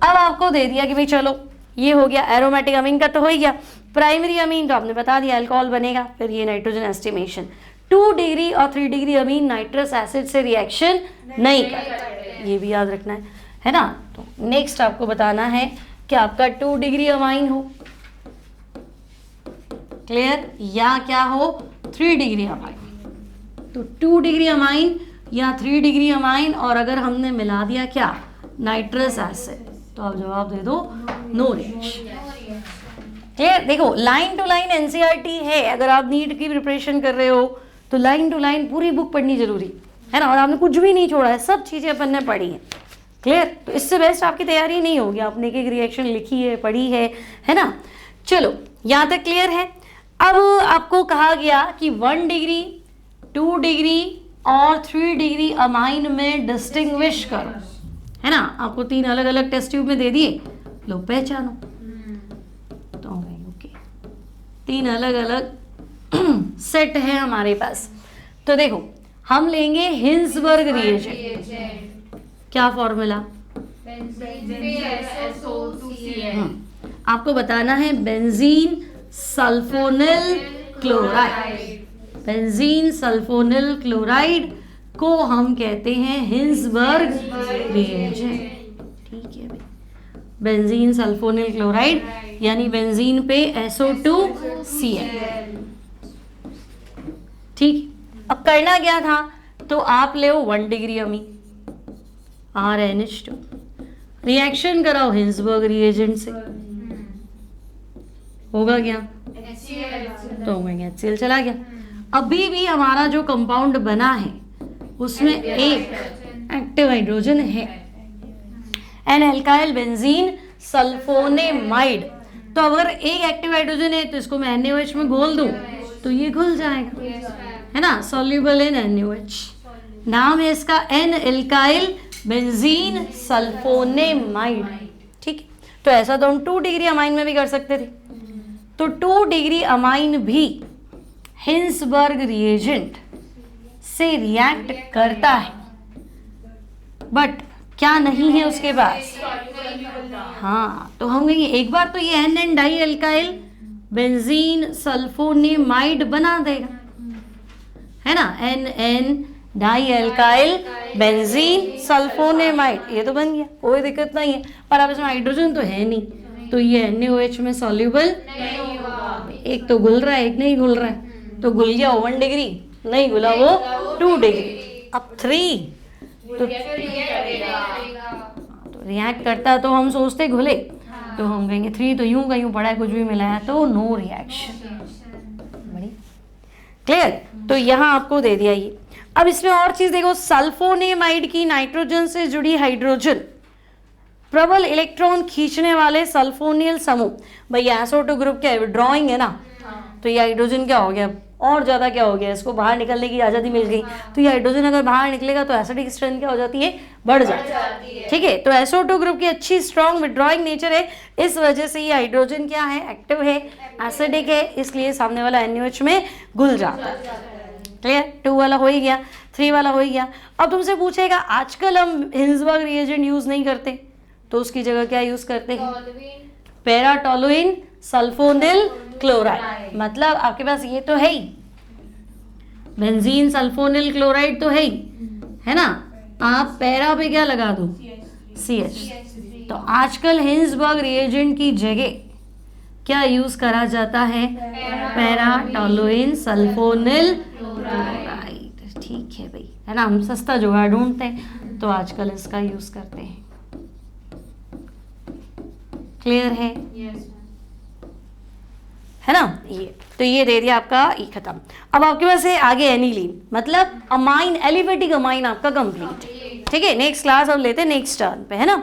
अब आपको दे दिया कि भाई चलो ये हो गया, एरोमेटिक अमीन का तो हो ही गया, प्राइमरी अमीन तो आपने बता दिया अल्कोहल बनेगा, फिर ये नाइट्रोजन एस्टिमेशन। 2 डिग्री और 3 डिग्री अमीन नाइट्रस एसिड से रिएक्शन नहीं करते, ये भी याद रखना है ना। तो नेक्स्ट आपको बताना है कि आपका 2 डिग्री अमाइन हो, क्लियर, या क्या हो 3 डिग्री अमाइन। तो 2 डिग्री अमाइन या 3 डिग्री अमाइन, और अगर हमने मिला दिया क्या, नाइट्रस एसिड, तो आप जवाब दे दो नो रिएक्शन। क्लियर? देखो लाइन टू लाइन एनसीईआरटी है, अगर आप नीट की प्रिपरेशन कर रहे हो तो लाइन टू लाइन पूरी बुक पढ़नी जरूरी है ना, और आपने कुछ भी नहीं छोड़ा है, सब चीजें अपन ने पढ़ी हैं। क्लियर? तो इससे बेस्ट आपकी तैयारी नहीं होगी, आपने एक रिएक्शन लिखी है, पढ़ी है ना। चलो यहाँ तक क्लियर है। अब आपको कहा गया कि 1 डिग्री, 2 डिग्री और 3 डिग्री अमाइन में डिस्टिंग्विश करो, है ना। आपको 3 अलग अलग टेस्ट ट्यूब में दे दिए, लो पहचानो। तो ओके, 3 अलग अलग सेट है हमारे पास। तो देखो हम लेंगे हिंसबर्ग रिएजेंट, क्या फॉर्मूला, आपको बताना है benzene sulphonyl chloride, benzene sulphonyl chloride को हम कहते हैं हिंसबर्ग रिएजेंट। ठीक है भाई, बेंजीन सल्फोनिल क्लोराइड यानी बेंजीन पे SO2Cl। ठीक, अब करना क्या था, तो आप ले 1 डिग्री अमीन RnH2, रिएक्शन कराओ हिंसबर्ग रिएजेंट से, होगा क्या, तो HCl चला गया। अभी भी हमारा जो कंपाउंड बना है उसमें एक एक्टिव हाइड्रोजन है, एन एल्काइल बेंजीन सल्फोनेमाइड। तो अगर एक एक्टिव हाइड्रोजन है तो इसको मैं NaOH में घोल दूं तो ये घुल जाएगा, है ना, सॉल्यूबल इन NaOH। नाम है इसका एन एल्काइल बेंजीन सल्फोनेमाइड। ठीक है, तो ऐसा तो हम 2 डिग्री अमाइन में भी कर सकते थे। तो 2 डिग्री अमाइन भी हिंसबर्ग रिएजेंट से रिएक्ट करता है, बट क्या नहीं है उसके पास, हाँ, तो हम कहेंगे एक बार तो ये N di alkyl benzene sulphonamide बना देगा, है ना, N di alkyl benzene sulphonamide, ये तो बन गया, कोई दिक्कत नहीं है। पर अब इसमें हाइड्रोजन तो है नहीं, तो ये NaOH में सॉल्यूबल नहीं होगा, एक तो घुल रहा है एक नहीं घुल रहा है, तो घुल गया 1 डिग्री, नहीं घुला वो 2 डिग्री। अब 3 तो रिएक्ट करता तो हम सोचते घुले, तो हम कहेंगे 3 तो यूं का यूं पड़ा है, कुछ भी मिलाया तो नो रिएक्शन। बड़ी क्लियर? तो यहाँ आपको दे दिया ये। अब इसमें और चीज देखो, सल्फोनेमाइड की नाइट्रोजन से जुड़ी हाइड्रोजन प्रबल इलेक्ट्रॉन खींचने वाले सल्फोनिल समूह, भाई SO2 ग्रुप क्या है, ड्रॉइंग है ना, तो ये हाइड्रोजन क्या हो गया, और ज़्यादा क्या हो गया, इसको बाहर निकलने की आज़ादी मिल गई। तो ये हाइड्रोजन अगर बाहर निकलेगा तो एसिडिक स्ट्रेंथ क्या हो जाती है, बढ़ जाती है। ठीक है, तो SO2 ग्रुप की अच्छी स्ट्रॉन्ग विड्रॉइंग नेचर है, इस वजह से ये हाइड्रोजन क्या है, एक्टिव है, एसिडिक है, इसलिए सामने वाला NaOH में घुल जाता है। क्लियर, 2 वाला हो ही गया, 3 वाला हो ही गया। अब तुमसे पूछेगा आजकल हम हिल्सबर्ग रिएजेंट यूज़ नहीं करते, तो उसकी जगह क्या यूज़ करते हैं, पैराटोलुइन सल्फोनिल क्लोराइड। मतलब आपके पास ये तो है ही, बेंजीन सल्फोनिल क्लोराइड तो है ही, है ना, आप पैरा पे क्या लगा दो, CH। तो आजकल हिल्सबर्ग रिएजेंट की जगह क्या यूज करा जाता है, पैराटोलुइन सल्फोनिल क्लोराइड। ठीक है भाई, है ना, हम सस्ता जुगाड़ ढूंढते हैं तो आजकल इसका यूज करते हैं। क्लियर है ना, ये तो ये दे दिया आपका ई खत्म। अब आपके पास है आगे एनिलीन, मतलब अमाइन, एलिफेटिक अमाइन आपका कंप्लीट। ठीक है, नेक्स्ट क्लास अब लेते हैं नेक्स्ट टर्न पे, है ना।